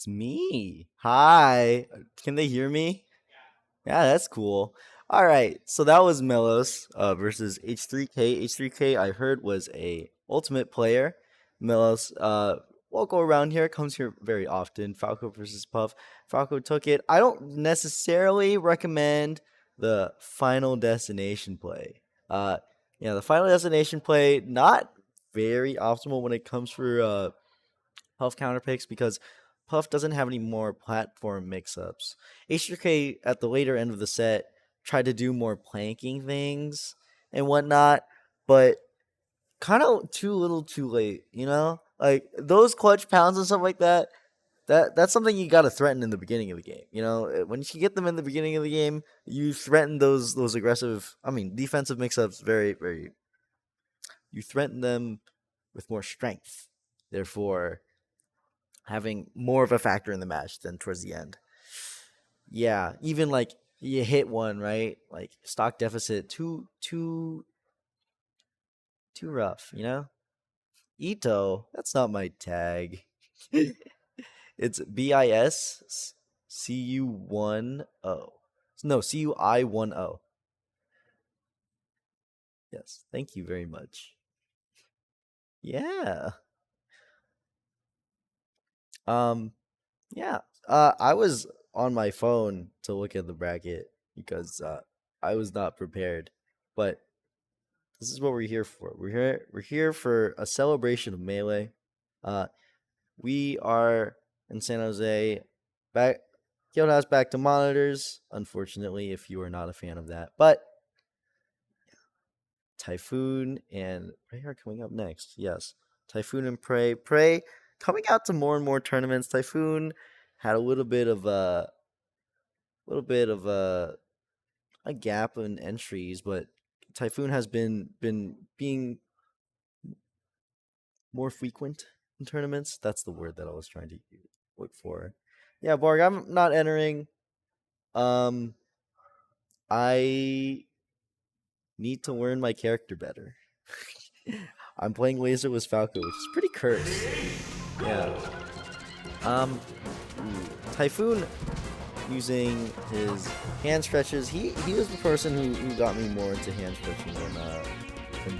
It's me. Hi. Can they hear me? Yeah, that's cool. All right. So that was Melos versus H3K. H3K I heard was a ultimate player. Melos won't go around here. Comes here very often. Falco versus Puff. Falco took it. I don't necessarily recommend the Final Destination play. Uh, the Final Destination play not very optimal when it comes for Puff counter picks because Puff doesn't have any more platform mix ups. H3K at the later end of the set tried to do more planking things and whatnot, but kind of too little too late, you know? Like those clutch pounds and stuff like that, that's something you gotta threaten in the beginning of the game. You know, when you get them in the beginning of the game, you threaten those aggressive, defensive mix ups very, very you threaten them with more strength. Therefore, having more of a factor in the match than towards the end. Yeah, even like you hit one, right? Like stock deficit too rough, you know? Ito, that's not my tag. It's BISCU10. No, CUI10. Yes, thank you very much. Yeah. Um yeah. I was on my phone to look at the bracket because I was not prepared. But this is what we're here for. We're here for a celebration of Melee. Uh we are in San Jose, back Guildhouse back to monitors, unfortunately, if you are not a fan of that. But Typhoon and Prey are coming up next. Yes. Typhoon and Prey. Prey coming out to more and more tournaments. Typhoon had a little bit of a gap in entries, but Typhoon has been being more frequent in tournaments. That's the word that I was trying to look for. Yeah, Borg, I'm not entering. Um, I need to learn my character better. I'm playing Laserless Falco, which is pretty cursed. Yeah. Typhoon using his hand stretches. He was the person who got me more into hand stretching than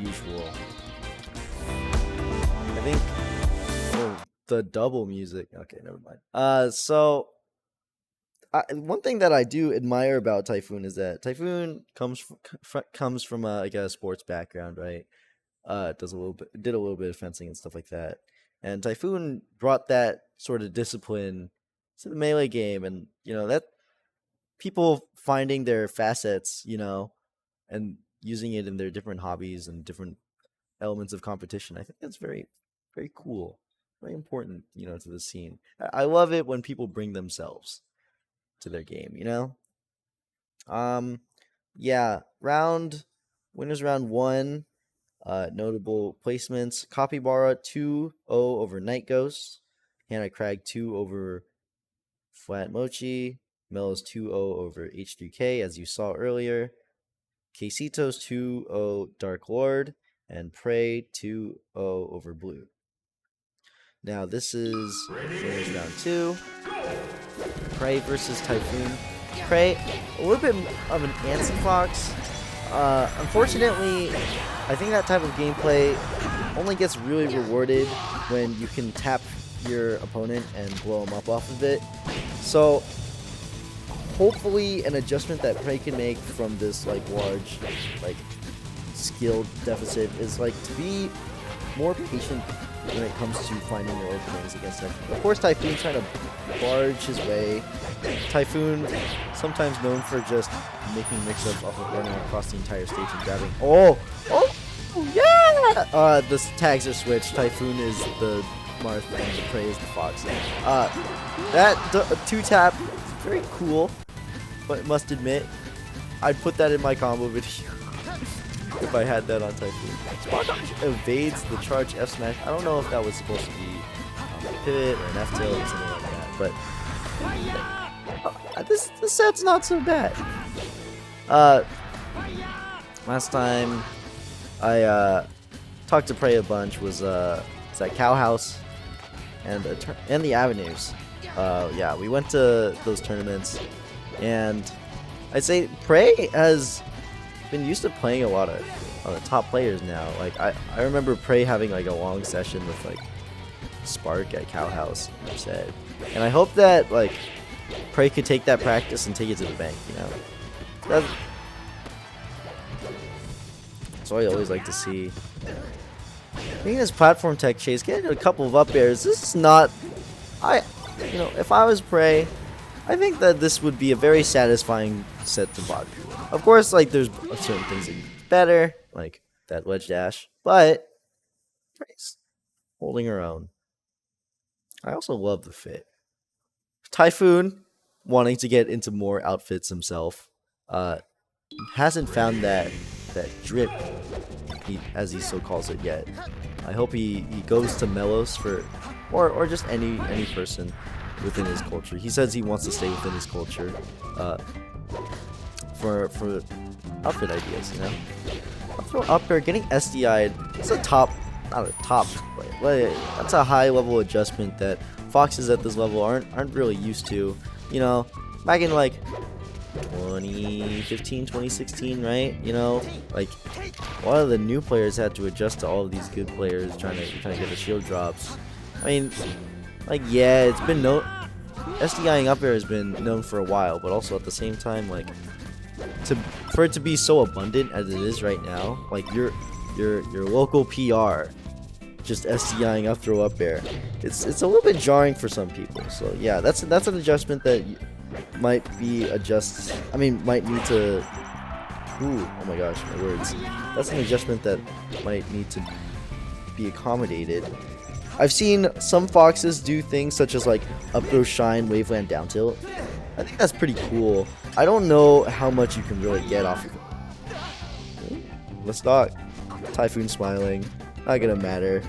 usual. I think the double music. Okay, never mind. One thing that I do admire about Typhoon is that Typhoon comes from like a sports background, right? Did a little bit of fencing and stuff like that. And Typhoon brought that sort of discipline to the melee game, and that people finding their facets, and using it in their different hobbies and different elements of competition. I think that's very, very cool, very important, to the scene. I love it when people bring themselves to their game, yeah, winners round one. Notable placements: Capybara 2-0 over Night Ghost, Hannah Crag 2 over Flat Mochi, Melos 2-0 over H3K, as you saw earlier, Quesitos 2-0 Dark Lord, and Prey 2-0 over Blue. Now this is winners round two. Prey versus Typhoon. Prey, a little bit of an antsy fox. Unfortunately, I think that type of gameplay only gets really rewarded when you can tap your opponent and blow him up off of it. So hopefully an adjustment that Prey can make from this large skill deficit is to be more patient when it comes to finding your openings against Typhoon. Of course, Typhoon's trying to barge his way. Typhoon, sometimes known for just making mix-ups off of running across the entire stage and grabbing. Oh, yeah! The tags are switched. Typhoon is the Marth and the Prey is the Fox. That two-tap is very cool, but must admit, I'd put that in my combo video if I had that on Typhoon. Sparkdodge evades the charge F smash. I don't know if that was supposed to be a pivot or an F tilt or something like that, but this set's not so bad. Last time I talked to Prey a bunch was at Cow House and the Avenues. Yeah, we went to those tournaments, and I'd say Prey has been used to playing a lot of top players now. Like I remember Prey having like a long session with like Spark at Cowhouse, you said, and I hope that like Prey could take that practice and take it to the bank. You know, that's what I always like to see. Getting this platform tech chase, getting a couple of up airs. This is not. If I was Prey, I think that this would be a very satisfying set to watch. Of course, like there's certain things that you better, like that ledge dash, but Prey's holding her own. I also love the fit. Typhoon wanting to get into more outfits himself. Uh, hasn't found that drip, as he so calls it yet. I hope he goes to Melos for, or just any person within his culture. He says he wants to stay within his culture, for outfit ideas. You know, I'll throw up there getting SDI'd. It's a top, not a top, but that's a high level adjustment that foxes at this level aren't really used to. You know, back in like 2015, 2016, right? You know, like a lot of the new players had to adjust to all of these good players trying to get the shield drops. I mean, like yeah, it's been SDIing up air has been known for a while, but also at the same time, like for it to be so abundant as it is right now, like your local PR just SDIing up throw up air, it's a little bit jarring for some people. So yeah, that's an adjustment that might be might need to. Ooh, oh my gosh, my words. That's an adjustment that might need to be accommodated. I've seen some foxes do things such as like up throw shine, waveland down tilt. I think that's pretty cool. I don't know how much you can really get off of it. Let's not. Typhoon smiling. Not gonna matter.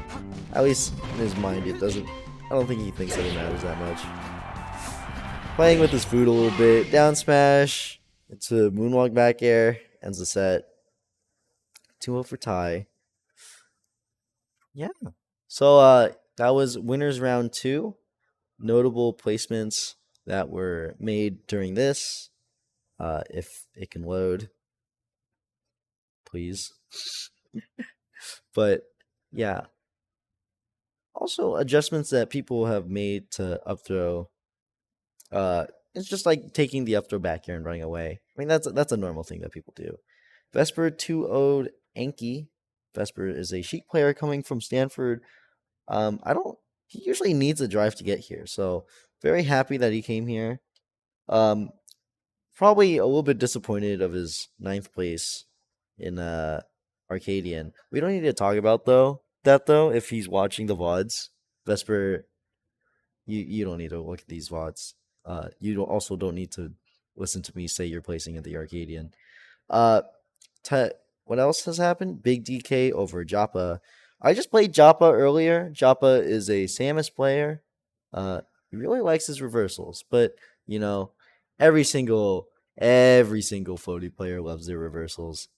At least in his mind it doesn't. I don't think he thinks that it matters that much. Playing with his food a little bit. Down smash. Into moonwalk back air. Ends the set. 2-0 for tie. Yeah. So that was winners round 2. Notable placements that were made during this. If it can load, please. But yeah. Also adjustments that people have made to up throw. It's just like taking the up throw back here and running away. I mean that's a normal thing that people do. Vesper 2-0'd Anki. Vesper is a Sheik player coming from Stanford. He usually needs a drive to get here, so very happy that he came here. Um, Probably a little bit disappointed of his 9th place in Arcadian. We don't need to talk about though if he's watching the VODs. Vesper, you don't need to look at these VODs. Also don't need to listen to me say you're placing at the Arcadian. Uh, what else has happened? Big DK over Joppa. I just played Joppa earlier. Joppa is a Samus player. He really likes his reversals, but you know, every single floaty player loves their reversals.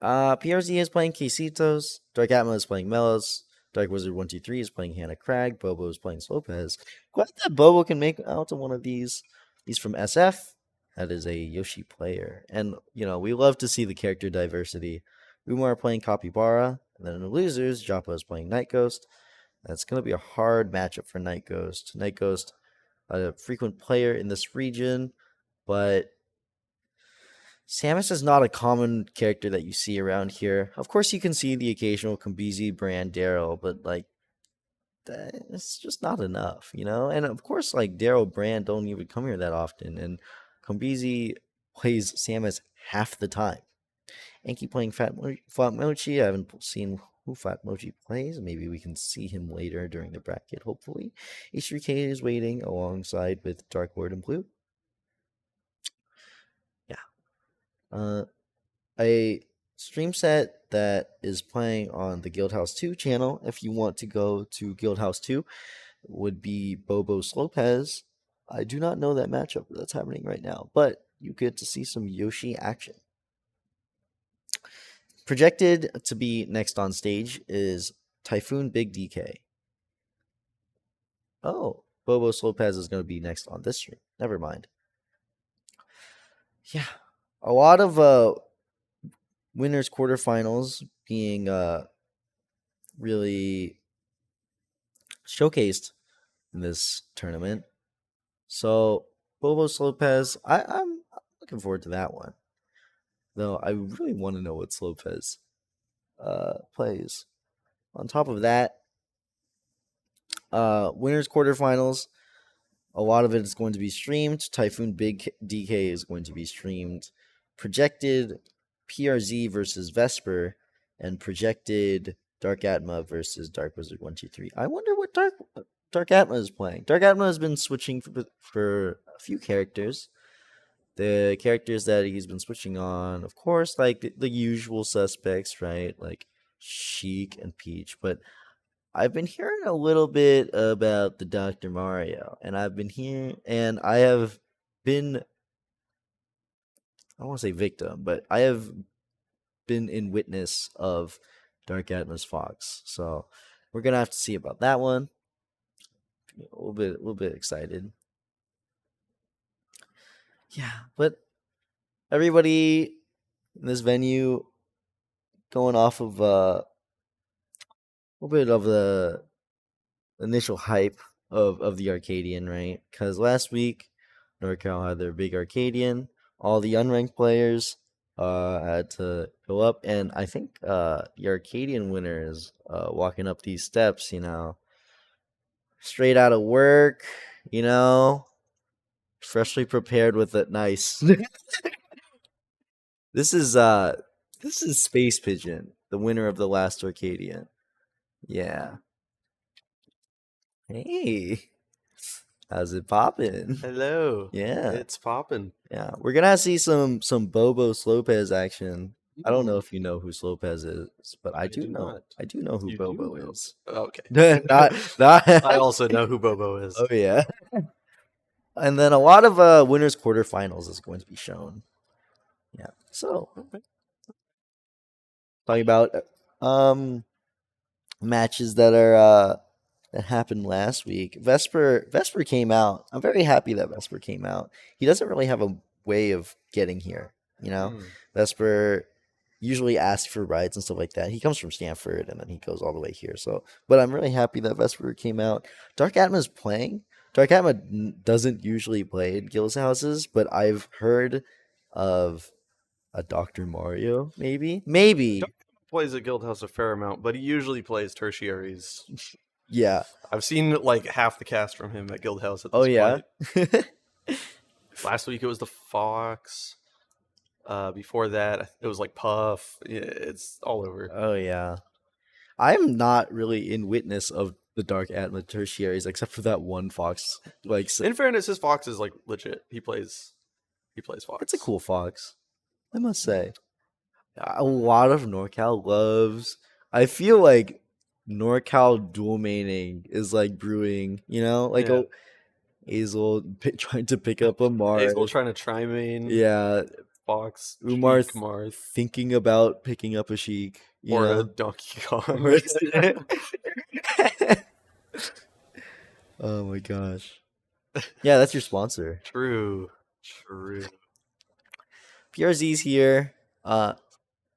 PRZ is playing Quesitos. Dark Atma is playing Melos. Dark Wizard 123 is playing Hannah Crag. Bobo is playing Lopez. Glad that Bobo can make out to one of these. He's from SF. That is a Yoshi player. And, you know, we love to see the character diversity. Umar are playing Capybara. And then in the losers, Joppa is playing Night Ghost. That's going to be a hard matchup for Night Ghost. Night Ghost, a frequent player in this region, but Samus is not a common character that you see around here. Of course, you can see the occasional Kambizi, Brand, Daryl, but like it's just not enough, you know. And of course, like Daryl, Brand don't even come here that often, and Kambizi plays Samus half the time. Anki playing Fat Mochi. I haven't seen who Fat Mochi plays. Maybe we can see him later during the bracket, hopefully. H3K is waiting alongside with Dark Lord and Blue. Yeah. A stream set that is playing on the Guildhouse 2 channel, if you want to go to Guildhouse 2, would be Bobo's Lopez. I do not know that matchup that's happening right now, but you get to see some Yoshi action. Projected to be next on stage is Typhoon Big DK. Oh, Bobos Lopez is going to be next on this stream. Never mind. Yeah, a lot of winners quarterfinals being really showcased in this tournament. So Bobos Lopez, I'm looking forward to that one. Though I really want to know what Lopez plays. On top of that, winners quarterfinals, a lot of it is going to be streamed. Typhoon Big DK is going to be streamed. Projected PRZ versus Vesper, and projected Dark Atma versus Dark Wizard 123. I wonder what Dark Atma is playing. Dark Atma has been switching for a few characters. The characters that he's been switching on, of course, like the usual suspects, right? Like Sheik and Peach. But I've been hearing a little bit about the Dr. Mario, and I have been, I don't want to say victim, but I have been in witness of Dark Atlas Fox. So we're gonna have to see about that one. A little bit excited. Yeah, but everybody in this venue going off of a little bit of the initial hype of the Arcadian, right? Because last week, NorCal had their big Arcadian. All the unranked players had to go up, and I think the Arcadian winner is walking up these steps, straight out of work, freshly prepared with it. Nice. This is Space Pigeon, the winner of the last Arcadian. Yeah. Hey, how's it poppin'? Hello. Yeah, It's poppin'. yeah. We're gonna see some Bobos Lopez action. I don't know if you know who Lopez is, but I do do know. not. I do know who You do Bobo know. is. Okay. Not. I also know who Bobo is. Oh yeah. And then a lot of winners quarterfinals is going to be shown. Yeah. So Okay. talking about matches that are that happened last week. Vesper came out. I'm very happy that Vesper came out. He doesn't really have a way of getting here. Vesper usually asks for rides and stuff like that. He comes from Stanford and then he goes all the way here. So, but I'm really happy that Vesper came out. Dark Atma is playing. Dark Atma doesn't usually play in Guild's houses, but I've heard of a Dr. Mario, maybe. Plays at Guildhouse a fair amount, but he usually plays tertiaries. Yeah. I've seen like half the cast from him at Guildhouse at this Oh yeah. point. Last week it was the Fox. Before that it was like Puff. Yeah, it's all over. Oh yeah. I'm not really in witness of the Dark Atma tertiaries except for that one Fox. Like, In fairness, his Fox is like legit. He plays Fox. it's a cool Fox, I must say. A lot of NorCal loves. I feel like NorCal dual maining is like brewing. Like Yeah. Hazel trying to pick up a Mars. Hazel trying to try main. Yeah. Fox. Umar Sheik, Marth. thinking about picking up a Sheik. Or a Donkey Kong. Oh my gosh. Yeah, that's your sponsor. True. PRZ's here. A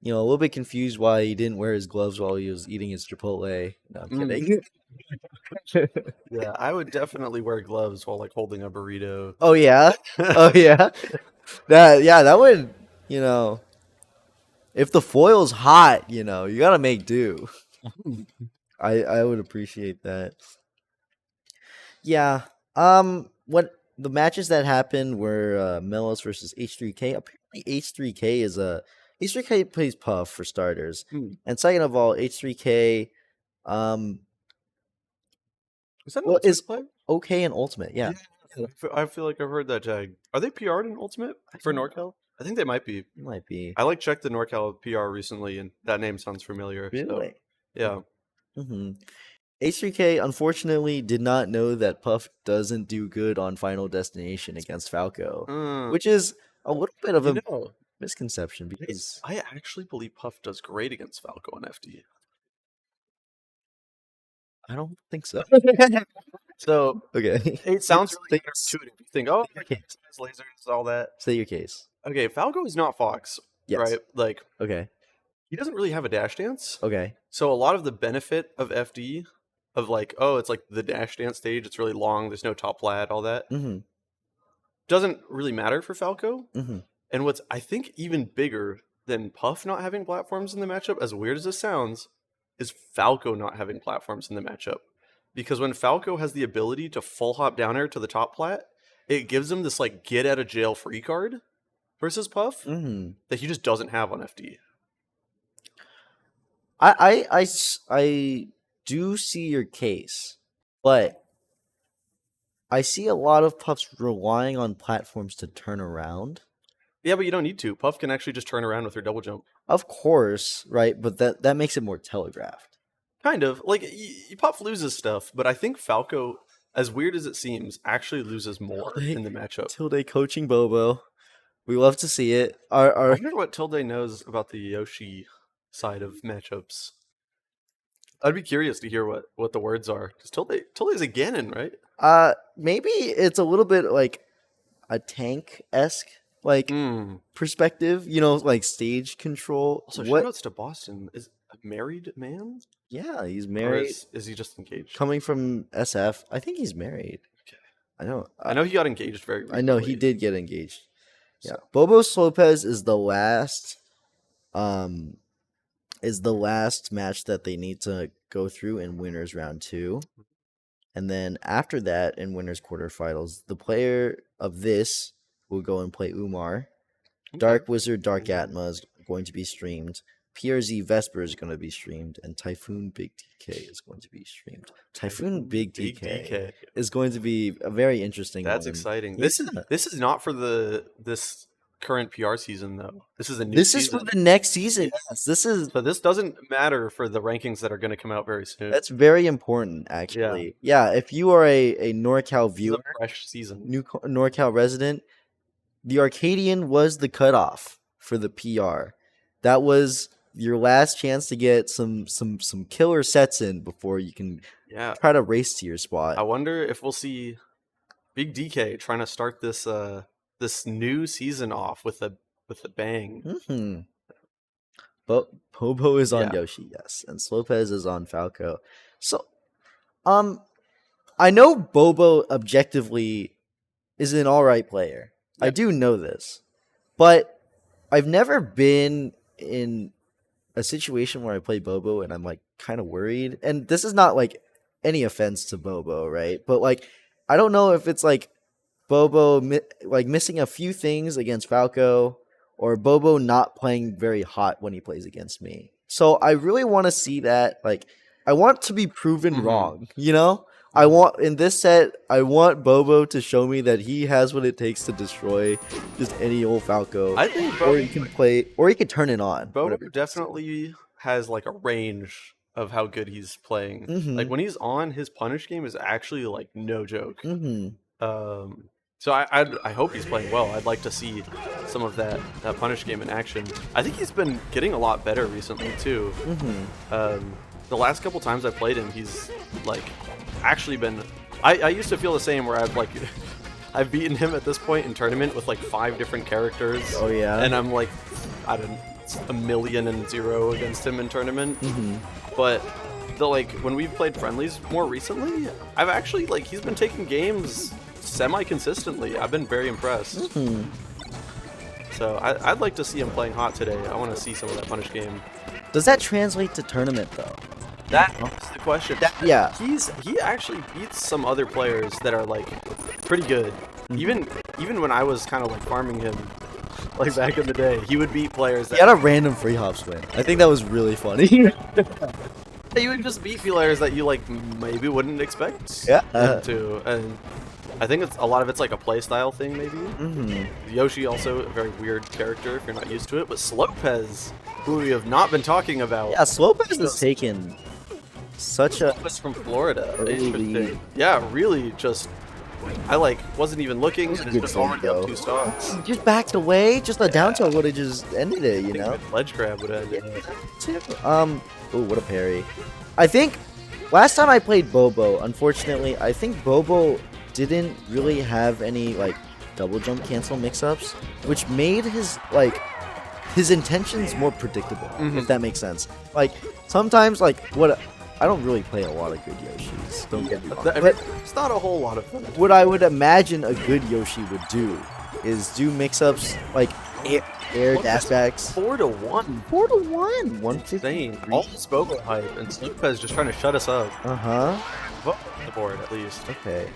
little bit confused why he didn't wear his gloves while he was eating his Chipotle. No, I'm kidding. Yeah, I would definitely wear gloves while like holding a burrito. Oh yeah. Oh yeah. That would, if the foil's hot, you gotta make do. I would appreciate that. Yeah. What the matches that happened were Melos versus H3K. Apparently H3K plays Puff for starters. And second of all, H3K is that an is player? okay in Ultimate, yeah. I feel like I've heard that tag. Are they PR'd in Ultimate for NorCal? I think they might be. Might be. I like checked the NorCal PR recently, and that name sounds familiar. Really? So, yeah. H3K unfortunately did not know that Puff doesn't do good on Final Destination against Falco, which is a little bit of a misconception because I actually believe Puff does great against Falco on FD. I don't think so. So Okay. it sounds really counterintuitive. You think, oh, Okay. lasers, all that. Say your case. Okay, Falco is not Fox, Yes. right? Like, Okay. he doesn't really have a dash dance. Okay. So a lot of the benefit of FD, of like, oh, it's like the dash dance stage, it's really long, there's no top plat, all that, Mm-hmm. doesn't really matter for Falco. Mm-hmm. And what's, I think, even bigger than Puff not having platforms in the matchup, as weird as this sounds, is Falco not having platforms in the matchup. Because when Falco has the ability to full hop down air to the top plat, it gives him this like get out of jail free card versus Puff Mm-hmm. that he just doesn't have on FD. I do see your case, but I see a lot of Puffs relying on platforms to turn around. Yeah, but you don't need to. Puff can actually just turn around with her double jump. Of course, right? But that makes it more telegraphed. Kind of. Like, Puff loses stuff, but I think Falco, as weird as it seems, actually loses more in the matchup. Tilde coaching Bobo. We love to see it. I wonder what Tilde knows about the Yoshi side of matchups. I'd be curious to hear what the words are. Because Tilde's a Ganon, right? Maybe it's a little bit like a tank-esque like perspective, you know, like stage control. Also, shoutouts to Boston. Is a married man? Yeah, he's Or married. is he just engaged? Coming from SF, I think he's married. Okay. I know he got engaged very recently. I know he did get engaged. Yeah. So. Bobo Lopez is the last match that they need to go through in winners round 2. And then after that, in winners quarterfinals, the player of this will go and play Umar. Okay. Dark Wizard, Dark Atma is going to be streamed. PRZ Vesper is going to be streamed. And Typhoon Big DK is going to be streamed. Typhoon Big DK is going to be a very interesting one. That's exciting. This is not for this current PR season, though. This is a new season. Is for the next season. Yes. So this doesn't matter for the rankings that are going to come out very soon. That's very important, actually. Yeah, if you are a NorCal viewer, a fresh season, new NorCal resident, the Arcadian was the cutoff for the PR. That was your last chance to get some killer sets in before you can try to race to your spot. I wonder if we'll see Big DK trying to start this this new season off with a bang. Mm-hmm. But Bobo is on Yoshi, yes, and Lopez is on Falco. So, I know Bobo objectively is an alright player. Yep. I do know this, but I've never been in a situation where I play Bobo and I'm like kind of worried. And this is not like any offense to Bobo, right? But like, I don't know if it's like Bobo missing a few things against Falco, or Bobo not playing very hot when he plays against me. So I really want to see that. Like, I want to be proven wrong, you know? I want, in this set, I want Bobo to show me that he has what it takes to destroy just any old Falco. I think or he can play, or he can turn it on. Bobo definitely has like a range of how good he's playing. Like when he's on, his punish game is actually like no joke. So I hope he's playing well. I'd like to see some of that punish game in action. I think he's been getting a lot better recently too. The last couple times I played him, he's like actually been. I used to feel the same where I've beaten him at this point in tournament with like 5 different characters. Oh yeah. And I'm like, I don't know, 1,000,000 against him in tournament. But when we've played friendlies more recently, I've actually he's been taking games semi-consistently. I've been very impressed. So I'd like to see him playing hot today. I want to see some of that punish game. Does that translate to tournament though? That's the question. He actually beats some other players that are like pretty good. Even when I was kind of like farming him, like back in the day, he would beat players. He had a random free hops win. I think that was really funny. He would just beat players that you like maybe wouldn't expect him to, and I think a lot of it's like a playstyle thing maybe. Yoshi also a very weird character if you're not used to it, but Slopez, who we have not been talking about. Yeah, Slopez has taken such a from Florida. Early. Yeah, really just. I wasn't even looking, and it's just already up 2 stocks. Just backed away, just a down tilt would have just ended it, you know? Ledge grab would have ended it. Oh, what a parry. I think last time I played Bobo, unfortunately, I think Bobo didn't really have any like double jump cancel mix-ups, which made his intentions more predictable, if that makes sense. Like sometimes I don't really play a lot of good Yoshis, don't get me wrong, but it's not a whole lot of them. What I would imagine a good Yoshi would do is do mix-ups like air dashbacks. 4-1. 4-1. 150. Insane. All this Bobo hype, and Snoopez just trying to shut us up. Well, the board, at least. Okay.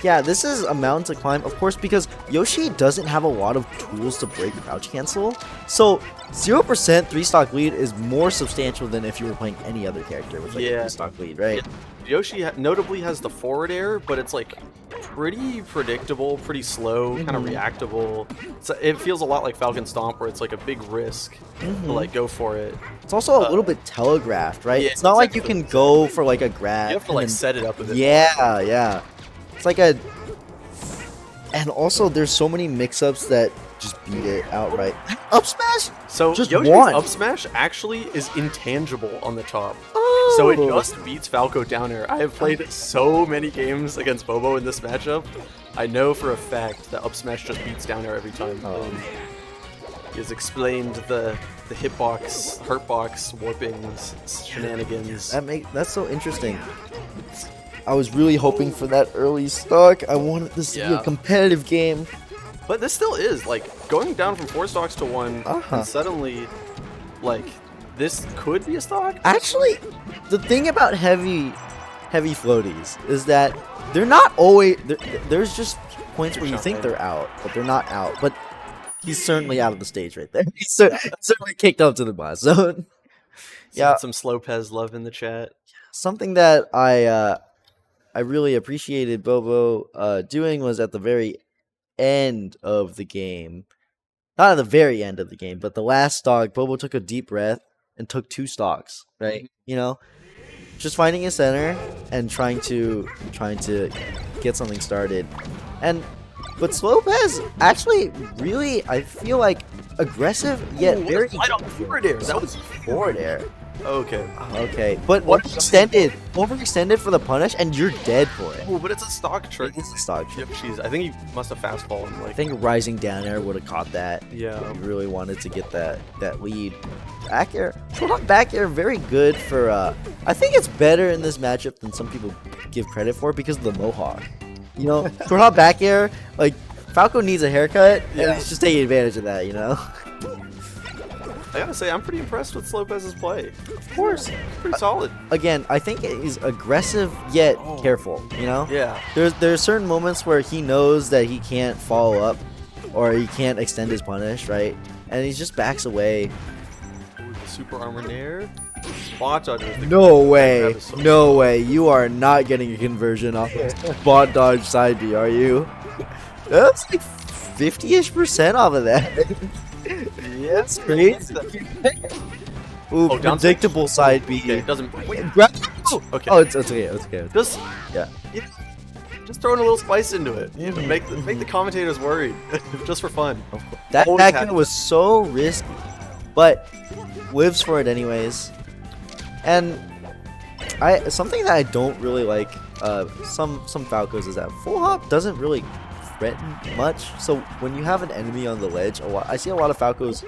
Yeah, this is a mountain to climb, of course, because Yoshi doesn't have a lot of tools to break crouch cancel. So 0% 3-stock lead is more substantial than if you were playing any other character with like a 3-stock lead, right? Yoshi notably has the forward air, but it's like pretty predictable, pretty slow, kind of reactable. So it feels a lot like Falcon Stomp, where it's like a big risk to like go for it. It's also a little bit telegraphed, right? Yeah, it's not like you can go for like a grab. You have to like set it up a bit. Yeah. It's like a... And also, there's so many mix-ups that just beat it outright. Up smash! So just Yoshi's one. up smash actually is intangible on the top. Oh. So it just beats Falco down air. I have played so many games against Bobo in this matchup. I know for a fact that up smash just beats down air every time. He has explained the hitbox, hurtbox, warpings, shenanigans. That's so interesting. I was really hoping for that early stock. I wanted this to be a competitive game. But this still is, like, going down from 4 stocks to 1, and suddenly, like, this could be a stock? Actually, the thing about heavy floaties is that they're not always... There's just points where you think they're out, but they're not out. But he's certainly out of the stage right there. He's certainly kicked up to the boss zone. Yeah, some slow Pez love in the chat. Something that I really appreciated Bobo doing was at the very end of the game. Not at the very end of the game, but the last stock, Bobo took a deep breath and took 2 stocks, right? You know? Just finding his center and trying to get something started. But Slopez actually really, I feel like, aggressive yet very forward air. That was forward air. Okay. But overextended for the punish, and you're dead for it. Oh, but it's a stock trick. It's a stock trick. I think he must have fast fallen. Like, I think rising down air would have caught that. Yeah. He really wanted to get that lead. Back air, back air, very good for. I think it's better in this matchup than some people give credit for because of the mohawk. You know, short back air, like Falco needs a haircut, and he's just taking advantage of that. You know. I gotta say, I'm pretty impressed with Lopez's play. Of course. Pretty solid. Again, I think he's aggressive yet careful, you know? Yeah. There's certain moments where he knows that he can't follow up or he can't extend his punish, right? And he just backs away. Ooh, the super armor nair. Spot dodge. No way. No way. You are not getting a conversion off bot dodge side B, are you? That's like 50-ish% off of that. Yes, crazy. Ooh, predictable side B. Okay, it doesn't. Wait, okay. Oh, it's okay. It's okay. Just throwing a little spice into it. Make the commentators worried, just for fun. That back was so risky, but lives for it anyways. And something that I don't really like some Falcos is that full hop doesn't really threaten much. So when you have an enemy on the ledge, I see a lot of Falcos.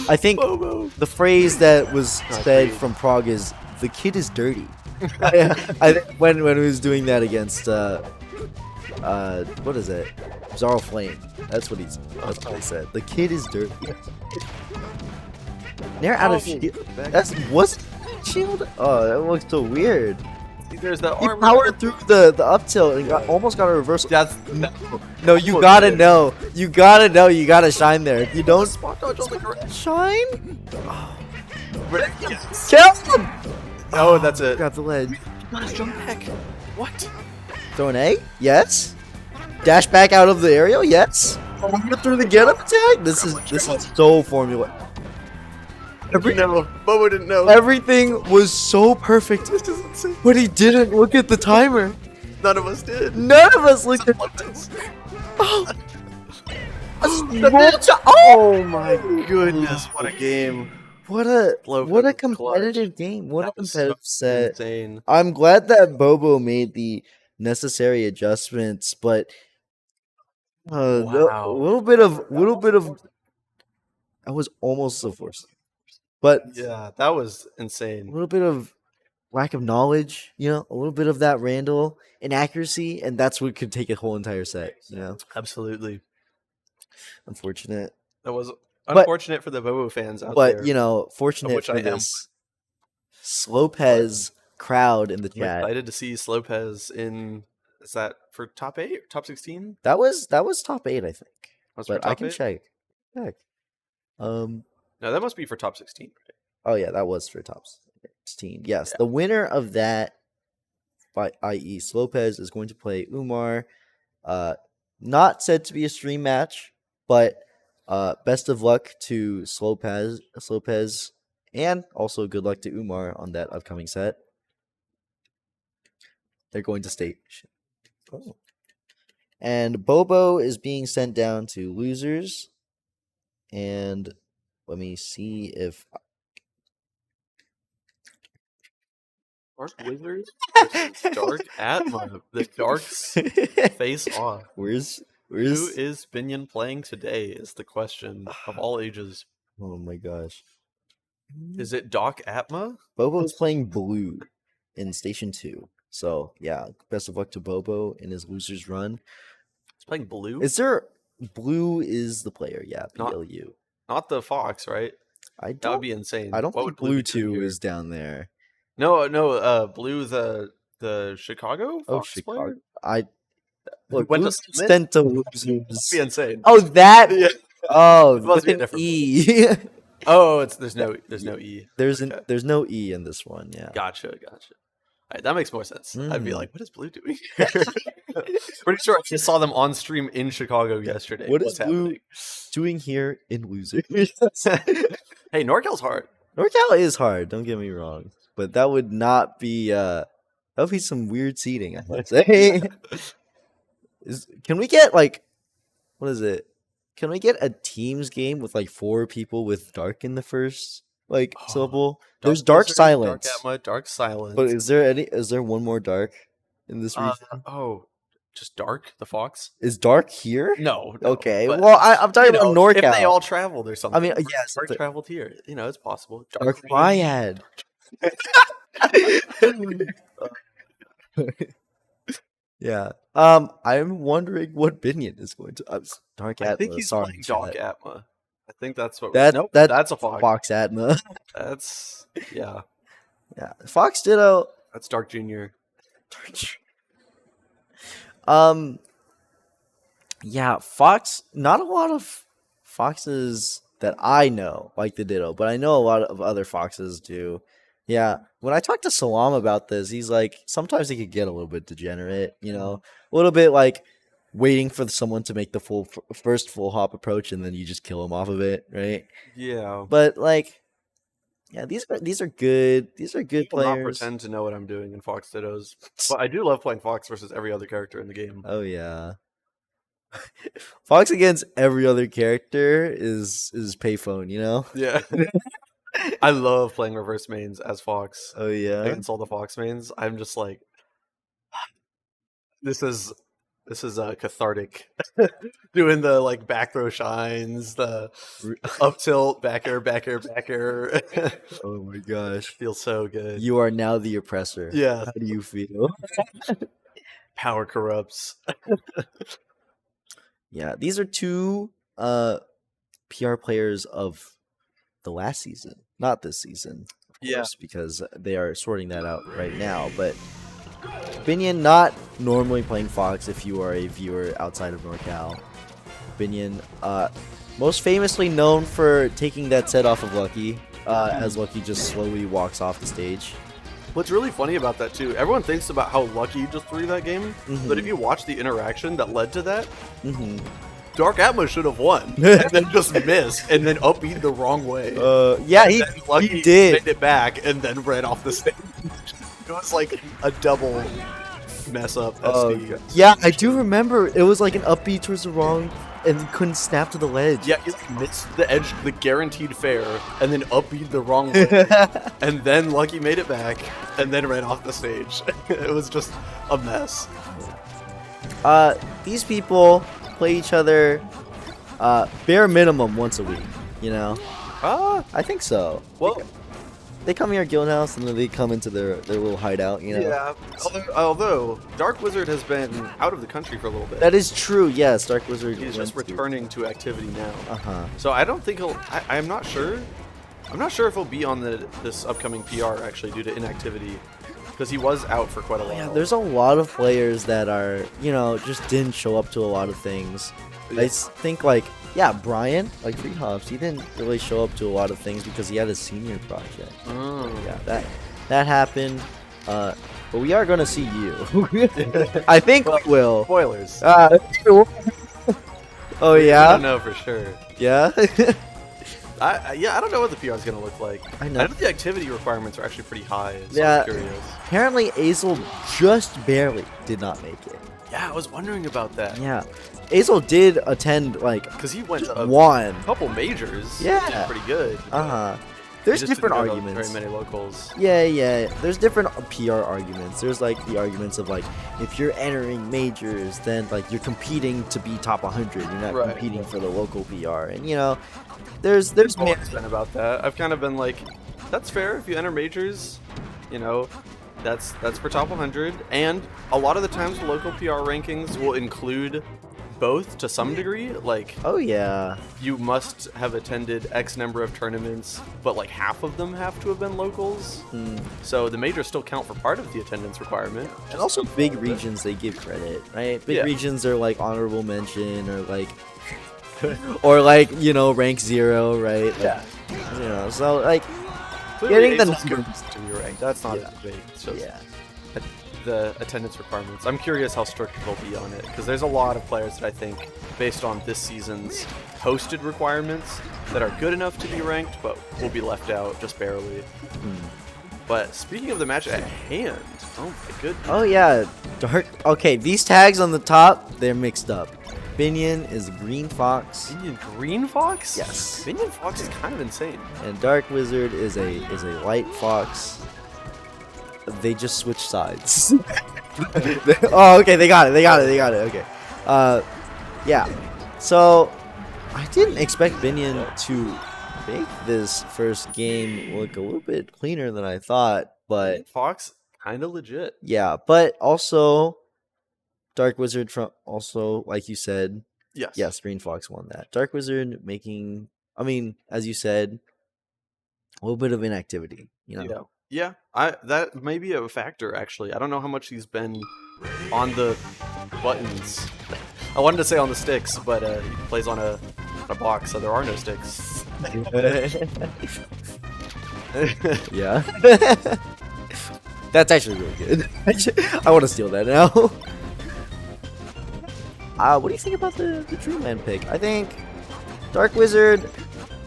I think the phrase that was said from Prague is "the kid is dirty." when he was doing that against what is it? Zaro Flame. That's what he said. The kid is dirty. They're out of shield. What's shield? Oh, that looks so weird. There's that armor. He powered through the up tilt and almost got a reversal. That's no. You gotta know. You gotta know. You gotta shine there. If you don't shine, kill him. Oh, that's it. Grab the ledge. Not a jump back. What? Throw an A? Yes. Dash back out of the aerial? Yes. Through the get up attack. This is so formula. Bobo didn't know. Everything was so perfect, but he didn't look at the timer. None of us did. None of us looked at it. Oh my goodness, what a game What a Slowpez is competitive game. What a That was so competitive set. insane. I'm glad that Bobo made the necessary adjustments, but a Wow. little bit of I was almost so forced, but Yeah, that was a insane. little bit of lack of knowledge, you know, a little bit of that Randall inaccuracy, and that's what could take a whole entire set. You know, Absolutely. unfortunate, That was but unfortunate for the Bobo fans out there, you know, of fortunate which for I am. this Slopez crowd in the I'm chat. excited to see Slopez in. Is that for top 8, top 16? That was top 8, I think. That's for But I top can 8. check. Check. No, that must be for top 16. Right? Oh yeah, that was for top 16. Yes, Yeah. the winner of that, by i.e. Slopez, is going to play Umar. Not said to be a stream match, but best of luck to Slopez, and also good luck to Umar on that upcoming set. They're going to state. Oh. And Bobo is being sent down to losers. And let me see if Dark Wizards versus Dark Atma. The Darks face off. Where's Who is Binion playing today is the question of all ages. Oh my gosh. Is it Doc Atma? Bobo is playing blue in Station 2. So, yeah, best of luck to Bobo in his loser's run. He's playing blue? Is there... Blue is the player, yeah, BLU. Not the Fox, right? That would be insane. I don't think Blue 2 is down there. No, Blue the Chicago Fox Chicago. player? Look, went to sent to losers. That'd be insane. Oh, that? Yeah. Oh, It must be a with an different E. Oh, there's no E. There's no E in this one, yeah. Gotcha. All right, that makes more sense. I'd be Mm. like, what is Blue doing? Pretty sure I just saw them on stream in Chicago yesterday. What is What's Blue happening? doing here in losers? Hey, NorCal's hard. NorCal is hard, don't get me wrong. But that would not be that would be some weird seating, I would say. Can we get like what is it? Can we get a teams game with like 4 people with dark in the first syllable? There's dark Wizard, silence. Dark Atma, Dark Silence. But is there one more dark in this region? Just Dark, the Fox? Is dark here? No. Okay. Well, I'm talking about NorCal. If they all traveled or something. I mean, yes. Dark traveled here. It's possible. Dark Triad. Yeah. I'm wondering what Binion is going to. Dark Atma. I think he's playing Dark Atma. I think that's what. Nope, that's a Fox. Fox Atma. That's yeah. Yeah. Fox Ditto. That's Dark Junior. Yeah, Fox. Not a lot of foxes that I know like the Ditto, but I know a lot of other foxes do. Yeah, when I talked to Salam about this, he's like, sometimes it could get a little bit degenerate, you know, a little bit like waiting for someone to make the first full hop approach and then you just kill him off of it, right? Yeah. But like, yeah, these are good. These are good People players. not pretend to know what I'm doing in Fox Dittos, but I do love playing Fox versus every other character in the game. Oh yeah. Fox against every other character is payphone, you know? Yeah. I love playing reverse mains as Fox. Oh yeah. Against all the Fox mains. I'm just like this is cathartic. Doing the like back throw shines, the up tilt, back air. Oh my gosh. Feels so good. You are now the oppressor. Yeah. How do you feel? Power corrupts. Yeah, these are 2 PR players of the last season, not this season, of course, because they are sorting that out right now. But Binion not normally playing Fox if you are a viewer outside of NorCal. Binion, most famously known for taking that set off of Lucky, as Lucky just slowly walks off the stage. What's really funny about that too, everyone thinks about how Lucky just threw that game, but if you watch the interaction that led to that, Dark Atma should have won, and then just missed, and then upbeat the wrong way. Yeah, he did. Made it back, and then ran off the stage. It was like a double mess up. Yeah, I do remember. It was like an upbeat towards the wrong and couldn't snap to the ledge. Yeah, he like, missed the edge, the guaranteed fair, and then upbeat the wrong way. And then Lucky made it back, and then ran off the stage. It was just a mess. These people play each other bare minimum once a week, you know? I think so. Well, they come here at Guildhouse and then they come into their little hideout, you know? yeah. Although Dark Wizard has been out of the country for a little bit. That is true, yes. Dark Wizard He's just returning to activity now. Uh-huh. So I don't think he'll. I'm not sure. I'm not sure if he'll be on this upcoming PR actually due to inactivity, because he was out for quite a while. Yeah, there's a lot of players that are, you know, just didn't show up to a lot of things. Yeah. I think like, yeah, Brian, like Free Hops, he didn't really show up to a lot of things because he had a senior project. Oh. Yeah, that happened. But we are gonna see you. I think we will. Spoilers. Oh I yeah. don't know for sure. Yeah. I don't know what the PR is gonna look like. I know. I know the activity requirements are actually pretty high. So Yeah. I'm curious. Apparently, Azel just barely did not make it. Yeah, I was wondering about that. Yeah, Azel did attend like Because he went just a one. couple majors. Yeah. Which is pretty good. There's He just different didn't go to arguments. Very many locals. Yeah. There's different PR arguments. There's like the arguments of like, if you're entering majors, then like you're competing to be top 100. You're not Right. competing for the local PR. And you know, there's Always been about that. I've kind of been like, that's fair if you enter majors. You know, that's for top 100. And a lot of the times, the local PR rankings will include both to some degree. Like, oh yeah, you must have attended X number of tournaments, but like half of them have to have been locals. So the majors still count for part of the attendance requirement. and also big regions they give credit, right? Big Yeah. regions are like honorable mention or like, or like, you know, rank 0, right? Like, Yeah. you know, so like Clearly, getting the Azel's good numbers. to be ranked. That's not Yeah. a debate. It's just Yeah. the attendance requirements. I'm curious how strict they'll be on it, because there's a lot of players that I think, based on this season's posted requirements, that are good enough to be ranked, but will be left out just barely. But speaking of the match at hand, oh my goodness. Oh yeah, dark. Okay, these tags on the top, they're mixed up. Binion is a green fox, Binion Green Fox? Yes. Binion Fox is kind of insane. and Dark Wizard is a light fox. They just switched sides. Oh, okay, they got it. Okay. Yeah. So I didn't expect Binion to make this first game look a little bit cleaner than I thought, but Binion Fox, kind of legit. yeah, but also Dark Wizard from also like you said, Yes. yes, Green Fox won that. Dark Wizard making, I mean, as you said, a little bit of inactivity, you know. Yeah. That may be a factor actually. I don't know how much he's been on the buttons. I wanted to say on the sticks, but he plays on a box, so there are no sticks. Yeah. That's actually really good. I want to steal that now. What do you think about the Dreamland pick? I think Dark Wizard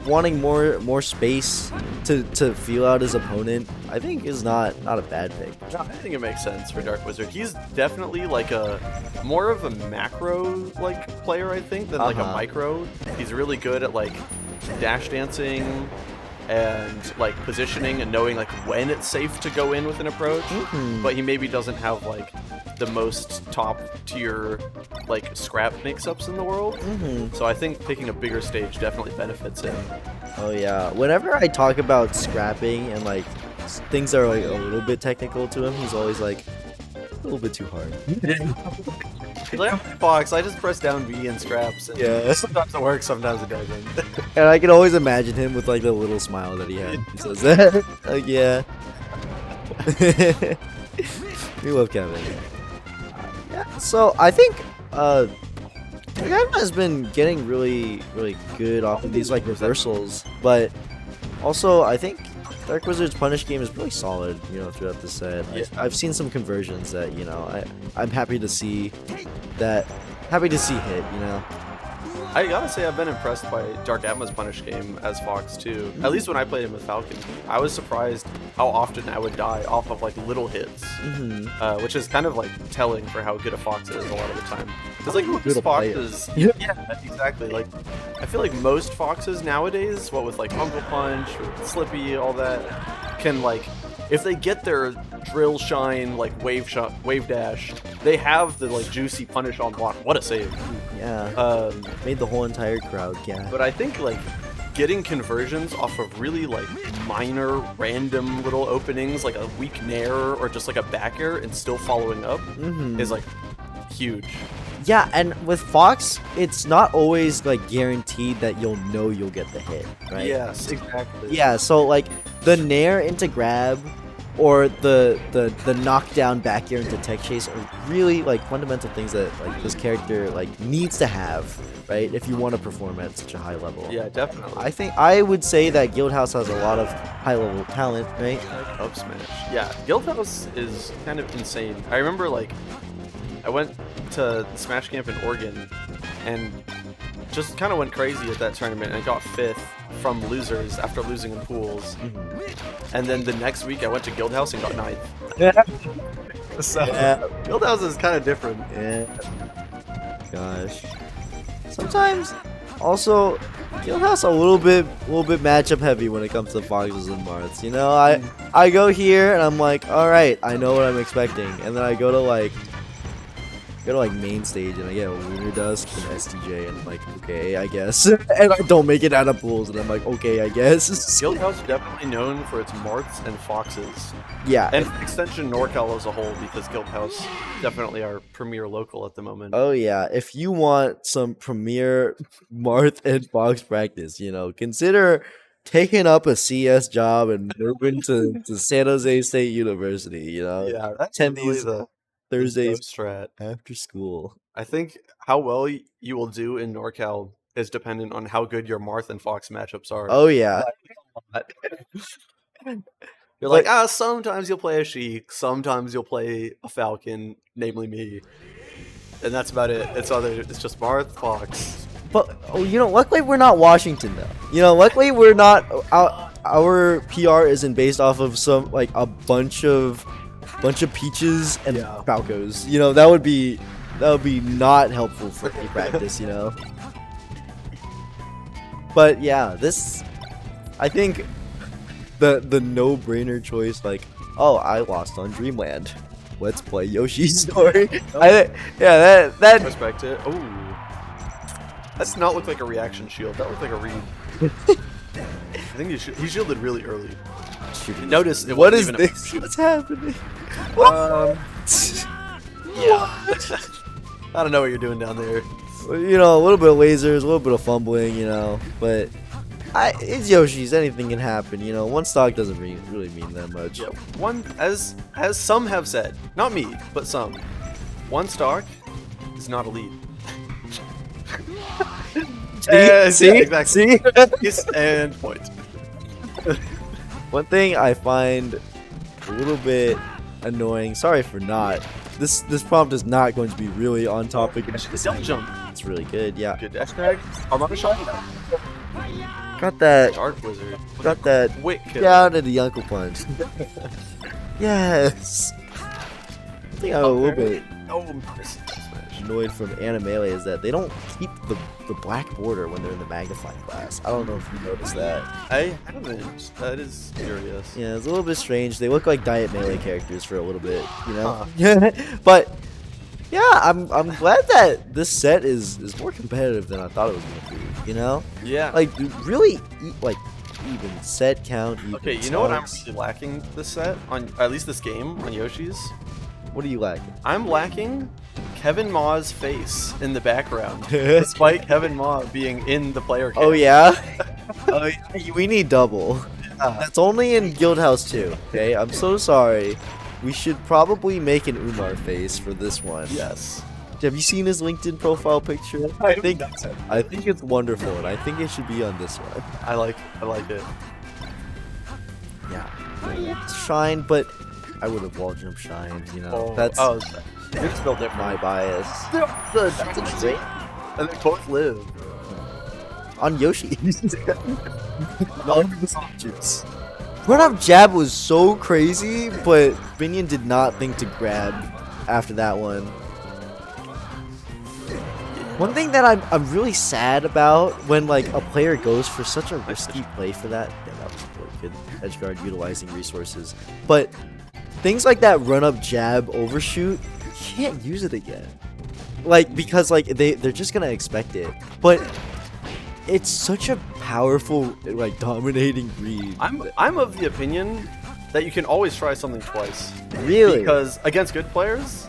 wanting more space to feel out his opponent, I think is not a bad pick. I think it makes sense for Dark Wizard. He's definitely like a more of a macro like player, I think, than like a micro. He's really good at like dash dancing and like positioning and knowing like when it's safe to go in with an approach. But he maybe doesn't have like the most top tier like scrap mix-ups in the world. So I think picking a bigger stage definitely benefits him. Oh yeah. Whenever I talk about scrapping and like things that are like a little bit technical to him, he's always like a little bit too hard. Like, Fox, I just press down B and scraps. And Yeah. sometimes it works, sometimes it doesn't. And I can always imagine him with like the little smile that he had. He says that. Like, yeah. We love Kevin. Yeah. So I think Kevin has been getting really good off of these like reversals, but also I think Dark Wizard's punish game is really solid, you know, throughout the set. Yeah. I've seen some conversions that, you know, I'm happy to see that happy to see hit, you know. I gotta say, I've been impressed by Dark Atma's punish game as Fox too. At least when I played him with Falcon, I was surprised how often I would die off of like little hits, which is kind of like telling for how good a Fox is a lot of the time. Because like most foxes, yeah, exactly. Like I feel like most foxes nowadays, what with like Uncle Punch, or Slippy, all that, can like. If they get their drill shine, like wave dash, they have the like juicy punish on block. What a save! Yeah, made the whole entire crowd. Yeah, but I think like getting conversions off of really like minor, random little openings, like a weak nair or just like a back air, and still following up is like huge. Yeah, and with Fox, it's not always like guaranteed that you'll get the hit, right? Yes, exactly. Yeah, so like the nair into grab or the knockdown back air into tech chase are really like fundamental things that like this character like needs to have, right? If you want to perform at such a high level. Yeah, definitely. I would say that Guildhouse has a lot of high level talent, right? Like up smash. Yeah, Guildhouse is kind of insane. I remember like I went to the Smash Camp in Oregon and just kind of went crazy at that tournament and got 5th from losers after losing in pools. And then the next week I went to Guildhouse and got 9th. So Guildhouse is kind of different. Yeah. Gosh. Sometimes also Guildhouse a little bit matchup heavy when it comes to Foxes and Marths. You know, I go here and I'm like, all right, I know what I'm expecting, and then I go to like main stage and I get a Lunar Dusk and STJ and I'm like, okay, I guess. And I don't make it out of pools and I'm like, okay, I guess. Guildhouse is definitely known for its Marths and Foxes. Yeah. And extension NorCal as a whole, because Guildhouse definitely our premier local at the moment. Oh yeah, if you want some premier Marth and Fox practice, you know, consider taking up a CS job and moving to San Jose State University, you know. Yeah, that's really the Thursdays strat after school. I think how well you will do in NorCal is dependent on how good your Marth and Fox matchups are. Oh yeah. You're like, sometimes you'll play a Sheik, sometimes you'll play a Falcon, namely me. And that's about it. It's just Marth, Fox. But you know, luckily we're not Washington though. You know, luckily we're not our PR isn't based off of some like a bunch of Peaches and Falcos. You know, that would be not helpful for any practice, you know. But yeah, I think the no-brainer choice, like, oh, I lost on Dreamland. Let's play Yoshi's Story. That respect it. Oh, that's not look like a reaction shield. That looked like a read. I think he shielded really early. Notice what is this? What's happening? Yeah. I don't know what you're doing down there. You know, a little bit of lasers, a little bit of fumbling, you know, but it's Yoshi's. Anything can happen, you know. One stock doesn't really mean that much. Yeah. One, as some have said, not me, but some, one stock is not a lead. See? Exactly. Yes, and point. One thing I find a little bit annoying. Sorry for not. This prompt is not going to be really on topic. Don't jump. It's really good. Yeah. Good dash tag. Armada shot. Got that. Dark Wizard. Got that. Quick kill. Down to the Uncle Punch. Yes. I think I'm a little bit annoyed from Animele is that they don't keep the black border when they're in the magnifying class. I don't know if you noticed that. I haven't. That is curious. Yeah, it's a little bit strange. They look like Diet Melee characters for a little bit, you know? But yeah, I'm glad that this set is more competitive than I thought it was going to be, you know? Yeah. Like, really, like, even set count. Even okay, you know what I'm really lacking this set, on at least this game, on Yoshi's? What are you lacking? I'm lacking Kevin Ma's face in the background, despite Kevin Ma being in the player cam. Oh yeah? We need double. That's only in Guildhouse 2, okay? I'm so sorry. We should probably make an Umar face for this one. Yes. Have you seen his LinkedIn profile picture? I think it's wonderful, and I think it should be on this one. I like it. Yeah. Shine, but I would have wall jump Shine, you know. You're just built different. My bias. That's interesting. And they both live. On Yoshi. Run-up jab was so crazy, but Binion did not think to grab after that one. One thing that I'm really sad about when like a player goes for such a risky play for that, yeah, that was really good edge guard utilizing resources, but things like that run-up jab overshoot, you can't use it again. Like, because like they're just gonna expect it, but it's such a powerful, like, dominating read. I'm of the opinion that you can always try something twice. Really? Because against good players,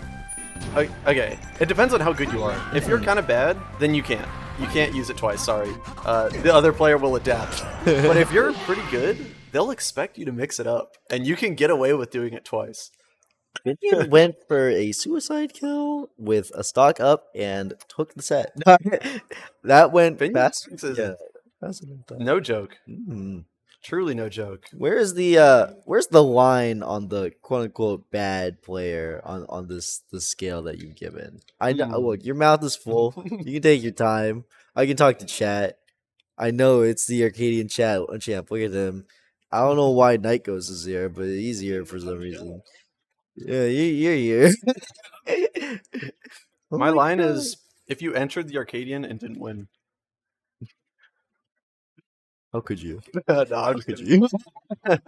okay, it depends on how good you are. If you're kind of bad, then you can't. You can't use it twice. Sorry, the other player will adapt. But if you're pretty good, they'll expect you to mix it up, and you can get away with doing it twice. Binion went for a suicide kill with a stock up and took the set. That went fast. Yeah, faster than that. No joke. Mm. Truly no joke. Where's the line on the quote unquote bad player on this scale that you've given? I know. Look, your mouth is full. You can take your time. I can talk to chat. I know it's the Arcadian champ. Look at him. I don't know why Night Ghost is here, but he's here for some reason. Yeah, you're here. Oh my line God. is: if you entered the Arcadian and didn't win, how could you? no, How could you? I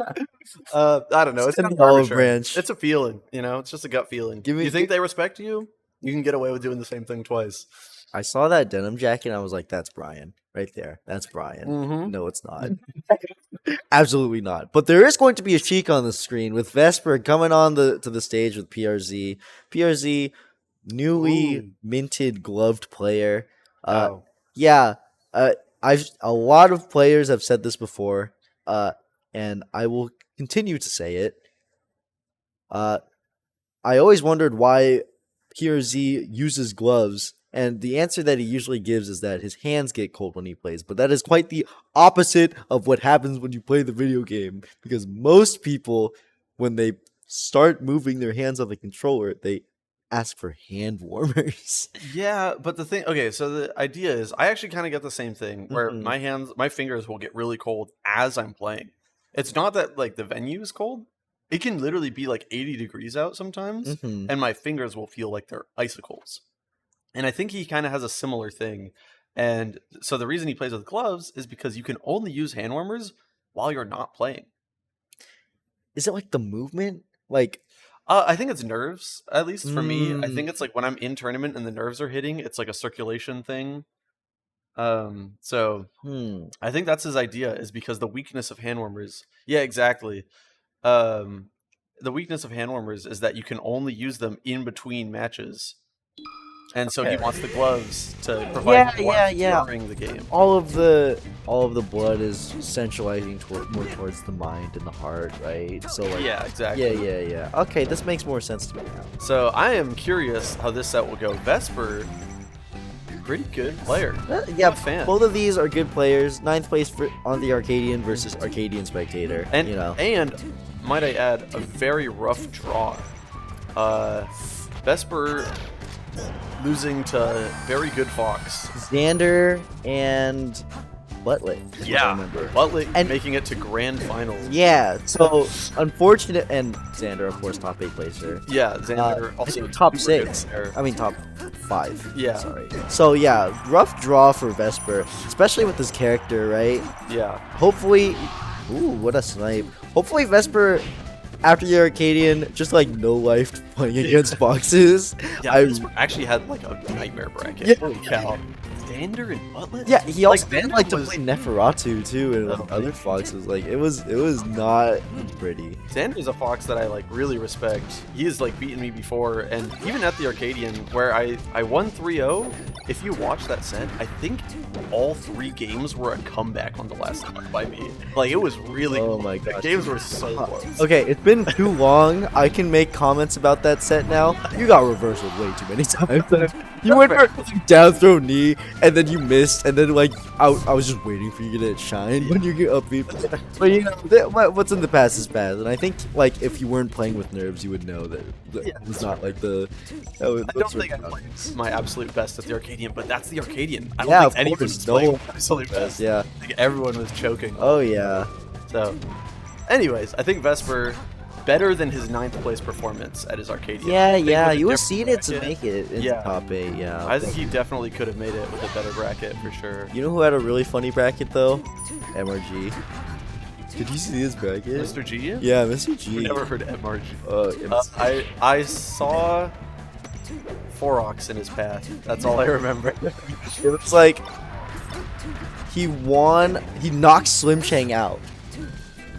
don't know. It's kind of olive arbitrary. branch. It's a feeling, you know. It's just a gut feeling. You think they respect you? You can get away with doing the same thing twice. I saw that denim jacket and I was like, that's Brian. Right there. That's Brian. Mm-hmm. No, it's not. Absolutely not. But there is going to be a Sheik on the screen with Vesper coming on to the stage with PRZ. PRZ, newly minted gloved player. Yeah. A lot of players have said this before, and I will continue to say it. I always wondered why PRZ uses gloves, and the answer that he usually gives is that his hands get cold when he plays, but that is quite the opposite of what happens when you play the video game, because most people, when they start moving their hands on the controller, they ask for hand warmers. Yeah, but the thing, okay, so the idea is, I actually kind of get the same thing, where my fingers will get really cold as I'm playing. It's not that, like, the venue is cold. It can literally be, like, 80 degrees out sometimes, and my fingers will feel like they're icicles. And I think he kind of has a similar thing. And so the reason he plays with gloves is because you can only use hand warmers while you're not playing. Is it like the movement? Like, I think it's nerves, at least for me. I think it's like when I'm in tournament and the nerves are hitting, it's like a circulation thing. So I think that's his idea, is because the weakness of hand warmers. Yeah, exactly. The weakness of hand warmers is that you can only use them in between matches. And so he wants the gloves to provide warmth during the game. All of the blood is centralizing more towards the mind and the heart, right? So like, yeah, exactly. Yeah. Okay, this makes more sense to me now. So I am curious how this set will go. Vesper, pretty good player. Yeah, I'm a fan. Both of these are good players. 9th place on the Arcadian versus Arcadian Spectator. And you know, and might I add, a very rough draw. Vesper losing to very good Fox. Xander and Butlick. Yeah, Butlick and making it to grand finals. Yeah, so unfortunate, and Xander, of course, top 8 placer. Yeah, Xander also top 6. I mean, top 5. Yeah. Sorry. So, yeah, rough draw for Vesper, especially with his character, right? Yeah. Hopefully, ooh, what a snipe. Hopefully, Vesper, after the Arcadian, just like no life playing against boxes. Yeah, I actually had like a nightmare bracket. Yeah. Holy cow. Xander and Butlick? Yeah, he also liked to play Neferatu too, and other foxes. Like it was not pretty. Xander's a fox that I like really respect. He has like beaten me before, and even at the Arcadian where I won 3-0. If you watch that set, I think all 3 games were a comeback on the last one by me. Like it was really. Oh my god, the games were so close. Okay, it's been too long. I can make comments about that set now. You got reversal way too many times. You went for down throw knee, and then you missed, and then like I was just waiting for you to shine when you get up B. But you know, what's in the past is past, and I think like if you weren't playing with nerves, you would know that it was not like the. I don't think I played my absolute best at the Arcadian, but that's the Arcadian. I don't Yeah, think of anyone course, was no playing one absolute best. Yeah. I think everyone was choking. Oh yeah. So, anyways, I think Vesper better than his 9th place performance at his Arcadian. Yeah, with a you were different seeing it to bracket, make it into Yeah. top 8. Yeah. I think he definitely could have made it with a better bracket for sure. You know who had a really funny bracket though? MRG. Did you see his bracket? Mr. G? Yeah, Mr. G. We never heard MRG. I saw Forox in his path. That's all I remember. It was like he knocked Slim Chang out.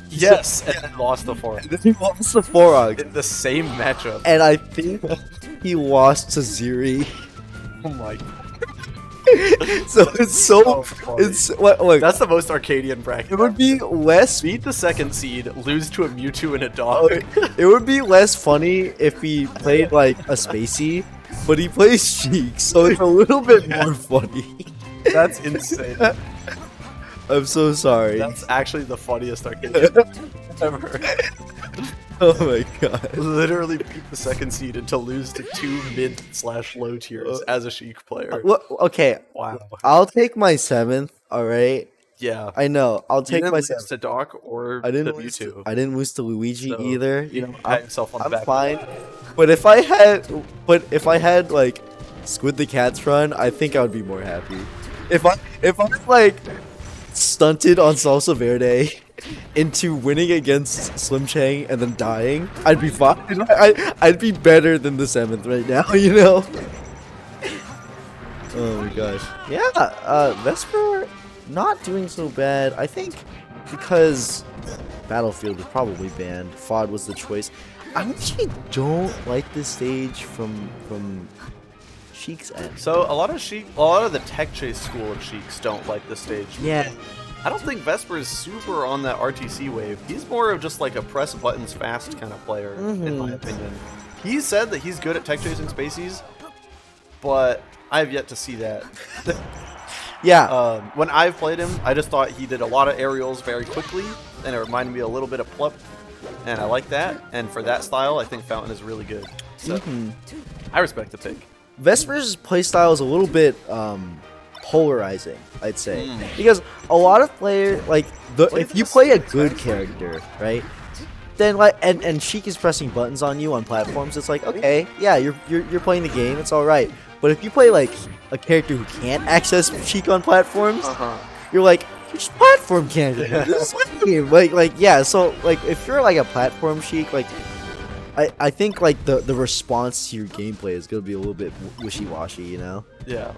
Yes, and then lost the Forox. Then he lost the Forox. In the same matchup. And I think he lost to Ziri. Oh my god. So it's so funny. it's look, That's the most Arcadian bracket. it would be less Beat the 2nd seed, lose to a Mewtwo and a dog. it would be less funny if he played like a Spacey, but he plays Sheik, so it's a little bit more funny. That's insane. I'm so sorry. That's actually the funniest Arcadian ever. Oh my god. Literally beat the 2nd seed and to lose to 2 mid/low tiers as a Sheik player. Okay, Wow. I'll take my 7th. All right. Yeah. I know. I'll You take didn't my lose 7th. to Doc or I didn't to lose. Mewtwo. I didn't lose to Luigi So, either. You know, I'm, pat yourself on the I'm back. fine. But if I had like Squid the Cat's run, I think I would be more happy. If I like stunted on Salsa Verde into winning against Slim Chang and then dying, I'd be fine. I'd be better than the 7th right now, you know? Oh my gosh. Yeah, Vesper not doing so bad. I think because Battlefield was probably banned, FOD was the choice. I actually don't like this stage from Sheik's end. So a lot of the tech chase school of Sheiks don't like this stage. Yeah. I don't think Vesper is super on that RTC wave. He's more of just like a press buttons fast kind of player, in my opinion. He said that he's good at tech chasing spacies, but I have yet to see that. Yeah. When I've played him, I just thought he did a lot of aerials very quickly, and it reminded me a little bit of Plup, and I like that. And for that style, I think Fountain is really good. So I respect the pick. Vesper's playstyle is a little bit polarizing, I'd say, because a lot of players like if you play a good character, right? Then like and Sheik is pressing buttons on you on platforms, it's like okay, yeah, you're playing the game, it's all right. But if you play like a character who can't access Sheik on platforms, you're like, you're just platform candidate. This is lame. Like yeah. So like if you're like a platform Sheik, like I think like the response to your gameplay is gonna be a little bit wishy-washy, you know? Yeah,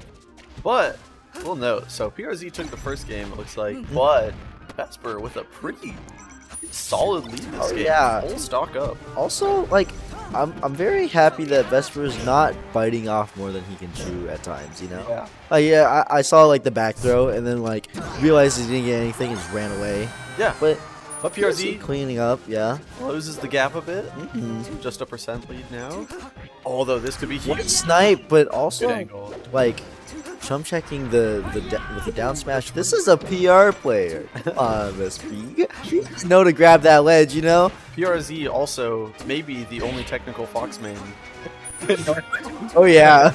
but we'll note. So PRZ took the first game, it looks like, but Vesper with a pretty solid lead this game. Yeah. Full stock up. Also, like, I'm very happy that Vesper is not biting off more than he can chew at times, you know? Yeah. Yeah, I saw like the back throw and then like realized he didn't get anything and just ran away. Yeah. But PRZ cleaning up, yeah. closes the gap a bit. Just a % lead now. Although this could be One huge. snipe, but Good also angle. like chump checking with the down smash. This is a PR player. Vesper. You know to grab that ledge, you know? PRZ also maybe the only technical Fox main. Oh yeah.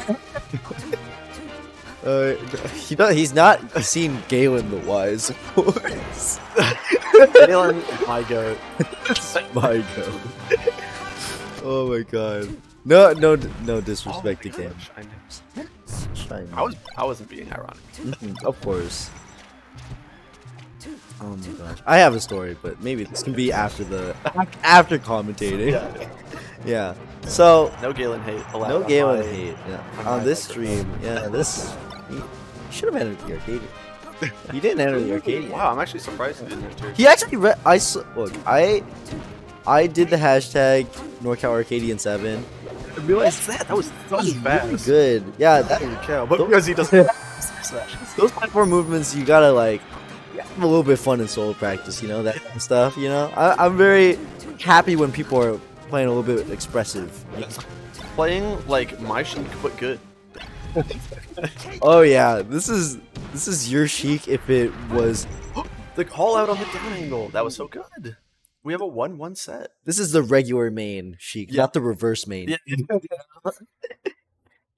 He's not seen Galen the Wise, of course. Galen, my goat. My god. Oh my god. No disrespect to Galen. Shine. I wasn't being ironic. Of course. Oh my gosh. I have a story, but maybe this can be after commentating. Yeah. Yeah. So No Galen hate. Allowed no on Galen my- hate. Yeah. on On my this microphone. stream, yeah, this he should have entered the Arcadian. He didn't enter the Arcadian. Wow, I'm actually surprised he didn't enter. He actually look. I did the hashtag NorCal Arcadian 7. I realized That was really fast. good. Yeah, that, Holy cow. But because he doesn't those platform movements, you gotta like have a little bit of fun in solo practice, you know, that kind of stuff. You know, I'm very happy when people are playing a little bit expressive. playing like my Sheik but good. Oh yeah, this is your Sheik if it was. The call out on the down angle. That was so good. We have a 1-1 set. This is the regular main Sheik, Yeah. not the reverse main. Yeah.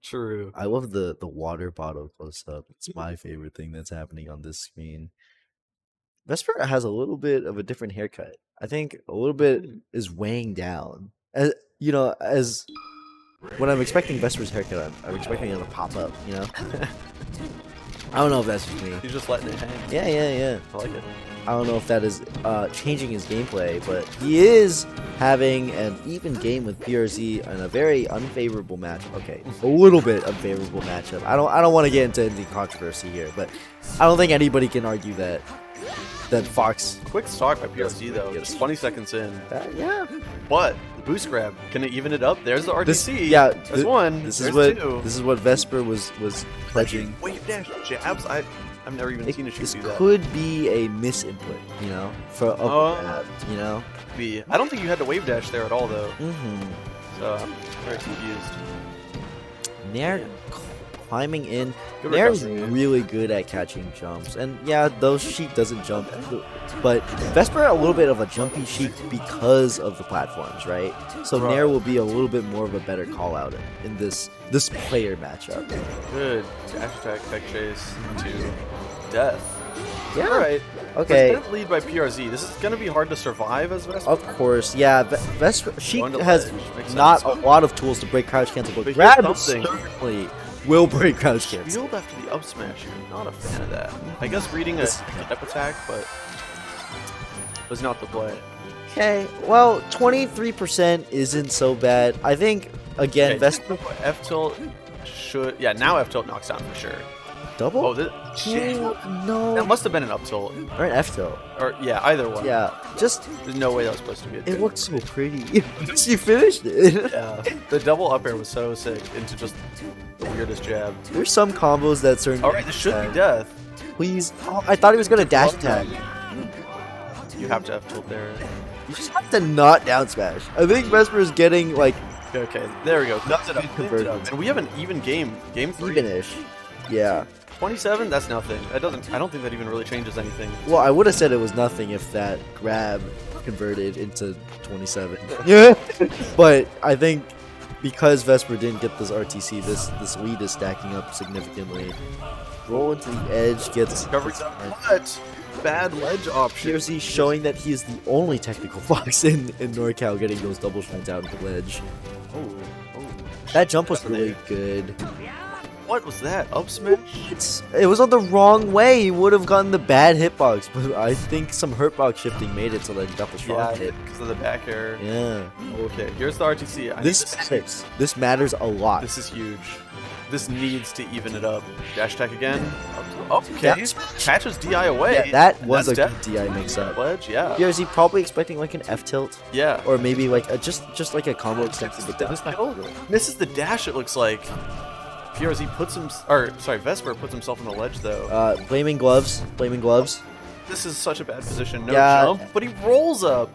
True. I love the water bottle close up. It's my favorite thing that's happening on this screen. Vesper has a little bit of a different haircut. I think a little bit is weighing down. As you know, as when I'm expecting Vesper's haircut, I'm expecting it to pop up. You know, I don't know if that's just me. He's just letting it hang. Yeah. I like it. I don't know if that is changing his gameplay, but he is having an even game with PRZ in a very unfavorable matchup. Okay, a little bit unfavorable matchup. I don't want to get into any controversy here, but I don't think anybody can argue that Fox. Quick stock by PRZ though. Yes. Just 20 seconds in. Yeah. But the boost grab, can it even it up? There's the RTC. There's one. This There's is two. this is what Vesper was pledging. Wave dash jabs. I've never even seen a shoot This do that. could be a misinput, you know, for a grab, you know. I don't think you had to wave dash there at all though. Mm-hmm. So I'm very confused. Nair climbing in. Good Nair's recovery. really good at catching jumps, and yeah, those Sheik doesn't jump, but Vesper a little bit of a jumpy Sheik because of the platforms, right? So Right. Nair will be a little bit more of a better call out in this player matchup. Good dash attack, tech chase to death. Yeah. All right. Okay. Extended lead by PRZ. This is gonna be hard to survive as Vesper. Of course, yeah. Vesper Sheik Going to has ledge. Makes not sense. a lot of tools to break crouch cancel, but But grab here's something. certainly will break crouch cancel. Shield after the up smash. You're not a fan of that. I guess reading a step attack, but was not the play. Okay, well, 23% isn't so bad. I think again, Okay, Vesper F tilt should. Yeah, now F tilt knocks down for sure. double. Oh, this. Shit. No, That must have been an up tilt. or an F tilt. Or yeah, either one. Yeah, just There's no way that was supposed to be. it looked so pretty. She finished it. Yeah, the double up air was so sick into just the weirdest jab. There's some combos that certain. All right, this should be death. Please. Oh, I thought he was gonna dash attack. You have to F tilt there. You just have to not down smash. I think Vesper is getting like Okay, there we go. Nuts it up. Converted. And we have an even game. Game 3. even-ish. Yeah. 27. That's nothing. That doesn't. I don't think that even really changes anything. Well, I would have said it was nothing if that grab converted into 27. Yeah. But I think because Vesper didn't get this RTC, this lead is stacking up significantly. Roll into the edge, gets Coverage up, but bad ledge option. PRZ showing that he is the only technical Fox in NorCal getting those double shines out into the ledge. Oh. That jump was really good. What was that? Up smash? It was on the wrong way. He would have gotten the bad hitbox, but I think some hurtbox shifting made it so that he got the strong Yeah, hit. because of the back air. Yeah. Okay, here's the RTC. I think This matters. This matters a lot. This is huge. This needs to even it up. Dash attack again. Okay. Yeah. Catches DI away. Yeah, that was That's a death. good DI mix up. Ledge, yeah. PRZ probably expecting like an F tilt Yeah. or maybe like a, just like a combo extension, but that's not good. Misses the dash, it looks like. PRZ puts him, Vesper puts himself on the ledge though. Blaming gloves. Blaming gloves. This is such a bad position. No Yeah. jump, but he rolls up.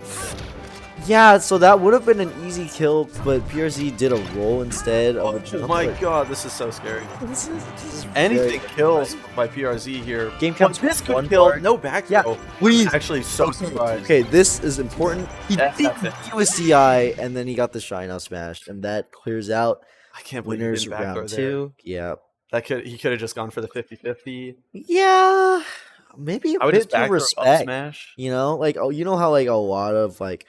Yeah, so that would have been an easy kill, but PRZ did a roll instead of a Oh jump. my but god, this is so scary. this is Anything very- kills by PRZ here. Game counts This one could kill. part. No back Yeah, throw. please. Actually, so surprised. Okay, this is important. He That's did not it. he was CI, and then he got the shine out smashed, and that clears out I can't believe he winners didn't back throw round there. 2. Yeah. He could have just gone for the 50-50. Yeah. Maybe a I would bit just too back throw up respect. smash. You know, like you know how like a lot of like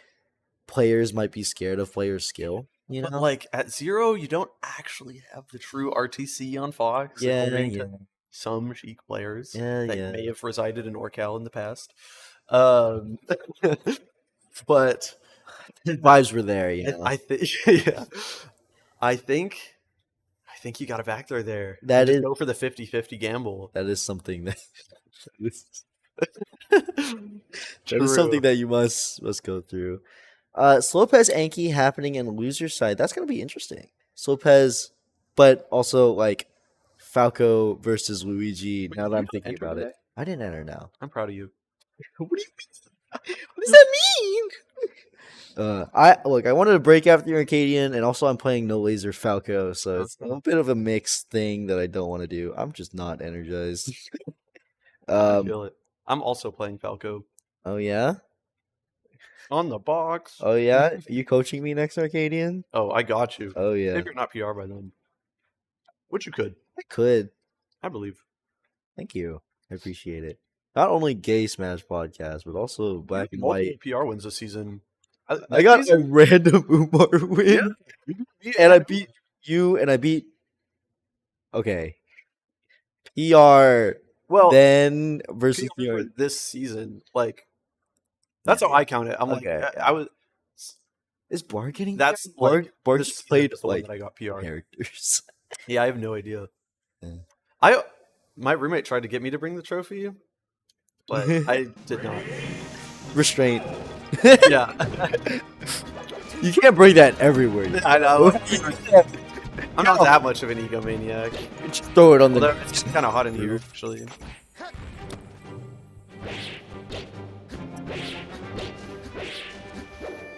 players might be scared of players' skill. You But know, like at 0, you don't actually have the true RTC on Fox. yeah, according yeah, to some Sheik players yeah, that yeah. may have resided in NorCal in the past. But Vibes were there. You know, I think, yeah, I think you got a back there. That Just is- go for the 50-50 gamble. that is something that that is something that you must go through. Slopez Anki happening in loser side. That's gonna be interesting. Slopez, but also like Falco versus Luigi. Wait, Now that you I'm don't thinking enter about today? it, I didn't enter now. I'm proud of you. What do you mean? What does that mean? I wanted to break after the Arcadian, and also I'm playing No Laser Falco, so it's a bit of a mixed thing that I don't want to do. I'm just not energized. I feel it. I'm also playing Falco. Oh yeah. On the box. Oh yeah. Are you coaching me next Arcadian? Oh, I got you. Oh yeah. Maybe you're not PR by then. Which you could. I could. I believe. Thank you. I appreciate it. Not only Gay Smash podcast, but also Black and White. PR wins this season. I got a random Umar win, and I beat you, and I beat. Okay. PR. Well, then versus PR this season, like that's how I count it. I'm okay, like, I was. Is Bark getting? That's Bark. Like, Bark just played like I got PR characters. Yeah, I have no idea. Yeah. My roommate tried to get me to bring the trophy, but I did not. Restraint. Yeah. You can't bring that everywhere. I know. I'm not that much of an egomaniac. Just throw it on the. It's kind of hot in here, actually.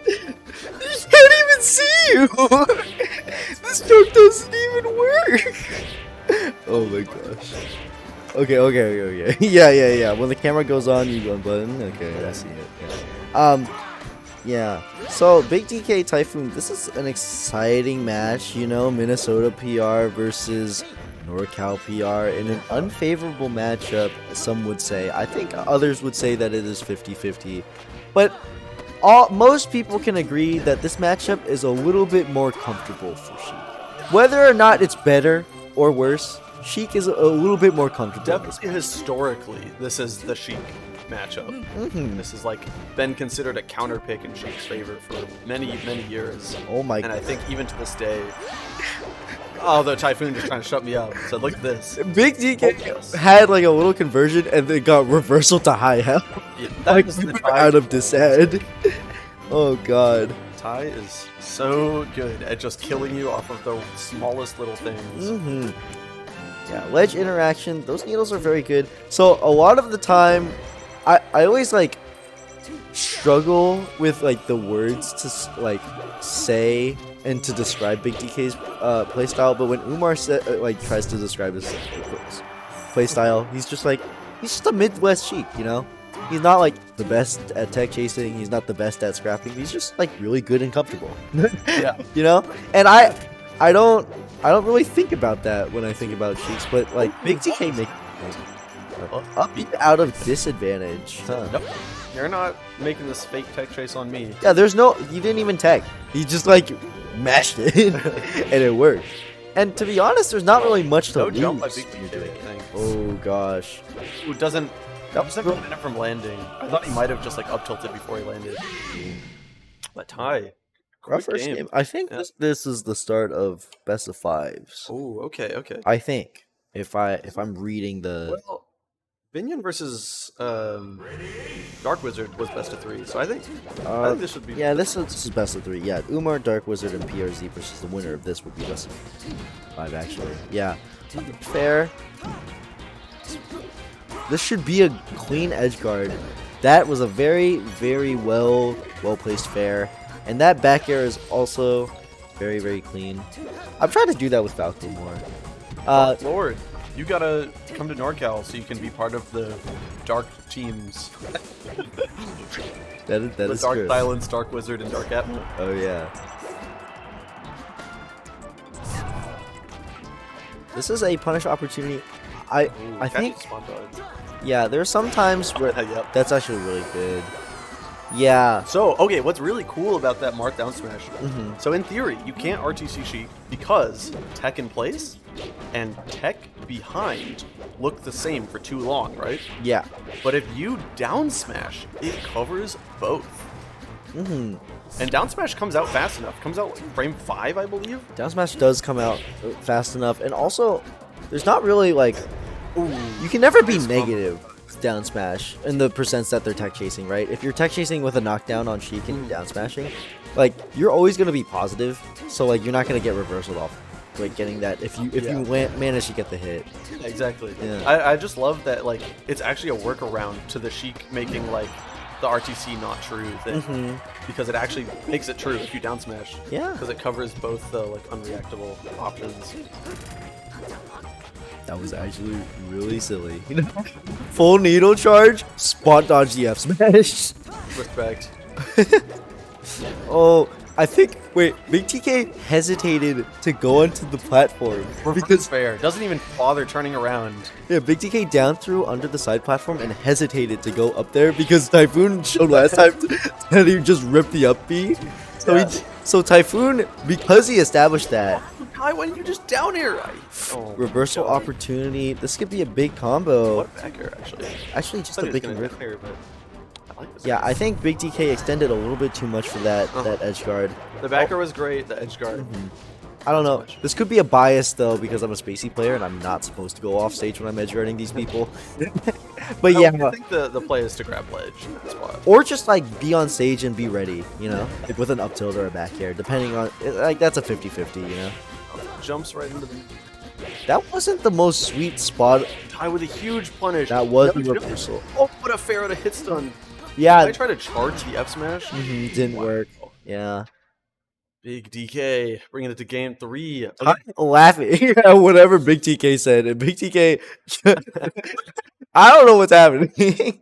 I can't even see you. This joke doesn't even work. Oh my gosh. Okay. Yeah. When the camera goes on, you unbutton. Okay, I see it. Yeah. Yeah. So Big DK Typhoon. This is an exciting match. You know, Minnesota PR versus NorCal PR in an unfavorable matchup. Some would say. I think others would say that it is 50-50. But most people can agree that this matchup is a little bit more comfortable for Sheik. Whether or not it's better or worse, Sheik is a little bit more comfortable. Definitely historically, this is the Sheik matchup. This has like been considered a counter pick in Sheik's favor for many years. Oh my! And I think even to this day. Oh, the Typhoon just trying to shut me up. So look at this. Big DK had like a little conversion and then got reversal to high health. Yeah, like out of disad. Oh god. Ty is so good at just killing you off of the smallest little things. Yeah, ledge interaction. Those needles are very good. So a lot of the time, I always like struggle with like the words to like say and to describe Big DK's playstyle, but when Umar tries to describe his playstyle, he's just a Midwest Sheik, you know? He's not like the best at tech chasing, he's not the best at scrapping, he's just like really good and comfortable. Yeah. You know? And I don't really think about that when I think about Sheiks, but like Big DK makes up out of disadvantage. Huh. Nope. You're not making this fake tech chase on me. Yeah, he didn't even tech. He just like mashed it and it worked. And to be honest, there's not really much to lose. Jump by Big DK, I think. Oh gosh. Who doesn't prevent him from landing. I thought he might have just like up tilted before he landed. But Ty. Our first game. I think this is the start of best of fives. Oh, okay. I think if I'm reading the Binion versus Dark Wizard was best of 3, so I think this should be. Yeah, this is best of 3. Yeah, Umar, Dark Wizard, and PRZ versus the winner of this would be best of 5 actually. Yeah, fair. This should be a clean edge guard. That was a very well placed fair. And that back air is also very clean. I'm trying to do that with Falco more. Lord, you gotta come to NorCal so you can be part of the dark teams. that is Dark true. Silence, Dark Wizard, and Dark Atmo. Oh yeah. This is a punish opportunity. I think. Yeah, there are some times where that's actually really good. Yeah. So, okay, what's really cool about that mark down smash? So in theory, you can't RTC Sheik because tech in place and tech behind look the same for too long, right? Yeah. But if you down smash, it covers both. And down smash comes out fast enough. Comes out like frame 5, I believe. Down smash does come out fast enough, and also there's not really like you can never be negative down smash in the percents that they're tech chasing, right? If you're tech chasing with a knockdown on Sheik and down smashing, like you're always gonna be positive, so like you're not gonna get reversaled off like getting that if you manage to get the hit. Exactly. Yeah. I just love that like it's actually a workaround to the Sheik making like the RTC not true thing because it actually makes it true if you down smash. Yeah. Because it covers both the like unreactable options. That was actually really silly. Full needle charge, spot dodge the F smash. Respect. Oh, I think wait, Big TK hesitated to go onto the platform because fair doesn't even bother turning around. yeah, Big TK down through under the side platform and hesitated to go up there because Typhoon showed last time that he just ripped the up B. So Yeah. so Typhoon, because he established that Why wouldn't you just down here? reversal opportunity, this could be a big combo. What back here actually? Actually, just I a thought he was big gonna conversion. get there, but I like this. Yeah, I think Big TK extended a little bit too much for that edge guard. The backer was great. The edge guard. I don't know. much. This could be a bias though because I'm a spacey player and I'm not supposed to go off stage when I'm edge guarding these people. But yeah, I think the play is to grab ledge in that spot. or just like be on stage and be ready, you know, like with an up tilt or a back air, depending on like that's a 50-50, you know. Jumps right into the That wasn't the most sweet spot. tie with a huge punish. That was a No, reversal. Oh, what a fair out of hit stun. Yeah, I tried to charge the F smash. didn't Wow. work. Yeah, Big DK bringing it to game 3. I'm laughing at whatever Big TK said, and Big TK, I don't know what's happening.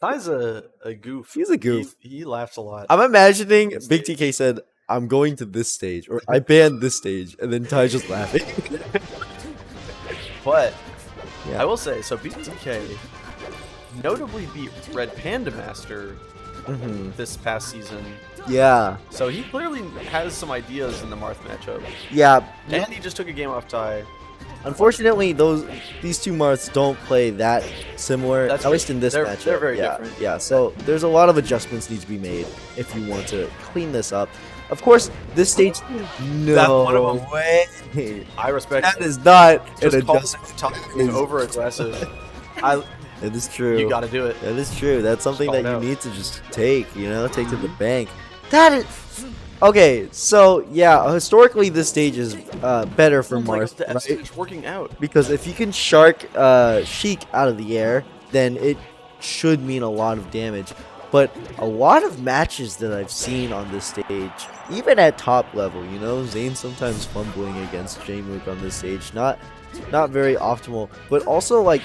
Ty's a goof. He's a goof. He laughs a lot. I'm imagining Big TK said, "I'm going to this stage," or "I banned this stage," and then Ty's just laughing. But Yeah. I will say, so Big DK notably beat Red Panda Master this past season. Yeah, So he clearly has some ideas in the Marth matchup. yeah. And he just took a game off Ty. Unfortunately, these two Marths don't play that similar, That's at least in this they're- matchup. they're very yeah, different. Yeah, so there's a lot of adjustments need to be made if you want to clean this up. Of course, this stage, That's no one of them. way. I respect That it. is not an Just call adjustment. Ty being over aggressive. That is true. You got to do it. That is true. That's something Call that it you out. need to just take, you know, take to the bank. That is okay. So yeah, historically this stage is better for Oh my Marth, God, the F right? stage working out. Because if you can shark Sheik out of the air, then it should mean a lot of damage. But a lot of matches that I've seen on this stage, even at top level, you know, Zayn sometimes fumbling against J-Mook on this stage, not very optimal. But also like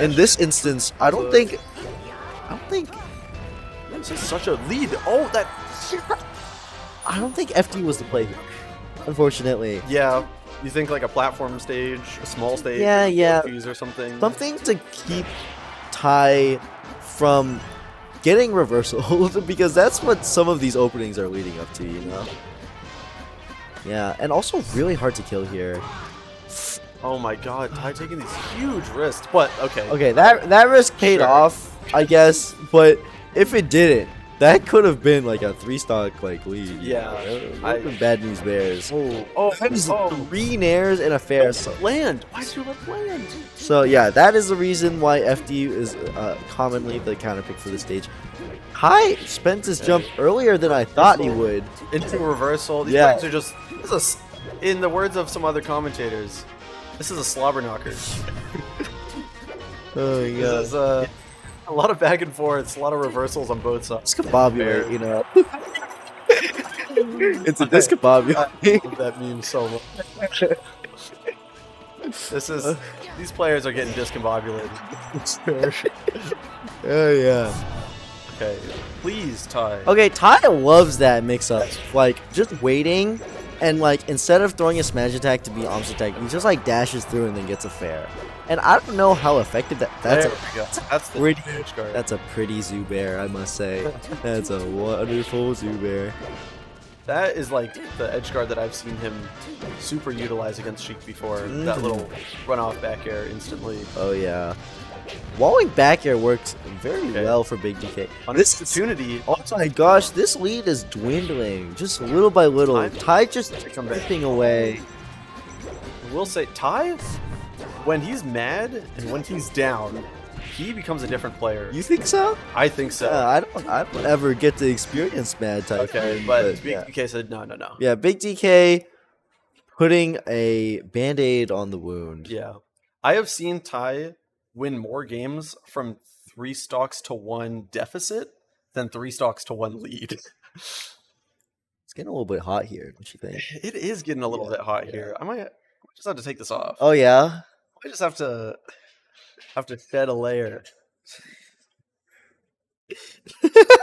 in this instance, I don't think This is such a lead. Oh, that. FD was the play here. Unfortunately. Yeah. You think like a platform stage, a small stage, Yeah, like yeah. Orpheus or something. Something to keep Ty from getting reversals because that's what some of these openings are leading up to, you know? Yeah, and also really hard to kill here. Oh my God, Ty taking these huge risks. But okay. Okay, that risk paid Sure. off, I guess, but if it didn't, that could have been like a 3-stock like lead. you Yeah, know? It would have been bad news bears. Oh, That is oh. 3 nairs and a fair. Land. Why do you let land? So yeah, that is the reason why FD is commonly the counter pick for the stage. Kai spent his jump earlier than I thought he would. Into a reversal. These Yeah. players are just. This is in the words of some other commentators, this is a slobber knocker. Oh my This is a lot of back and forths, a lot of reversals on both sides. Discombobulate, you know. It's a discombobulate. I love that meme so much. This is these players are getting discombobulated. Oh yeah. Okay, please, Ty. Okay, Ty loves that mix-up. Like just waiting, and like instead of throwing a smash attack to be arms attack, he just like dashes through and then gets a fair. And I don't know how effective that's There we go. That's the pretty- edge guard. That's a pretty Zubair, I must say. That's a wonderful Zubair. That is like the edge guard that I've seen him super utilize against Sheik before. That little run off back air instantly. Oh yeah. Walling back air works very Okay. well for Big DK. On This opportunity. Oh my gosh, this lead is dwindling just little by little. Ty- Ty just come back. chipping away. I will say, Ty, when he's mad and when he's down, he becomes a different player. You think so? I think so. I don't ever get to experience Mad Typhoon. Okay, but Big yeah. DK said no. Yeah, Big DK putting a band-aid on the wound. Yeah. I have seen Ty win more games from 3 stocks to 1 deficit then 3 stocks to 1 lead. It's getting a little bit hot here, don't you think? It is getting a little bit hot here. I might just have to take this off. Oh yeah? I just have to shed a layer.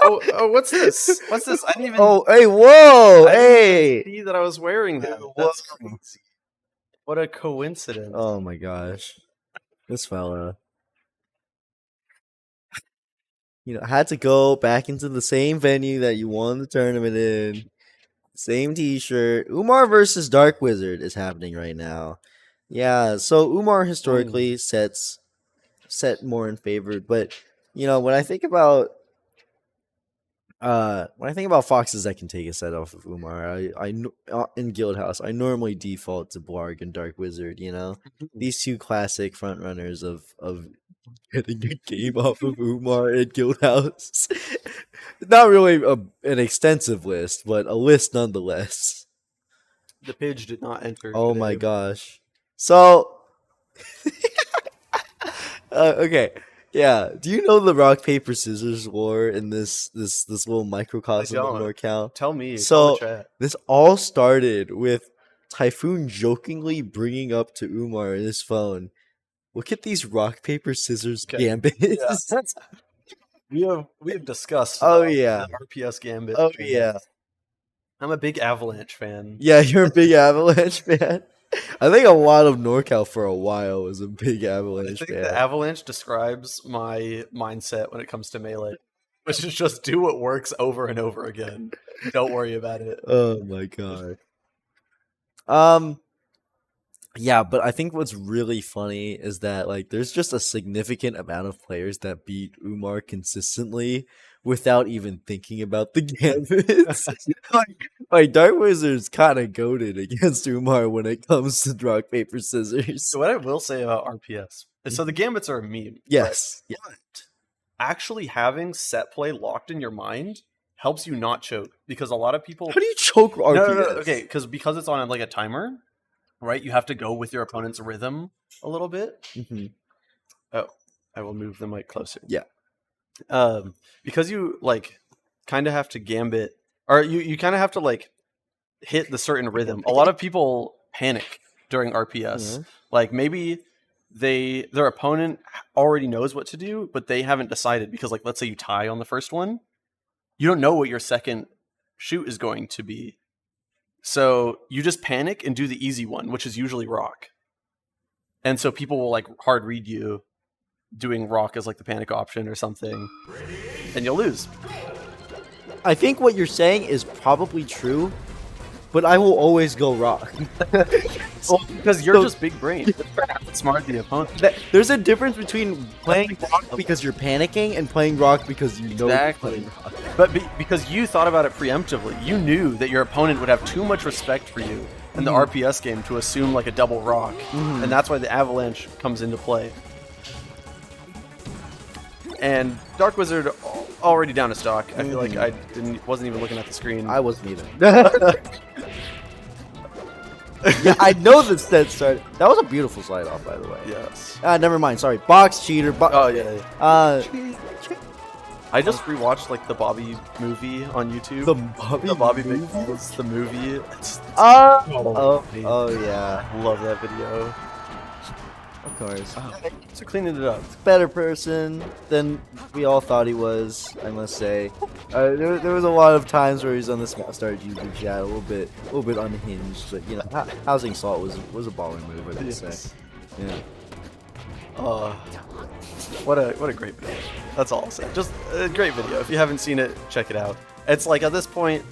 oh, what's this? What's this? I didn't even. Oh, hey, whoa, I hey! didn't see that I was wearing that. That's crazy. What a coincidence! Oh my gosh, this fella. Had to go back into the same venue that you won the tournament in. Same T-shirt. Umar versus Dark Wizard is happening right now. Yeah, so Umar historically set more in favor, but when I think about foxes that can take a set off of Umar, in Guildhouse I normally default to Blarg and Dark Wizard. These two classic front runners of getting a game off of Umar in Guildhouse. Not really an extensive list, but a list nonetheless. The page did not enter. Oh my gosh. So, okay. Yeah. Do you know the rock, paper, scissors war in this little microcosm of NorCal? Tell me. So, tell the chat. This all started with Typhoon jokingly bringing up to Umar in his phone, look at these rock, paper, scissors gambits. Yeah. We have discussed. The RPS gambit. Oh yeah. I'm a big Avalanche fan. Yeah, you're a big Avalanche fan. I think a lot of NorCal for a while was a big Avalanche fan. The Avalanche describes my mindset when it comes to Melee, which is just do what works over and over again. Don't worry about it. Oh my god. Yeah, but I think what's really funny is that there's just a significant amount of players that beat Umar consistently without even thinking about the gambits. Dark Wizard's kind of goated against Umar when it comes to rock, paper, scissors. So what I will say about RPS is, so the gambits are a meme. Yes. Right? But actually having set play locked in your mind helps you not choke, because a lot of people. How do you choke RPS? No. Okay, because it's on a timer. Right, you have to go with your opponent's rhythm a little bit. Mm-hmm. Oh, I will move the mic closer. Yeah. Because you kind of have to gambit, or you kind of have to hit the certain rhythm. A lot of people panic during RPS. Mm-hmm. Maybe their opponent already knows what to do, but they haven't decided, because let's say you tie on the first one, you don't know what your second shoot is going to be. So you just panic and do the easy one, which is usually rock. And so people will hard read you doing rock as the panic option or something, and you'll lose. I think what you're saying is probably true, but I will always go rock. Well, because you're just big brain. Smart the opponent. There's a difference between playing rock because you're panicking and playing rock because you know exactly. You're playing rock. But because you thought about it preemptively, you knew that your opponent would have too much respect for you in the RPS game to assume a double rock, and that's why the Avalanche comes into play. And Dark Wizard already down a stock. I feel like I wasn't even looking at the screen. I wasn't either. Yeah, I know the set started. That was a beautiful slide off, by the way. Yes. Never mind. Sorry. Box cheater. Oh yeah. I just rewatched the Bobby movie on YouTube. The Bobby Big Balls, the movie. Oh yeah. Love that video. Of course. So cleaning it up. Better person than we all thought he was, I must say. There was a lot of times where he's on the Start YouTube chat, a little bit unhinged, but housing salt was a baller move, I would say. Yeah. What a great video. That's all I'll say. Just a great video. If you haven't seen it, check it out. It's at this point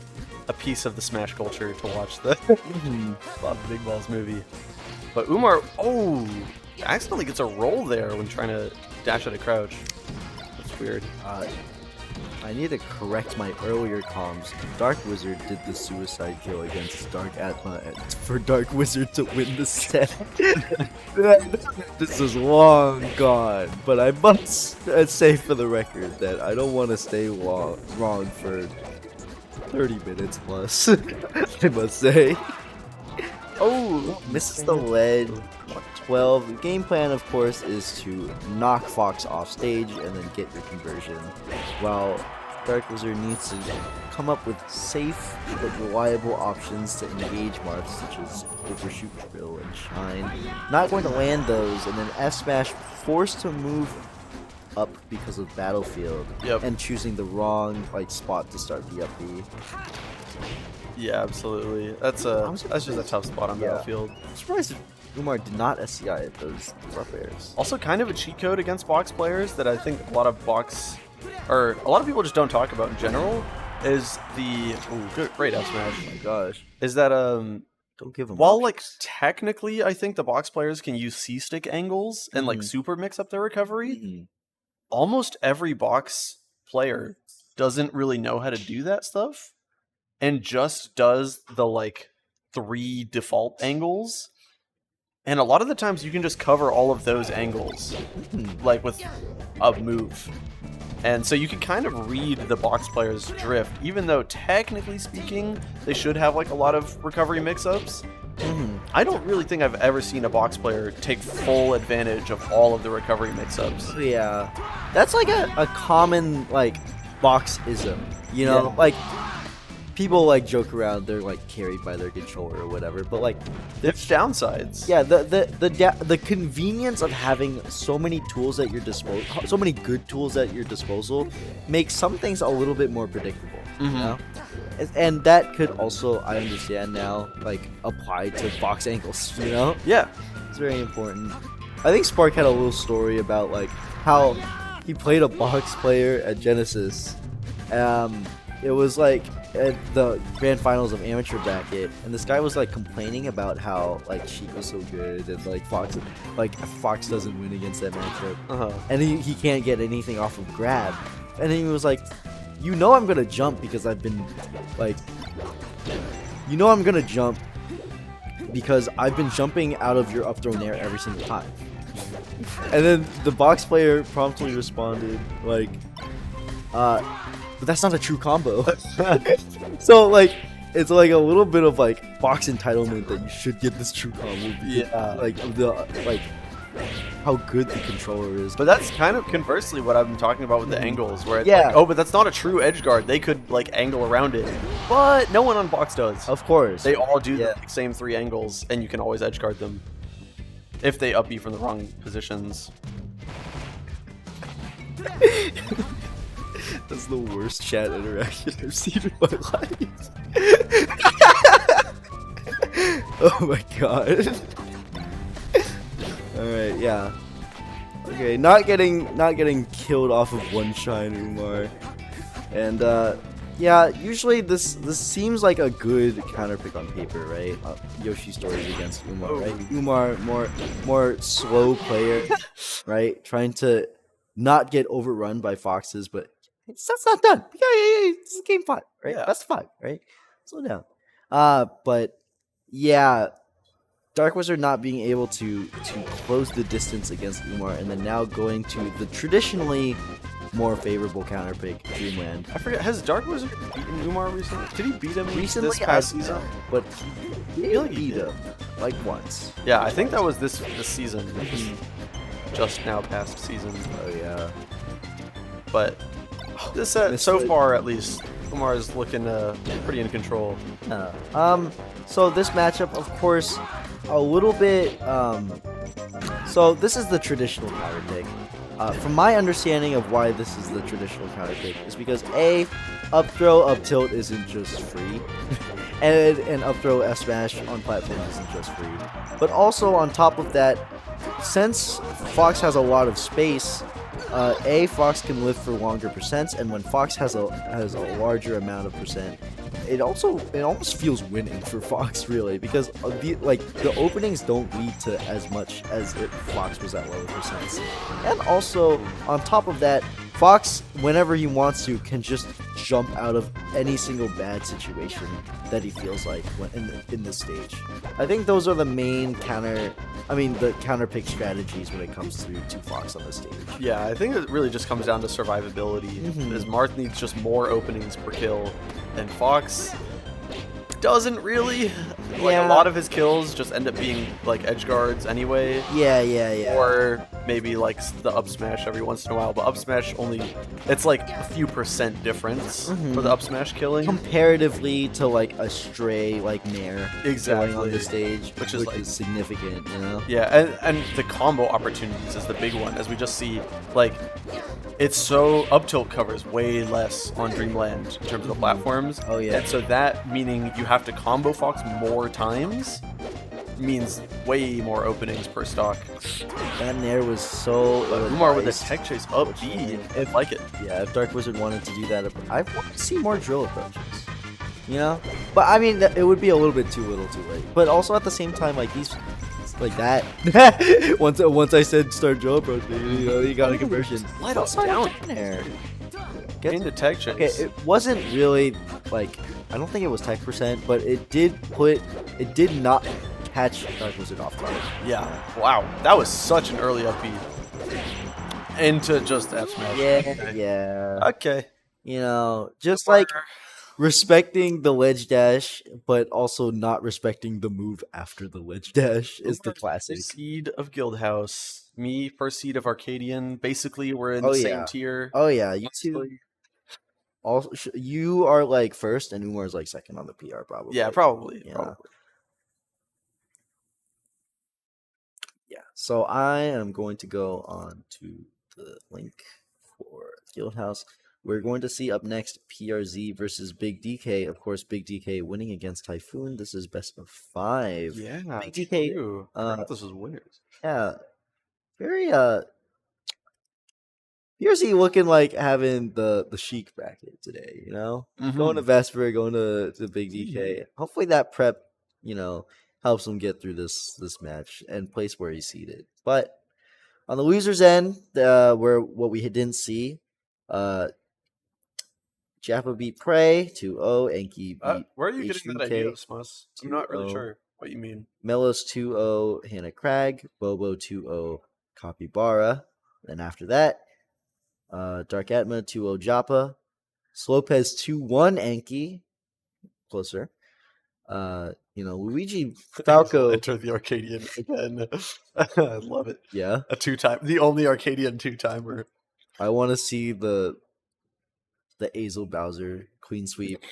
a piece of the Smash culture to watch the Bobby Big Balls movie. But Umar, accidentally gets a roll there when trying to dash at a crouch. That's weird. I need to correct my earlier comms. Dark Wizard did the suicide kill against Dark Atma for Dark Wizard to win the set. This is long gone, but I must say for the record that I don't want to stay wrong for 30 minutes plus, I must say. Oh, misses the lead. 12. The game plan, of course, is to knock Fox off stage and then get your conversion. While Dark Wizard needs to come up with safe but reliable options to engage Marth, such as Overshoot, Drill, and Shine. Not going to land those, and then F Smash forced to move up because of Battlefield, and choosing the wrong spot to start the up B. Yeah, absolutely. That's just a tough spot on Battlefield. I'm surprised Umar did not SCI at those rough airs. Also, kind of a cheat code against box players that I think a lot of people just don't talk about in general is the great F smash. Oh my gosh! Is that don't give them. While technically, I think the box players can use C stick angles and super mix up their recovery. Almost every box player doesn't really know how to do that stuff, and just does the 3 default angles. And a lot of the times you can just cover all of those angles, with a move. And so you can kind of read the box player's drift, even though technically speaking, they should have a lot of recovery mix-ups. I don't really think I've ever seen a box player take full advantage of all of the recovery mix-ups. Yeah. That's a common box-ism, you know? People joke around they're carried by their controller or whatever, but there's downsides. Yeah, the convenience of having so many tools at your disposal, so many good tools at your disposal, makes some things a little bit more predictable. You know? And that could also, I understand now, apply to box angles. You know? Yeah, it's very important. I think Spark had a little story about how he played a box player at Genesis. It was at the grand finals of amateur bracket, and this guy was complaining about how Sheik was so good and Fox doesn't win against that matchup, and he can't get anything off of grab, and then he was you know I'm gonna jump because I've been I'm gonna jump because I've been jumping out of your up throw nair every single time. And then the box player promptly responded but that's not a true combo. So it's a little bit of box entitlement that you should get this true combo. Yeah. How good the controller is. But that's kind of conversely what I've been talking about with the angles, where it's but that's not a true edge guard. They could angle around it, but no one on box does. Of course. They all do the same 3 angles, and you can always edge guard them if they up B from the wrong positions. That's the worst chat interaction I've seen in my life. Oh my god. Alright, yeah. Okay, not getting killed off of one shine, Umar. And yeah, usually this seems like a good counter pick on paper, right? Yoshi stories against Umar, right? Umar more slow player, right? Trying to not get overrun by foxes, but that's not done. Yeah. This is game 5, right? Yeah. Best 5, right? Slow down. But yeah, Dark Wizard not being able to close the distance against Umar, and then now going to the traditionally more favorable counter pick, Dreamland. I forget, has Dark Wizard beaten Umar recently? Did he beat him Recently, this past season? But he feel like he beat him once. Yeah, I think that was this season. Just now past season. Oh yeah. But this set, so far at least, Umar is looking pretty in control. So this matchup, of course, a little bit. So this is the traditional counter pick. From my understanding of why this is the traditional counter pick is because up throw, up tilt isn't just free, and up throw F smash on platforms isn't just free, but also on top of that, since Fox has a lot of space, Fox can live for longer percents, and when Fox has a larger amount of percent, it almost feels winning for Fox, really, because the openings don't lead to as much as if Fox was at lower percents. And also on top of that, Fox, whenever he wants to, can just jump out of any single bad situation that he feels like in this stage. I think those are the main counter pick strategies when it comes to Fox on this stage. Yeah, I think it really just comes down to survivability. As Marth needs just more openings per kill, and Fox, doesn't really. Like, a lot of his kills just end up being, like, edge guards anyway. Yeah. Or maybe, like, the up smash every once in a while. But up smash only... It's, like, a few % difference for the up smash killing. Comparatively to, like, a stray, like, Nair Exactly. on the stage, which is, like, significant, you know? Yeah, and the combo opportunities is the big one, as we just see, like... It's so up tilt covers way less on Dreamland in terms of the platforms. Oh yeah. And so that meaning you have to combo Fox more times means way more openings per stock. That Nair was so Umar with a tech chase up B. I like it. Yeah, if Dark Wizard wanted to do that, I want to see more drill approaches. You know? But I mean, it would be a little bit too little too late. But also at the same time, like these... Like that. once I said start drill approach, you know, you got a conversion. Light us down there. Get into tech chase. Okay, it wasn't really like I don't think it was tech %, but it did not catch Dark Wizard off guard. Yeah. Wow. That was such an early up B. Into just F smash. Yeah. Okay. You know, just like respecting the ledge dash, but also not respecting the move after the ledge dash is the classic. Seed of Guildhouse. Me, first seed of Arcadian. Basically, we're in the same tier. Oh yeah, you two. Also, you are like first, and Umar is like second on the PR, probably. Yeah, probably. Yeah. Probably. Yeah. So I am going to go on to the link for Guildhouse. We're going to see up next PRZ versus Big DK. Of course, Big DK winning against Typhoon. This is best of 5. Yeah, Big DK. This was winners. Yeah, very PRZ looking like having the chic bracket today. You know, going to Vesper, going to Big DK. Hopefully that prep, you know, helps him get through this match and place where he's seated. But on the losers end, where what we didn't see, Jappa beat Prey 2-0, Enki beat where are you getting that idea, H3K Smus? I'm not really sure what you mean. Melos 2-0, Hannah Crag, Bobo 2-0, Capybara. Then after that, Dark Atma 2-0, Jappa, Slopez 2-1, Enki, closer. You know, Luigi Falco enter the Arcadian again. I love it. Yeah, a 2-time, the only Arcadian 2-timer. I want to see the Azel Bowser clean sweep.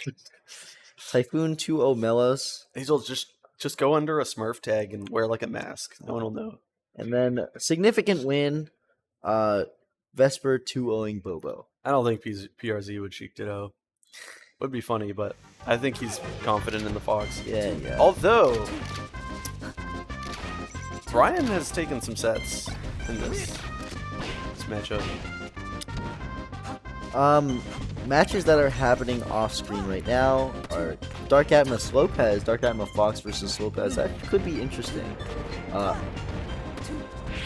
Typhoon 2-0 Melos. Azel, just go under a Smurf tag and wear like a mask. No one will know. And then significant win, Vesper 2-0ing Bobo. I don't think PRZ would cheek Ditto. Would be funny, but I think he's confident in the Fox. Yeah. Although Brian has taken some sets in this matchup. Matches that are happening off screen right now are Dark Atma Slopez, Dark Atma Fox versus Slopez. That could be interesting.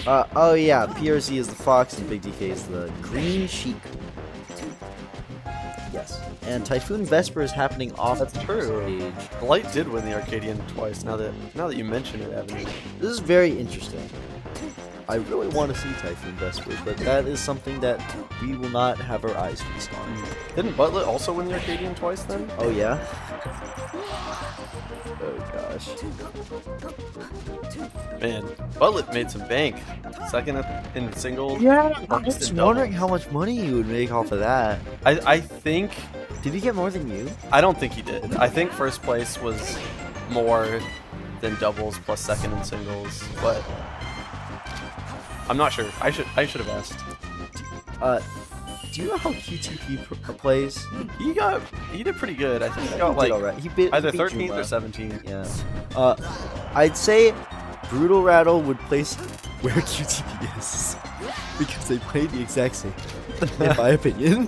Oh yeah, PRZ is the Fox and Big DK is the Green Sheik. Yes. And Typhoon Vesper is happening off That's true. stage. Light did win the Arcadian twice. Now that you mention it, Avenue. This is very interesting. I really want to see Typhoon Vesper, but that is something that we will not have our eyes feast on. Didn't Butlet also win the Arcadian twice then? Oh yeah? Oh gosh. Man, Butlet made some bank. Second in singles. Yeah, I was wondering how much money you would make off of that. I think... Did he get more than you? I don't think he did. I think first place was more than doubles plus second in singles, but... I'm not sure. I should have asked. Do you know how QTP plays? He did pretty good. I think he got like right. either 13th or 17th. Yeah. I'd say Brutal Rattle would place where QTP is because they play the exact same, in my opinion.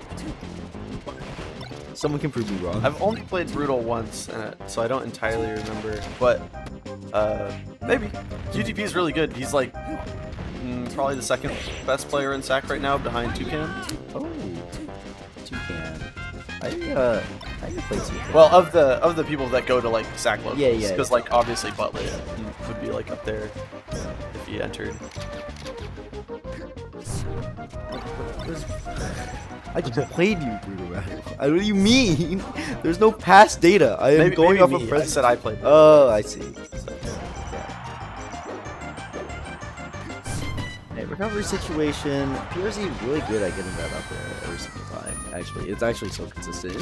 Someone can prove me wrong. I've only played Brutal once, so I don't entirely remember. But maybe QTP is really good. He's like. Probably the second best player in SAC right now, behind Toucan. Oh, Toucan. I didn't play Toucan. Well, of the people that go to like SAC locals, yeah. Because like obviously Butler would be like up there if he entered. I just played you, Brutal. What do you mean? There's no past data. I am going off of I said I played. Oh, I see. Hey, recovery situation. PRZ really good at getting that up there every single time. Actually, it's actually so consistent.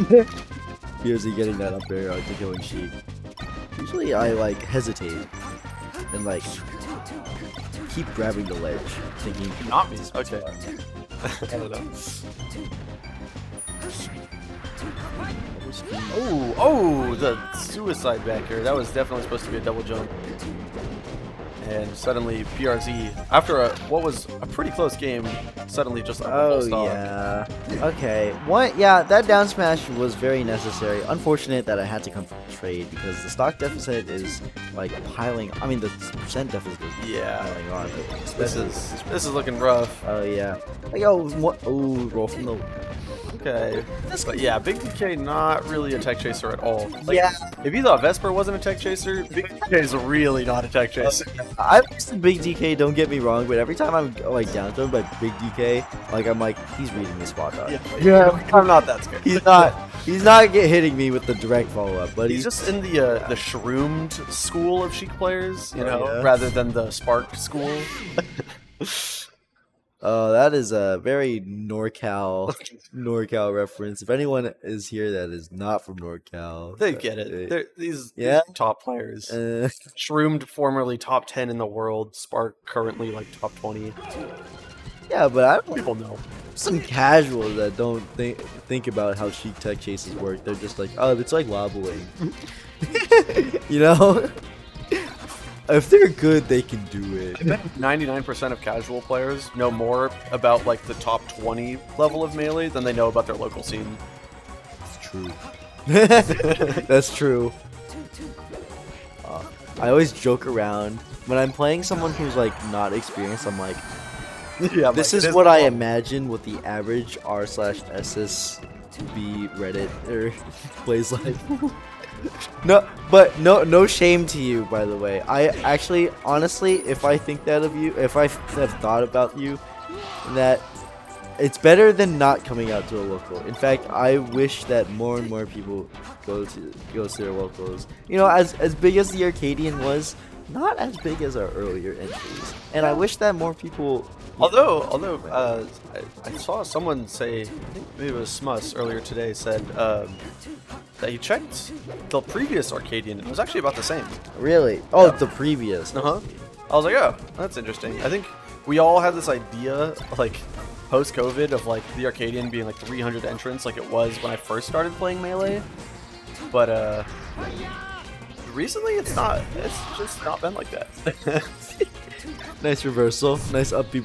PRZ getting that up there to killing sheep. Usually I like hesitate and like keep grabbing the ledge, thinking not me. Okay. I don't know. Oh, the suicide back here. That was definitely supposed to be a double jump. And suddenly PRZ, after what was a pretty close game, suddenly just like a full stock. Yeah. Okay. What? Yeah, that down smash was very necessary. Unfortunate that I had to come from trade because the stock deficit is like piling. I mean, the percent deficit is piling on. This is looking rough. Oh yeah. Like what? Oh, roll from the. Okay. But yeah, Big DK not really a tech chaser at all. Like, yeah. If you thought Vesper wasn't a tech chaser, Big DK is really not a tech chaser. I like Big DK, don't get me wrong, but every time I'm like down thrown by Big DK, like I'm like, he's reading me spot dodge. Yeah, I'm not that scared. He's not hitting me with the direct follow up, but he's just in the shroomed school of Sheik players, you know, rather than the Spark school. Oh, that is a very NorCal reference. If anyone is here that is not from NorCal, they get it. They're these top players. Shroomed, formerly top 10 in the world. Spark, currently like top 20. Yeah, but people know. Some casuals that don't think about how Sheik tech chases work. They're just like, oh, it's like wobbling. You know? If they're good, they can do it. I bet 99% of casual players know more about like the top 20 level of Melee than they know about their local scene. It's true. That's true. I always joke around when I'm playing someone who's like not experienced. I'm like, this is what I imagine what the average r/SSB Redditor plays like. No shame to you, by the way. I actually, honestly, if I think that of you, if I have thought about you, that it's better than not coming out to a local. In fact, I wish that more and more people go to their locals. You know, as big as the Arcadian was, not as big as our earlier entries. And I wish that more people. Although I saw someone say, I think maybe it was Smus earlier today, said that he checked the previous Arcadian and it was actually about the same. Really? Oh, the previous. I was like, oh, that's interesting. I think we all had this idea, like, post-COVID of, like, the Arcadian being, like, 300 entrants like it was when I first started playing Melee. But, recently it's just not been like that. Nice reversal. Nice up B.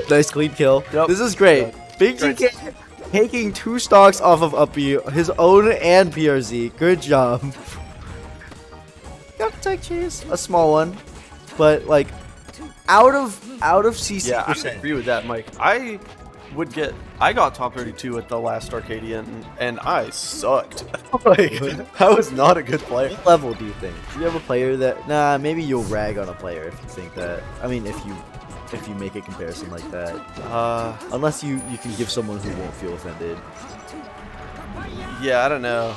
Nice clean kill. Yep. This is great. Big DK taking 2 stocks off of up B, his own and PRZ. Good job. Got the tech chase. A small one. But like out of CC%. Yeah, I agree with that, Mike. I got top 32 at the last Arcadian, and I sucked. Like, I was not a good player. What level do you think? Do you have a player that... Nah, maybe you'll rag on a player if you think that... I mean, if you make a comparison like that. Unless you can give someone who won't feel offended. Yeah, I don't know.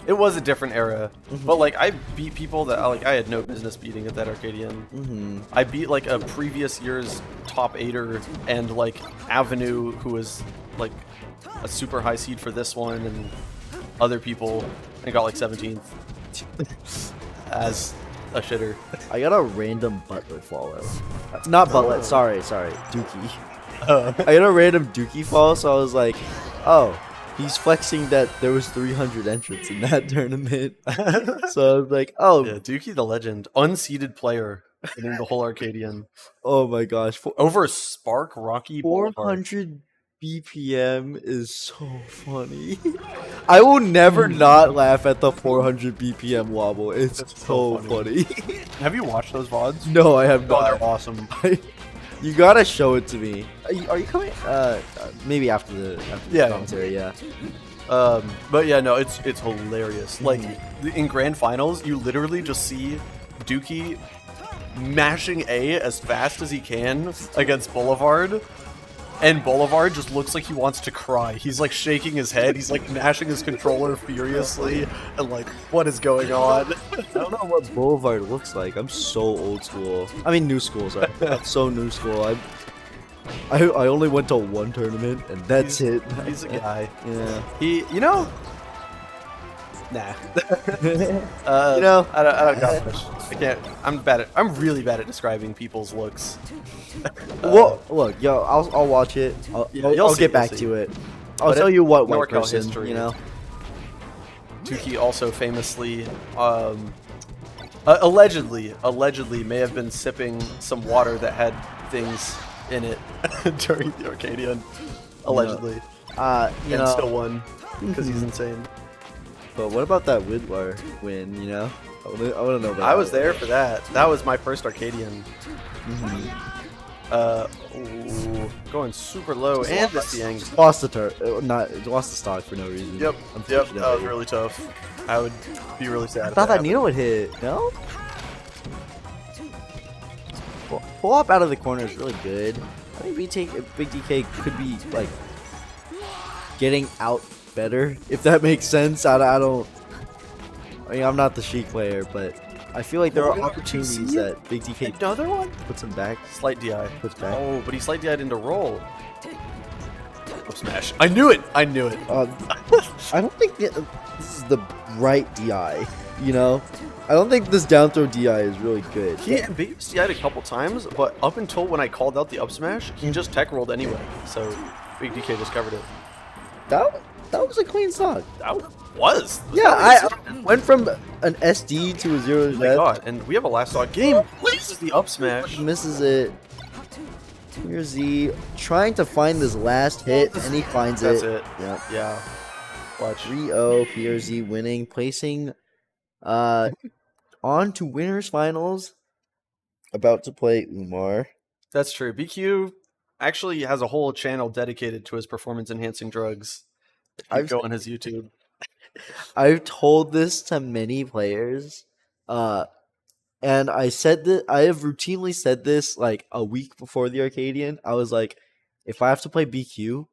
It was a different era, but like I beat people that I had no business beating at that Arcadian. I beat like a previous year's top 8er and like Avenue, who was like a super high seed for this one, and other people, and got like 17th as a shitter. I got a random Butler follow. Not Butler, sorry, Dookie. I got a random Dookie follow, so I was like, oh. He's flexing that there was 300 entrants in that tournament. So I was like, oh. Yeah, Dookie the legend. Unseeded player winning the whole Arcadian. Oh my gosh. Over Spark, Rocky, 400 BPM is so funny. I will never not laugh at the 400 BPM wobble. It's so funny. Have you watched those VODs? No, I have not. Oh, they're awesome. You gotta show it to me. Are you coming? Maybe after the commentary, yeah. But yeah, no, it's hilarious. Like in grand finals, you literally just see Dookie mashing A as fast as he can against Boulevard, And Boulevard just looks like he wants to cry. He's like shaking his head. He's like gnashing his controller furiously. And like, what is going on? I don't know what Boulevard looks like. I'm so old school. I mean, new school, sorry. I'm so new school. I only went to one tournament, and that's it. He's a guy. Yeah. You know... Nah. I don't got much. I can't. I'm really bad at describing people's looks. Well, look, yo, I'll watch it. I'll get back to it. I'll tell you what white person, history. you know. Tuki also famously, allegedly may have been sipping some water that had things in it during the Arcadian. Allegedly. You know, still won because he's insane. But what about that Widlar win, you know? I want to know about I was there for that. That was my first Arcadian. Going super low and the Siang. Lost lost the stock for no reason. Yep, that was really tough. I would be really sad. I thought that Nino would hit. No? Pull up out of the corner is really good. I think Big DK could be like getting out better, if that makes sense. I mean, I'm not the Sheik player, but I feel like there are opportunities that Big DK another one puts him back. Slight DI. Puts back. Oh, but he slight DI'd into roll. Up smash. I knew it. I don't think this is the right DI. You know, I don't think this down throw DI is really good. He ambiguous DI'd a couple times, but up until when I called out the up smash, he just tech rolled anyway. So Big DK just covered it. That was a clean stock. That was. Yeah, I went from an SD to a 0 to Oh my god, and we have a last stock game. This is the up smash. Misses it. Here's Z trying to find this last hit, and he finds it. That's it. Yep. Yeah. Watch. 3-0, PRZ winning, placing on to winners finals. About to play Umar. That's true. BQ actually has a whole channel dedicated to his performance enhancing drugs. I've go on his YouTube. I've told this to many players, and I said that I have routinely said this like a week before the Arcadian. I was like, if I have to play BQ,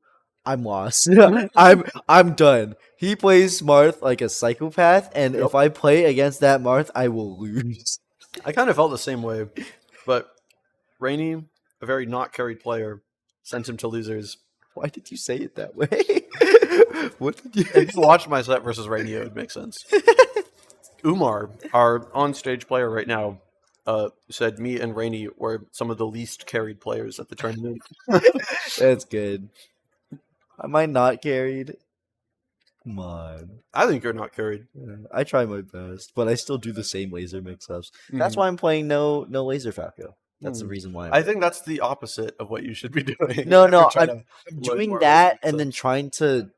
I'm lost. I'm done. He plays Marth like a psychopath, and if I play against that Marth, I will lose. I kind of felt the same way, but Rainy, a very not carried player, sent him to losers. Why did you say it that way? What did you? If you watch my set versus Rainy, it would make sense. Umar, our on-stage player right now, said me and Rainy were some of the least carried players at the tournament. That's good. Am I not carried? Come on. I think you're not carried. Yeah, I try my best, but I still do the same laser mix-ups. That's why I'm playing no laser Falco. That's the reason why. I think that's the opposite of what you should be doing. No, I'm doing that and then trying to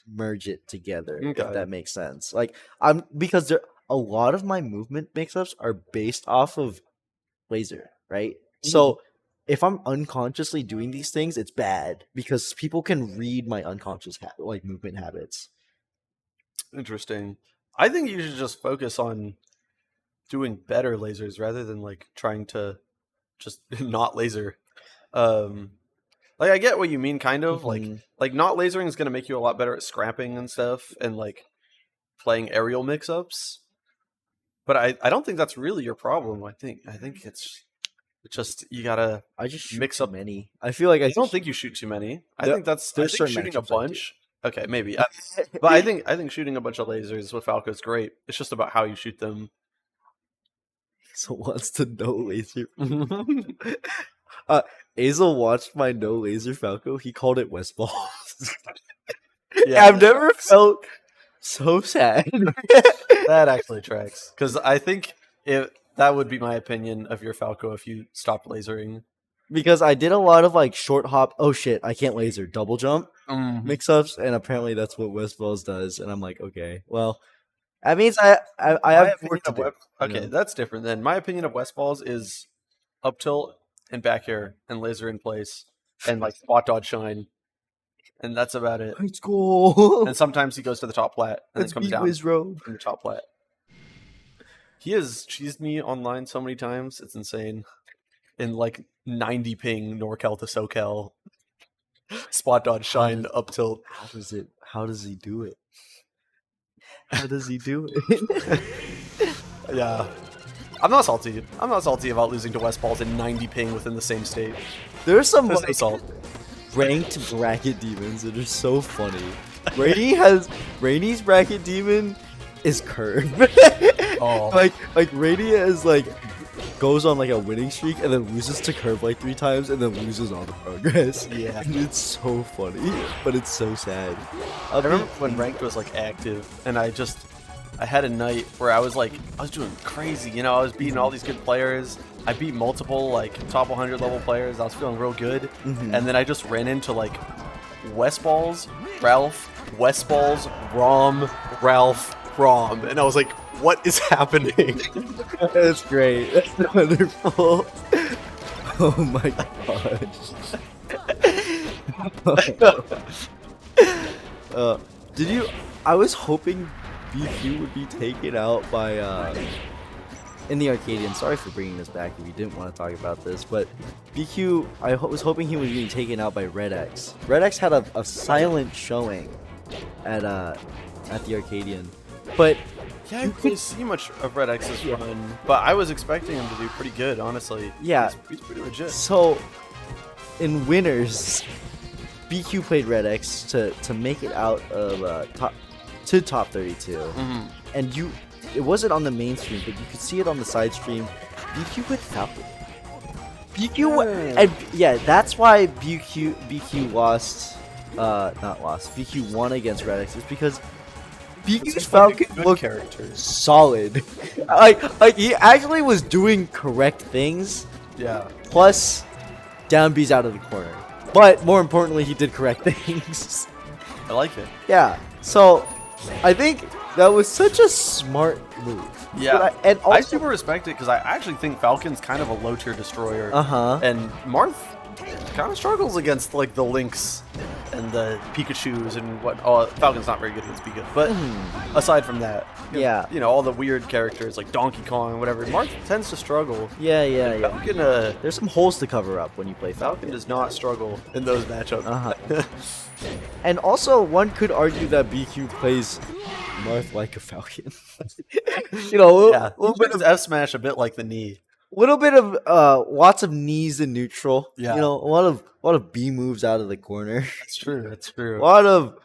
merge it together. Okay. If that makes sense. Like because a lot of my movement mix-ups are based off of laser, right? So if I'm unconsciously doing these things, it's bad because people can read my unconscious movement habits. Interesting. I think you should just focus on doing better lasers rather than like trying to just not laser. Like I get what you mean, kind of like not lasering is going to make you a lot better at scrapping and stuff, and like playing aerial mix-ups. But I don't think that's really your problem. I think it's just you gotta. I just mix up many. I feel like I don't think you shoot too many. I think shooting a bunch. Okay, maybe. But I think shooting a bunch of lasers with Falco is great. It's just about how you shoot them. So wants to no laser. Azel watched my no laser Falco. He called it West Balls. Yeah, I've never felt so sad. That actually tracks, because I think that would be my opinion of your Falco if you stopped lasering. Because I did a lot of like short hop. Oh shit! I can't laser double jump mix-ups, and apparently that's what West Balls does. And I'm like, okay, well, that means I have work to do. Okay, that's different then. My opinion of West Balls is up tilt and back air and laser in place and like spot dodge shine, and that's about it. Let's go. And sometimes he goes to the top plat and then comes down from the top plat. He has cheesed me online so many times, it's insane. In like 90 ping NorCal to SoCal. Spot dodge, shine, up tilt. How does he do it? How does he do it? Yeah. I'm not salty. I'm not salty about losing to West Balls in 90 ping within the same state. There's some There's like no salt. ranked bracket demons that are so funny. Rainy's bracket demon is curve. Oh. Like Rainy is like goes on like a winning streak and then loses to curve like 3 times and then loses all the progress. Yeah. And it's so funny, but it's so sad. I remember when ranked was like active, and I had a night where I was doing crazy. You know, I was beating all these good players. I beat multiple like top 100 level players. I was feeling real good, and then I just ran into like West Balls, Ralph, West Balls, Rom, Ralph, Rom, and I was like, what is happening? That's great. That's wonderful. Oh my gosh. Did you? I was hoping BQ would be taken out by in the Arcadian. Sorry for bringing this back if you didn't want to talk about this, but BQ, was hoping he was being taken out by Red X. Red X had a silent showing at the Arcadian, but Yeah, I couldn't see much of Red X's run, but I was expecting him to do pretty good, honestly. Yeah. He's pretty legit. So, in winners, BQ played Red X to make it out of top 32, and it wasn't on the main stream, but you could see it on the side stream. BQ with Falcon. And yeah, that's why BQ lost. Not lost. BQ won against Red X is because BQ's Falcon looked solid. like he actually was doing correct things. Yeah. Plus, down B's out of the corner. But more importantly, he did correct things. I like it. Yeah. So, I think that was such a smart move. Yeah. And also, I super respect it because I actually think Falcon's kind of a low tier destroyer. And Marth kind of struggles against like the Lynx and the Pikachus and what. Oh, Falcon's not very good against Pika. But aside from that, you know, all the weird characters like Donkey Kong and whatever, Marth tends to struggle. Yeah. Falcon, there's some holes to cover up when you play Falcon. Falcon does not struggle in those matchups. And also, one could argue that BQ plays Marth like a Falcon. You know, a little bit of F smash, a bit like the knee. Little bit of lots of knees in neutral. Yeah. You know, a lot of B moves out of the corner. That's true. That's true. A lot of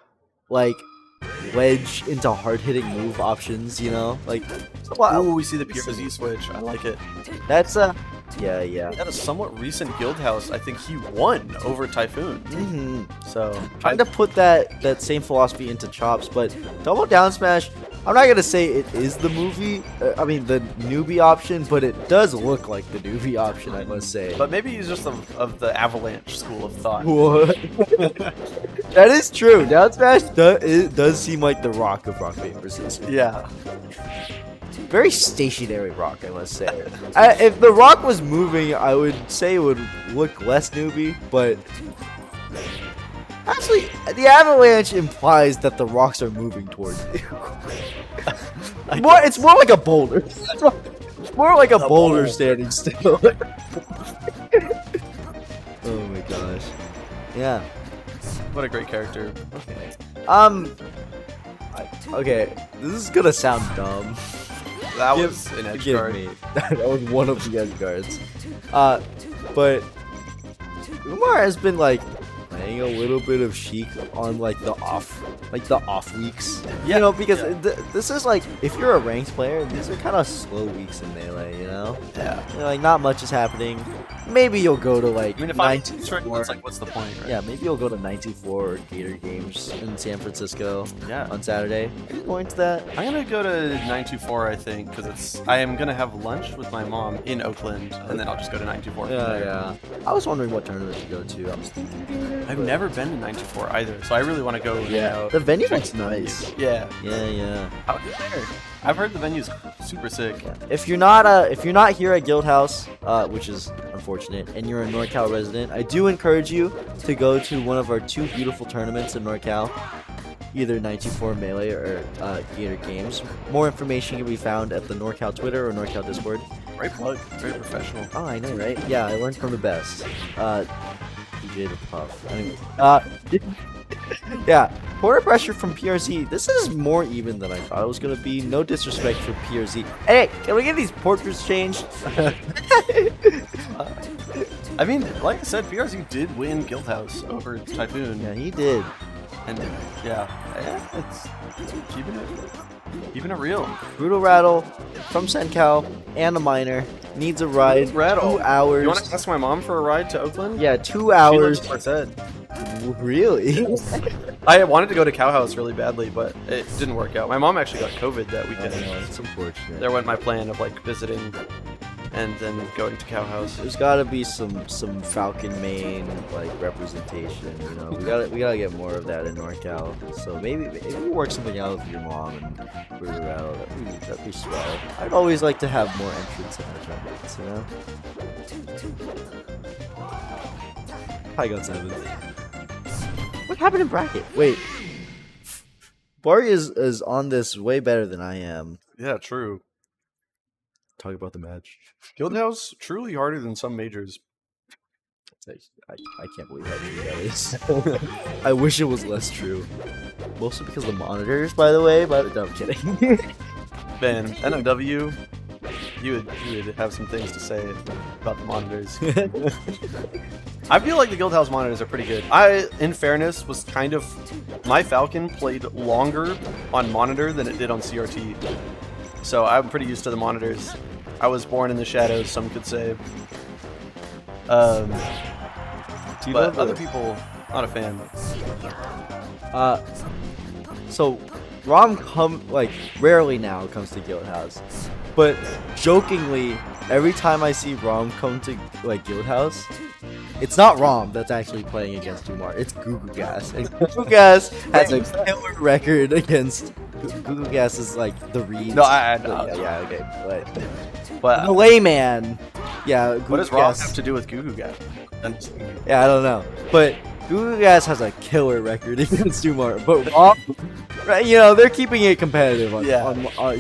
like ledge into hard hitting move options. You know, like. Ooh, we see the pure Z switch. I like it. That's yeah. At a somewhat recent Guildhouse, I think he won over Typhoon. So trying to put that same philosophy into chops, but double down smash. I'm not gonna say it is the the newbie option, but it does look like the newbie option, I must say. But maybe he's just of the Avalanche school of thought. What? That is true. Down smash does seem like the Rock of rock paper scissors. Yeah. Very stationary Rock, I must say. If the Rock was moving, I would say it would look less newbie, but actually, the Avalanche implies that the rocks are moving towards you. It's more like a boulder. It's more like a boulder standing still. Oh my gosh. Yeah. What a great character. Okay, this is gonna sound dumb. That was an edge guard. Me. That was one of the edge guards. But Umar has been like playing a little bit of Sheik on like the off weeks. Yeah, you know, because this is like, if you're a ranked player, these are kind of slow weeks in Melee, you know? Yeah. You know, like not much is happening. Maybe you'll go to like 94. It's like, what's the point, right? Yeah, maybe you'll go to 94 or Gator Games in San Francisco on Saturday. Are you going to that? I'm gonna go to 924, I think, because I am gonna have lunch with my mom in Oakland, and then I'll just go to 924. Yeah. I was wondering what tournament to go to. I was thinking Gator. I've never been to 924 either, so I really want to go. Yeah, the venue looks nice. Yeah. Out there. I've heard the venue's super sick. Yeah. If you're not here at Guildhouse, which is unfortunate, and you're a NorCal resident, I do encourage you to go to one of our 2 beautiful tournaments in NorCal, either 924 Melee or Gator Games. More information can be found at the NorCal Twitter or NorCal Discord. Great plug. Very professional. Oh, I know, right? Yeah, I learned from the best. Jada Puff. Anyway, yeah, quarter pressure from PRZ. This is more even than I thought it was gonna be. No disrespect for PRZ. Hey, can we get these portraits changed? I mean, like I said, PRZ did win Guildhouse over Typhoon. Yeah, he did. And yeah, it's keeping it real. Brutal Rattle from Sencal and a minor needs a ride. Rattle. 2 hours. You want to ask my mom for a ride to Oakland? Yeah, 2 She hours. lives in Merced. Really? I wanted to go to Cowhouse really badly, but it didn't work out. My mom actually got COVID that weekend. It's unfortunate. There went my plan of like visiting and then going to Cowhouse. There's gotta be some Falcon main like representation. You know, we gotta get more of that in NorCal. So maybe we work something out with your mom and Brutal Rattle. That'd be swell. I'd always like to have more entrants in our tournaments. You know. I got 7. What happened in bracket? Wait. Barry is on this way better than I am. Yeah, true. Talk about the match. Guildhouse truly harder than some majors. I can't believe how true that is. I wish it was less true. Mostly because of the monitors, by the way. But no, I'm kidding. Ben, NOW, you would have some things to say about the monitors. I feel like the Guildhouse monitors are pretty good. In fairness, was kind of... My Falcon played longer on monitor than it did on CRT. So I'm pretty used to the monitors. I was born in the shadows, some could say. But other people, not a fan. So Rom rarely now comes to Guildhouse, but jokingly, every time I see Rom come to Guildhouse, it's not Rom that's actually playing against Umar. It's Gugu Gas, and Gugu Gas has a killer record against. Gugu Gas is like the Reed. No, I know. Yeah, okay, but the layman. Yeah, what does Rom have to do with Gugu Gas? Yeah, I don't know, but Gugu Gas has a killer record against Umar, but Rom, right, you know, they're keeping it competitive on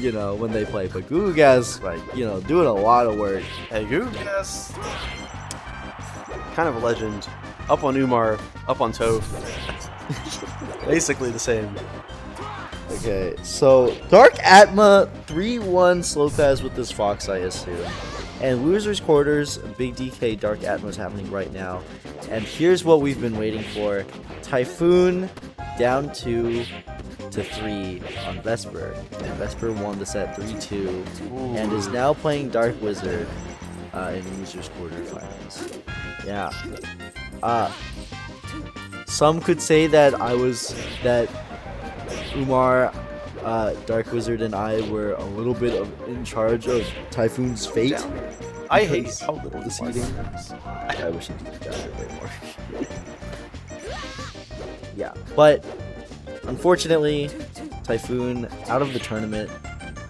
you know, when they play, but Gugu Gas, doing a lot of work. Hey, Gugu Gas, kind of a legend. Up on Umar, up on Toph. Basically the same. Okay, so Dark Atma 3-1 slow pass with this Fox, I assume. And Losers Quarters, Big DK Dark Atma is happening right now. And here's what we've been waiting for. Typhoon down 2 to 3 on Vesper. And Vesper won the set 3-2 and is now playing Dark Wizard in Losers Quarterfinals. Yeah. Some could say that Umar, Dark Wizard, and I were a little bit in charge of Typhoon's fate. I hate how little the seeding. I wish he did that a bit more. Yeah, but unfortunately, Typhoon out of the tournament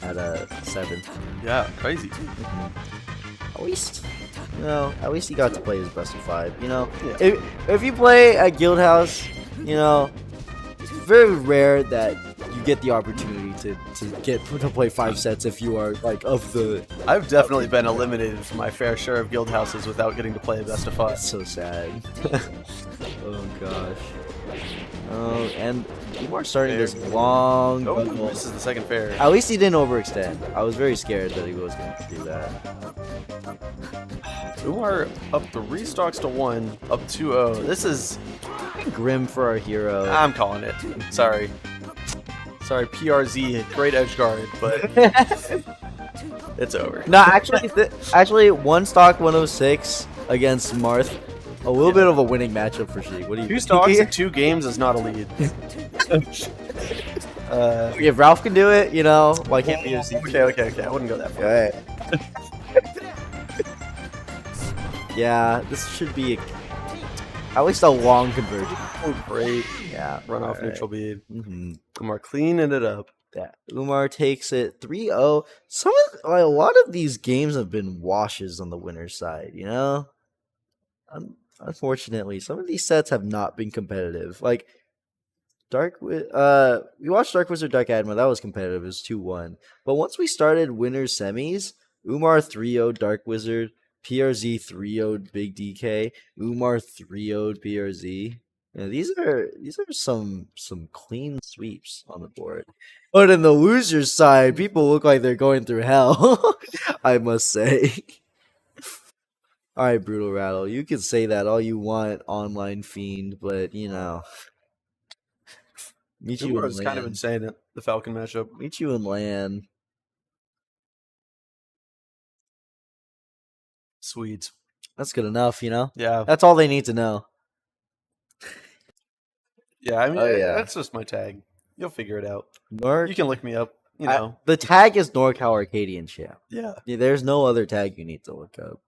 at a 7th. Yeah, crazy. At least he got to play his best of 5. You know, if you play at Guildhouse, you know, it's very rare that you get the opportunity to play 5 sets if you are of the. I've definitely been eliminated from my fair share of guild houses without getting to play a best of 5. That's so sad. Oh gosh. Oh, and Umar's starting this long. Oh, this is the second fair. At least he didn't overextend. I was very scared that he was going to do that. Umar up 3 stocks to 1, up 2-0. This is grim for our hero. I'm calling it. Sorry, PRZ, great edge guard, but it's over. No, actually, 1 stock 106 against Marth. A little bit of a winning matchup for Sheik. What do you? 2 stocks in 2 games is not a lead. If Ralph can do it, you know, why can't PRZ? Okay. I wouldn't go that far. Alright. Yeah, this should be at least a long conversion. Oh, great. Yeah. Run off neutral bead. Mm-hmm. Umar cleaning it up. Yeah. Umar takes it 3-0. A lot of these games have been washes on the winner's side, you know? Unfortunately, some of these sets have not been competitive. Like, we watched Dark Wizard, Dark Admiral. That was competitive. It was 2-1. But once we started winners semis, Umar 3-0 Dark Wizard, PRZ 3-0'd Big DK. Umar 3-0'd PRZ. Yeah, these are some clean sweeps on the board. But in the loser side, people look like they're going through hell. I must say. All right, Brutal Rattle, you can say that all you want, online fiend, but meet you Umar in is kind of land. insane at the Falcon matchup. Meet you in land. Sweet. That's good enough, Yeah. That's all they need to know. Yeah, I mean, Oh yeah, that's just my tag. You'll figure it out. Nork. You can look me up, you know. The tag is NorCal Arcadian Champ. Yeah. There's no other tag you need to look up.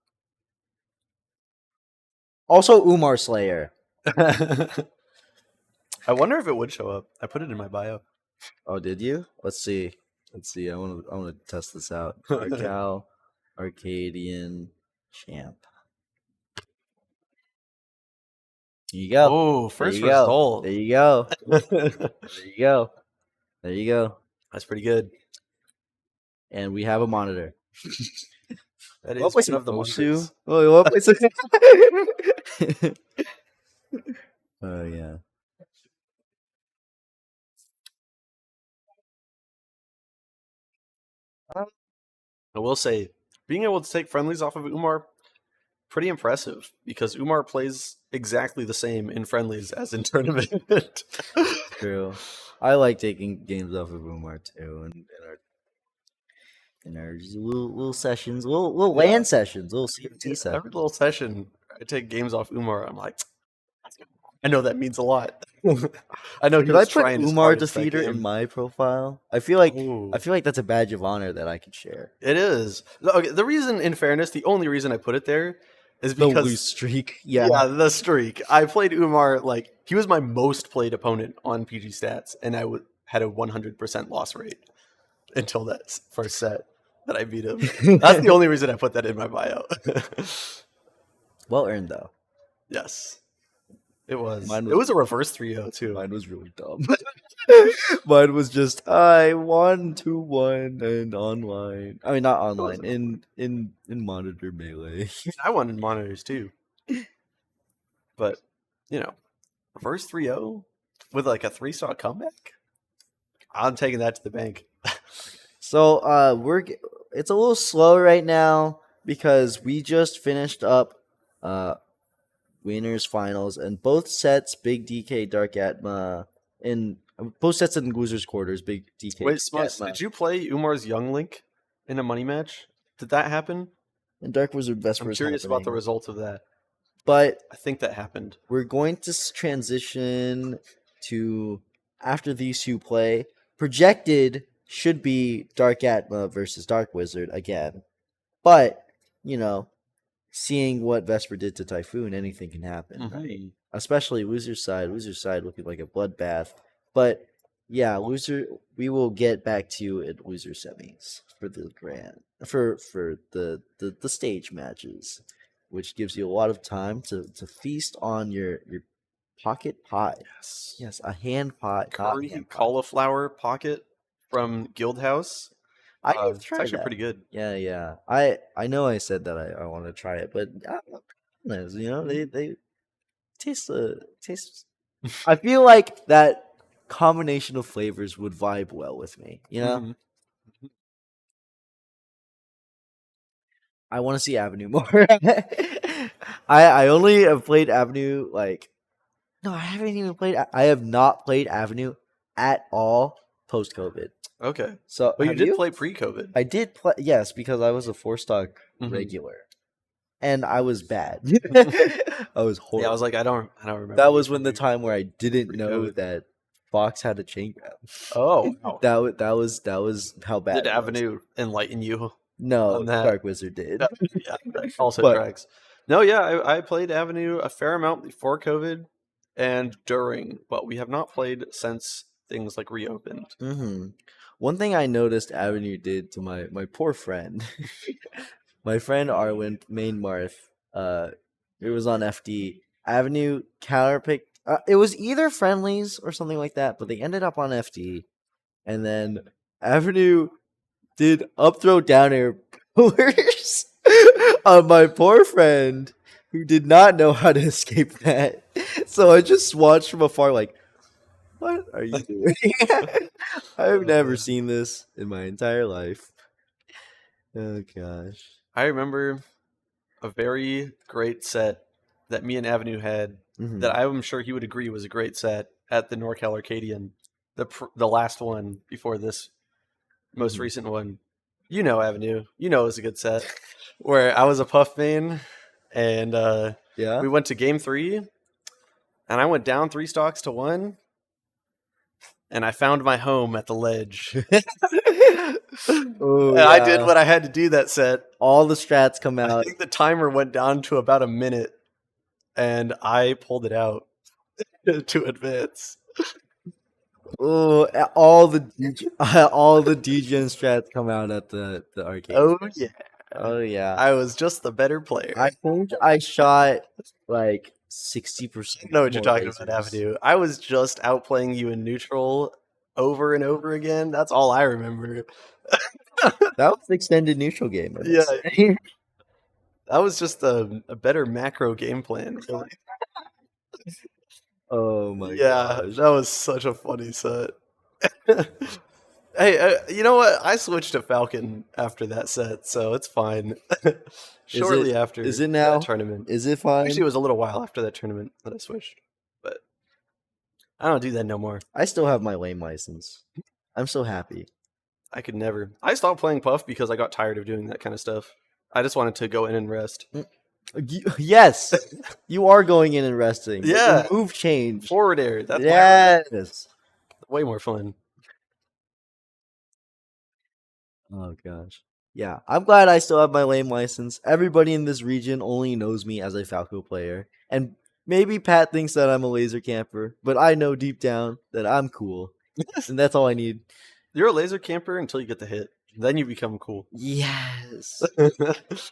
Also, Umar Slayer. I wonder if it would show up. I put it in my bio. Oh, did you? Let's see. I want to test this out. NorCal Arcadian Champ. There you go. Oh, first there you result. Go. There you go. There you go. There you go. That's pretty good. And we have a monitor. That What is place one of the monitors. Oh, what place? Oh yeah. I will say, being able to take friendlies off of Umar, pretty impressive because Umar plays exactly the same in friendlies as in tournament. True. I like taking games off of Umar too, in our little sessions, little land sessions, little CFT sessions. Every little session, I take games off Umar. I'm like, I know that means a lot. I know he Could was I put trying his Umar hardest that Defeater game. in my profile? I feel like Ooh. that's a badge of honor that I could share. It is. Okay, the reason, in fairness, the only reason I put it there is The because loose streak. yeah, the streak. I played Umar like he was my most played opponent on PG Stats, and I had a 100% loss rate until that first set that I beat him. That's the only reason I put that in my bio. Well earned though. Yes. It was. Mine It was a reverse 3-0 too. Mine was really dumb. Mine was just I 1-2-1 and online. I mean not online. In monitor melee. I won in monitors too. But, reverse 3-0 with like a 3-star comeback? I'm taking that to the bank. So it's a little slow right now because we just finished up winners finals and both sets Big DK Dark Atma in both sets in losers quarters Big DK. Wait, Smuts, did you play Umar's Young Link in a money match? Did that happen? And Dark Wizard Vesper. I'm curious about the result of that. But I think that happened. We're going to transition to after these two play. Projected should be Dark Atma versus Dark Wizard again. But, seeing what Vesper did to Typhoon, anything can happen, right? Especially loser side looking like a bloodbath. But yeah, we will get back to you at loser semis for the for the stage matches, which gives you a lot of time to feast on your pocket pie. Yes, a hand pot. Curry cauliflower pocket from Guildhouse. I've It's tried actually that. pretty good. Yeah. I know I said that I want to try it, but they taste. I feel like that combination of flavors would vibe well with me. Mhm. I want to see Avenue more. I only have played Avenue no, I haven't even played. I have not played Avenue at all post COVID. Okay. So, But you did play pre-COVID. I did play, yes, because I was a 4-stock regular, and I was bad. I was horrible. Yeah, I was like, I don't remember. That was when the time where I didn't know that Fox had a chain grab. Oh, wow. that was how bad. Did Avenue enlighten you? No, on that? Dark Wizard did. Yeah, that also But- tracks. No, yeah, I played Avenue a fair amount before COVID and during, but we have not played since things like reopened. Mm-hmm. One thing I noticed Avenue did to my poor friend, my friend Arwen main Marth, it was on FD. Avenue counterpicked. It was either friendlies or something like that, but they ended up on FD, and then Avenue did up throw down air pullers My poor friend who did not know how to escape that. So I just watched from afar, like, what are you doing? I've never seen this in my entire life. Oh gosh. I remember a very great set that me and Avenue had that I'm sure he would agree was a great set at the NorCal Arcadian. The last one before this most recent one. You know, Avenue. You know it was a good set. Where I was a Puff main and Yeah. we went to game 3 and I went down 3 stocks to 1 and I found my home at the ledge. Oh, I did what I had to do that set. All the strats come I out. think the timer went down to about a minute, and I pulled it out to advance. Oh, all the degen strats come out at the arcade. Oh yeah, Oh yeah. I was just the better player. I think I shot like 60%. I know what you're talking about, Avenue. I was just outplaying you in neutral over and over again. That's all I remember. That was the extended neutral game. Yeah. That was just a better macro game plan. Really. Oh my Yeah, gosh. that was such a funny set. Hey, you know what? I switched to Falcon after that set, so it's fine. Shortly after Is it now? that tournament. Is it fine? Actually, it was a little while after that tournament that I switched, but I don't do that no more. I still have my lame license. I'm so happy. I could never. I stopped playing Puff because I got tired of doing that kind of stuff. I just wanted to go in and rest. Yes, you are going in and resting. Yeah. The move change. Forward air. That's Yes. way more fun. Oh gosh. Yeah, I'm glad I still have my lame license. Everybody in this region only knows me as a Falco player, and maybe Pat thinks that I'm a laser camper, but I know deep down that I'm cool, and that's all I need. You're a laser camper until you get the hit. Then you become cool. Yes.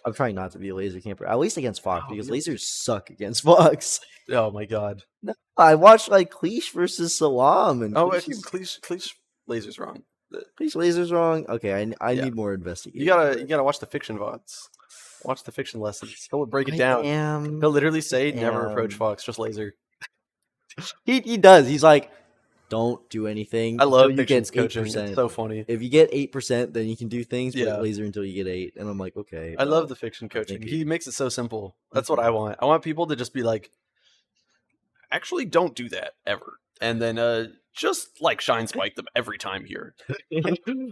I'm trying not to be a laser camper, at least against Fox, because lasers suck against Fox. Oh my god. No, I watched like Cleash versus Salam, and Cleach laser's wrong. Cleash laser's wrong. Okay, I need more investigation. You gotta watch the fiction VODs. Watch the fiction lessons. He'll break it down. He'll literally say, "Never approach Fox, just laser." He does. He's like, don't do anything. I love you get coaching. It's so funny. If you get 8%, then you can do things. Yeah. But laser until you get 8, and I'm like, okay. I love the fiction coaching. He makes it so simple. That's what I want. I want people to just be like, actually, don't do that ever, and then just like shine spike them every time here.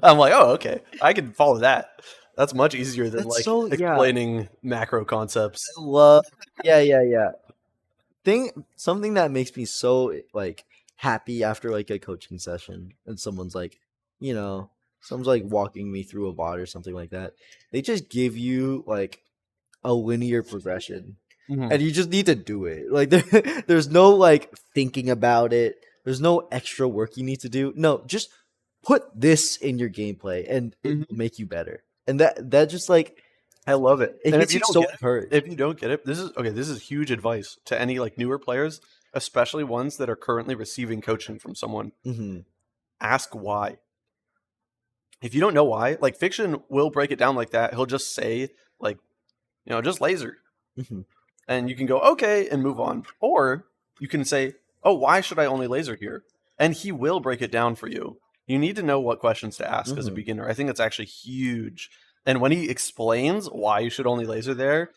I'm like, oh, okay, I can follow that. That's much easier than explaining macro concepts. I love, yeah. Something that makes me so like happy after like a coaching session, and someone's like, someone's like walking me through a bot or something like that. They just give you like a linear progression, and you just need to do it. Like there's no like thinking about it. There's no extra work you need to do. No, just put this in your gameplay, and it'll make you better. And that just like, I love it. And if you don't get it, this is huge advice to any like newer players, especially ones that are currently receiving coaching from someone. Ask why. If you don't know why, like Fiction will break it down like that. He'll just say like, just laser, and you can go okay and move on, or you can say, oh, why should I only laser here? And he will break it down for you. You need to know what questions to ask as a beginner. I think that's actually huge. And when he explains why you should only laser there,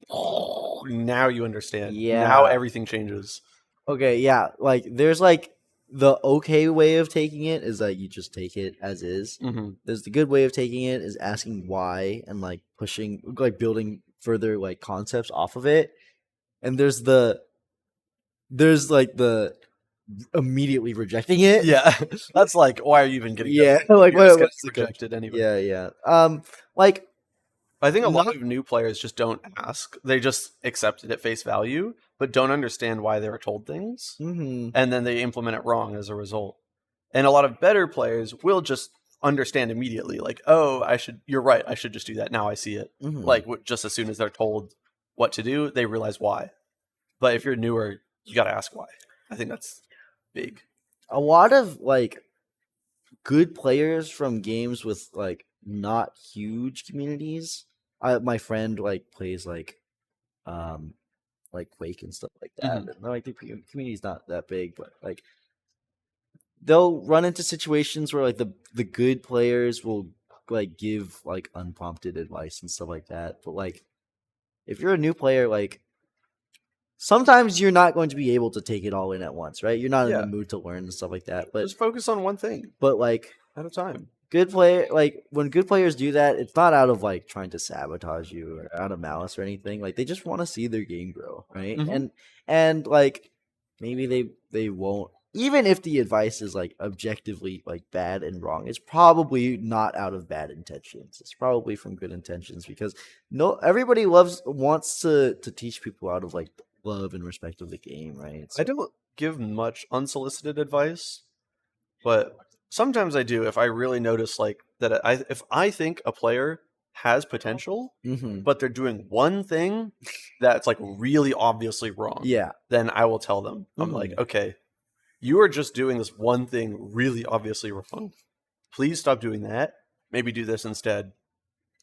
now you understand. Yeah. Now everything changes. Okay, yeah. Like, there's like the okay way of taking it is that you just take it as is. There's the good way of taking it is asking why and like pushing, like building further like concepts off of it. And there's like the immediately rejecting it. Yeah, that's like, why are you even getting? Yeah, like what rejected anyway. Yeah. Like, I think a lot of new players just don't ask; they just accept it at face value, but don't understand why they were told things, and then they implement it wrong as a result. And a lot of better players will just understand immediately, like, oh, you're right, I should just do that. Now I see it. Like, just as soon as they're told what to do, they realize why. But if you're newer, you got to ask why. I think that's big. A lot of like good players from games with like not huge communities my friend like plays um like Quake and stuff like that. Mhm. And like the community's not that big, but like they'll run into situations where like the good players will like give like unprompted advice and stuff like that. But like if you're a new player, like sometimes you're not going to be able to take it all in at once, right? You're not in the Yeah, mood to learn and stuff like that. But just focus on one thing like at a time. good player like when good players do that, it's not out of like trying to sabotage you or out of malice or anything. Like they just want to see their game grow, right? Mhm. And like maybe they won't, even if the advice is like objectively like bad and wrong, it's probably not out of bad intentions. It's probably from good intentions because no everybody wants to teach people out of like love and respect of the game, right? I So don't give much unsolicited advice, but sometimes I do if I really notice like that if I think a player has potential, mhm. but they're doing one thing that's like really obviously wrong, Yeah. then I will tell them. I'm like, Mhm. okay, you are just doing this one thing really obviously wrong. Please stop doing that. Maybe do this instead.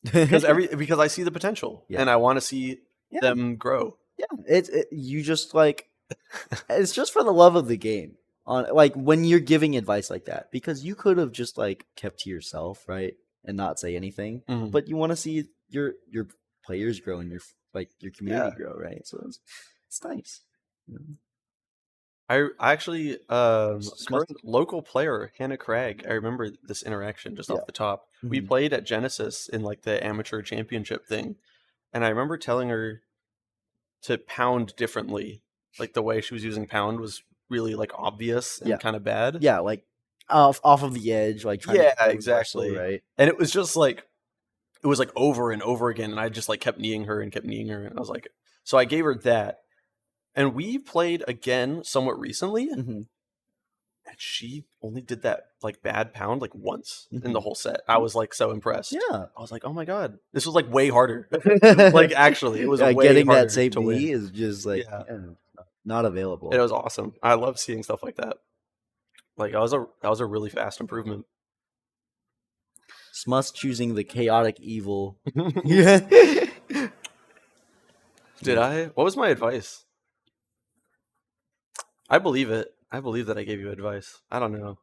Because I see the potential Yeah. and I want to see Yeah. them grow. Yeah, you just like it's just for the love of the game. On like when you're giving advice like that, because you could have just like kept to yourself, right, and not say anything. Mhm. But you want to see your players grow and your community Yeah. grow, right? So it's nice. You know? I actually Must current local player Hannah Craig. I remember this interaction just yeah. off the top. We Mhm. played at Genesis in like the amateur championship thing, and I remember telling her to pound differently. Like the way she was using pound was really like obvious and Yeah, kind of bad. yeah, like off of the edge, like trying to Yeah, get the reversal, exactly. right? And it was just like it was like over and over again, and I just like kept kneeing her and kept kneeing her, and I was like, so I gave her that, and we played again somewhat recently, Hmm. and she only did that like bad pound like once in the Hmm. whole set. I was like so impressed. Yeah. I was like, oh my god, this was like way harder. Like actually, it was way Getting that harder same to win. knee is just like Yeah, yeah, not it available. was awesome. I love seeing stuff like that. Like that was a really fast improvement. Smuss choosing the chaotic evil. Did Yeah. I? What was my advice? I believe it. I believe that I gave you advice. I don't know.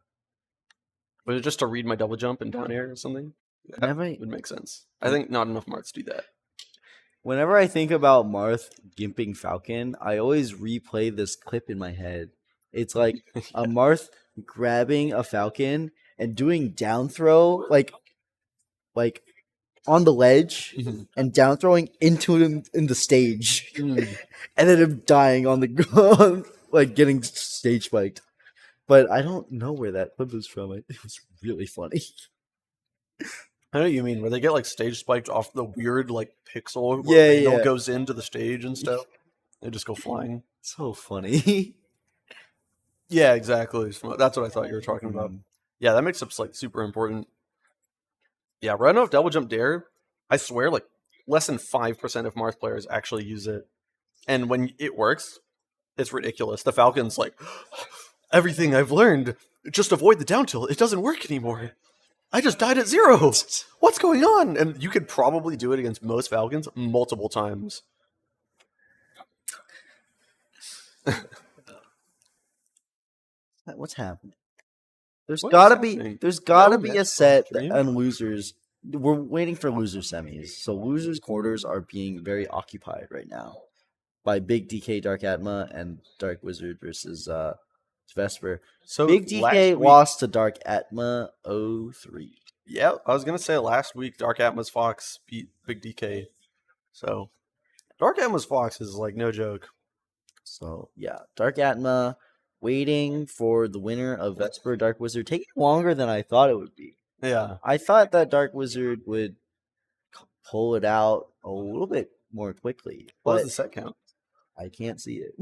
Was it just to read my double jump and down air or something? That Whenever I, would make sense. I think not enough Marts do that. whenever I think about Marth gimping Falcon, I always replay this clip in my head. It's like a Marth grabbing a Falcon and doing down throw, like on the ledge Mhm. and down throwing into him in the stage, Mm. and then him dying on the ground, like getting stage spiked. But I don't know where that clip is from. It was really funny. I know what you mean, where they get like stage spiked off the weird like pixel where Yeah, Randall yeah. goes into the stage and stuff. They just go flying. So funny. Yeah, exactly. That's what I thought you were talking about. Mhm. Yeah, that makes up like super important. Yeah, run off double jump dare. I swear, like less than 5% of Marth players actually use it, and when it works, it's ridiculous. The Falcon's like everything I've learned. Just avoid the down tilt. It doesn't work anymore. I just died at 0. What's going on? And you could probably do it against most Falcons multiple times. What's happening? There's What is gotta be happening? there's No gotta be a message on set stream? and losers. We're waiting for loser semis. So losers quarters are being very occupied right now by Big DK Dark Atma and Dark Wizard versus Vesper. So Big DK last week, lost to Dark Atma 0-3. yeah, I was gonna say last week Dark Atmos Fox beat Big DK. So Dark Atmos Fox is like no joke. So yeah, Dark Atma waiting for the winner of Vesper Dark Wizard, taking longer than I thought it would be. Yeah. I thought that Dark Wizard would pull it out a little bit more quickly, What was but the set count? I can't see it.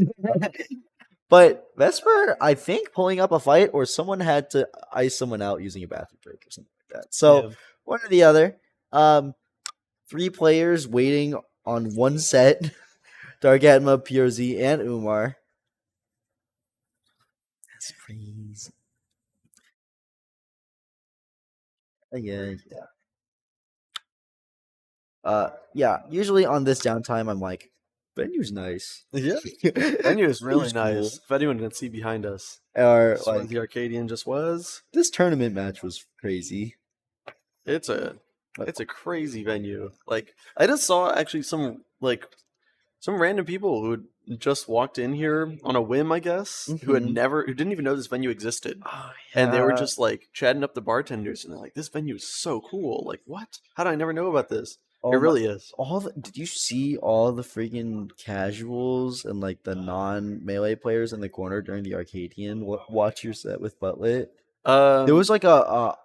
But Vesper, I think, pulling up a fight, or someone had to ice someone out using a bathroom break or something like that. So Yeah. one or the other. Three players waiting on one set: Dark Atma, PRZ, and Umar. That's crazy. Yeah, yeah. Yeah. Usually on this downtime, I'm like, venue's nice. Yeah, venue is really Venue's cool. nice. If anyone can see behind us, Or this is where like the Arcadian just was. this tournament match was crazy. It's a But, it's a crazy venue. Like I just saw actually some random people who had just walked in here on a whim, I guess, mhm. who didn't even know this venue existed. Oh And they were yeah. just like chatting up the bartenders and they're like, this venue is so cool. Like, what? How did I never know about this? It Oh my. really is. Did you see all the freaking casuals and like the non melee players in the corner during the Arcadian watch your set with Butlet? There Um was like a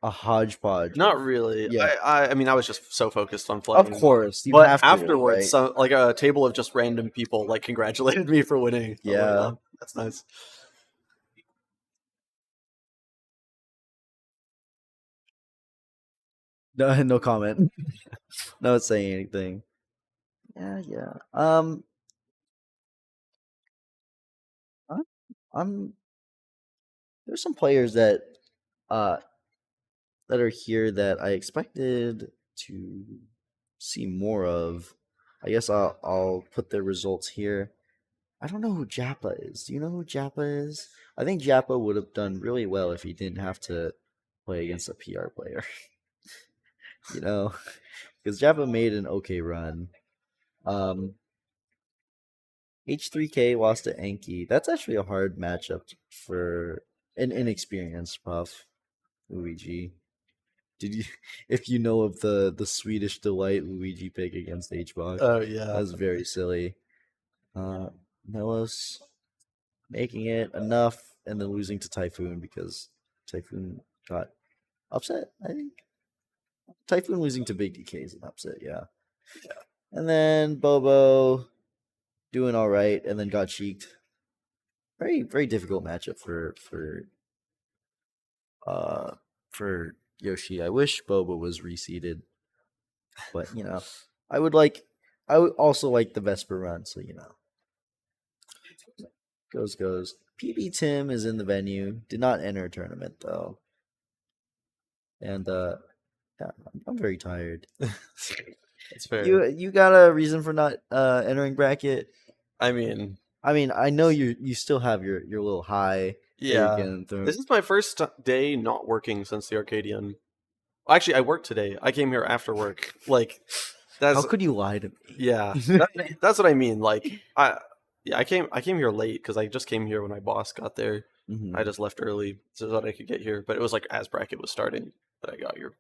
hodgepodge. Not really. Yeah, I mean I was just so focused on of playing. course you But have to, afterwards, right? some like a table of just random people like congratulated me for winning. I was like, Yeah. oh, that's nice. No, no comment. Not saying anything. Yeah, yeah. I'm, I'm there's some players uh that are here that I expected to see more of. I guess I'll put their results here. I don't know who Jappa is. Do you know who Jappa is? I think Jappa would have done really well if he didn't have to play against a PR player. You know, because Jappa made an okay run. Um, H3K lost to Enki. That's actually a hard matchup for an inexperienced Puff Luigi. Did you, if you know of the Swedish delight Luigi pick against HBox, Oh that yeah. was very silly. Uh, Melos making it enough and then losing to Typhoon because Typhoon got upset. I think Typhoon losing to Big DK is an upset. Yeah, and then Bobo doing all right and then got cheeked. Very difficult matchup uh for Yoshi. I wish Boba was reseeded, but I would also like the Vesper run, so goes. PB Tim is in the venue. Did not enter a tournament though. And yeah, I'm very tired. That's fair. You got a reason for not entering bracket? I mean, I mean, I know you still have your little high that you're yeah. getting through. This is my first day not working since the Arcadian. Actually, I worked today. I came here after work. Like How that's could you lie to yeah. me? That's what I mean. Like I came here late because I just came here when my boss got there. I Mhm. just left early so that I could get here. But it was like as bracket was starting that I got here.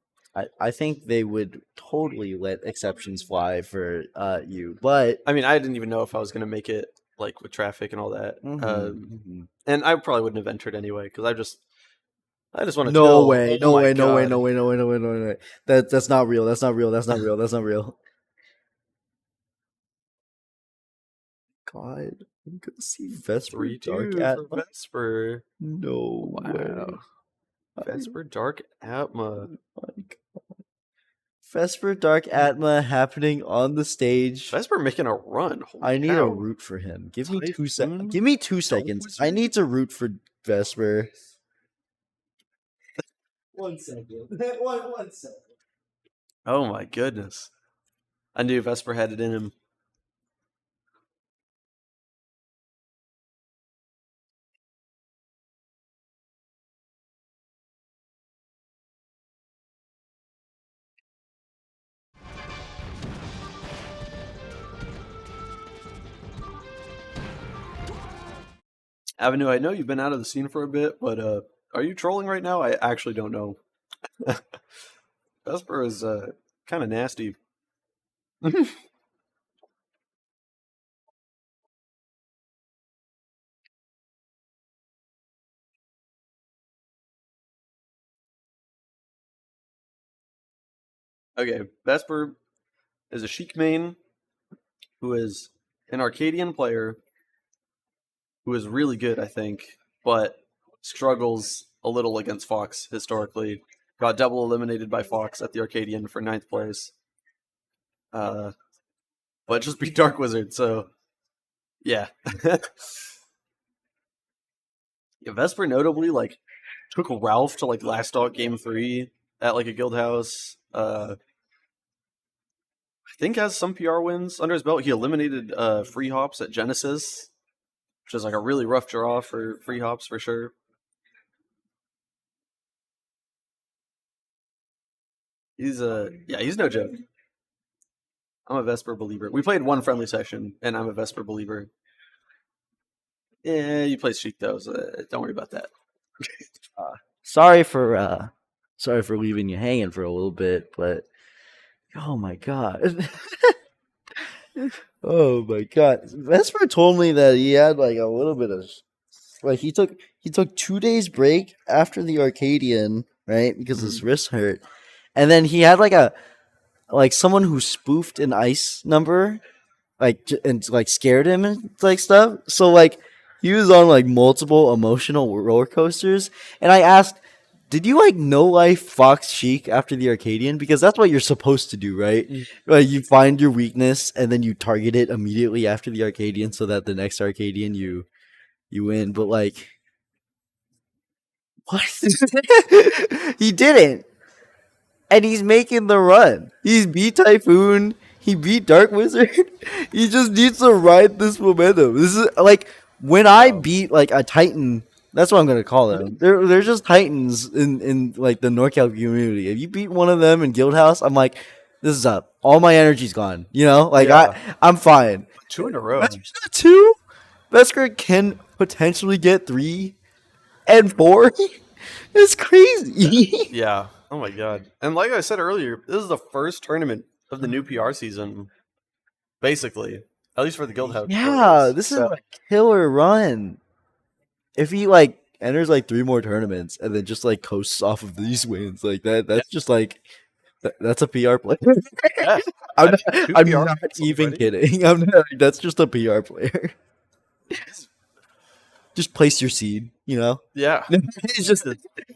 I think they would totally let exceptions fly for you, but I mean, I didn't even know if I was gonna make it like with traffic and all that. mhm. And I probably wouldn't have entered anyway because I just want to No chill. way, Oh no my way, no way, god, no way, no way, no way, no way. That's not real. That's not real. That's not real. That's not real. God, I'm gonna see Vesper Dark 3-2 for Atma. Vesper. No way. Wow, I, Vesper Dark Atma. like Vesper Dark Atma happening on the stage. Vesper making a run. Holy I need a cow! root for him. Give me Typhoon, Give me two Dark seconds. I Wizard. need to root for Vesper. 1 second. One second. Oh my goodness! I knew Vesper had it in him. Avenue, I know you've been out of the scene for a bit, but are you trolling right now? I actually don't know. Vesper is kind of nasty. Okay, Vesper is a Sheik main who is an Arcadian player who is really good, I think, but struggles a little against Fox historically. Got double eliminated by Fox at the Arcadian for ninth place. But just beat Dark Wizard, so yeah. Yeah, Vesper notably like took Ralph to like last dog game 3 at like a Guildhouse. I think has some PR wins under his belt. He eliminated free hops at Genesis, which is like a really rough draw for free hops for sure. He's no joke. I'm a Vesper believer. We played one friendly session, and I'm a Vesper believer. Yeah, you play Sheik though, so don't worry about that. Sorry for leaving you hanging for a little bit, but oh my god. Oh my god. Vesper told me that he had like a little bit of like he took 2 days break after the Arcadian, right? Because his wrist hurt. And then he had like someone who spoofed an ice number and like scared him and like stuff. So like he was on like multiple emotional roller coasters, and I asked, "Did you like no life Fox Sheik after the Arcadian? Because that's what you're supposed to do, right? Like you find your weakness and then you target it immediately after the Arcadian, so that the next Arcadian you win." But like, what? He didn't, and he's making the run. He's beat Typhoon. He beat Dark Wizard. He just needs to ride this momentum. This is like when I beat like a Titan. That's what I'm gonna call them. They're just Titans in like the NorCal community. If you beat one of them in Guildhouse, I'm like, this is up. All my energy's gone. You know, like I'm fine. 2 in a row. Two. Vesker can potentially get 3 and 4. It's crazy. Yeah. Oh my god. And like I said earlier, this is the first tournament of the new PR season, basically. At least for the Guildhouse. Yeah, this is a killer run. If he like enters like 3 more tournaments and then just like coasts off of these wins like that's just like that's a PR player. Yeah, I'm not even kidding. That's just a PR player. Just place your seed, you know? Yeah. It's just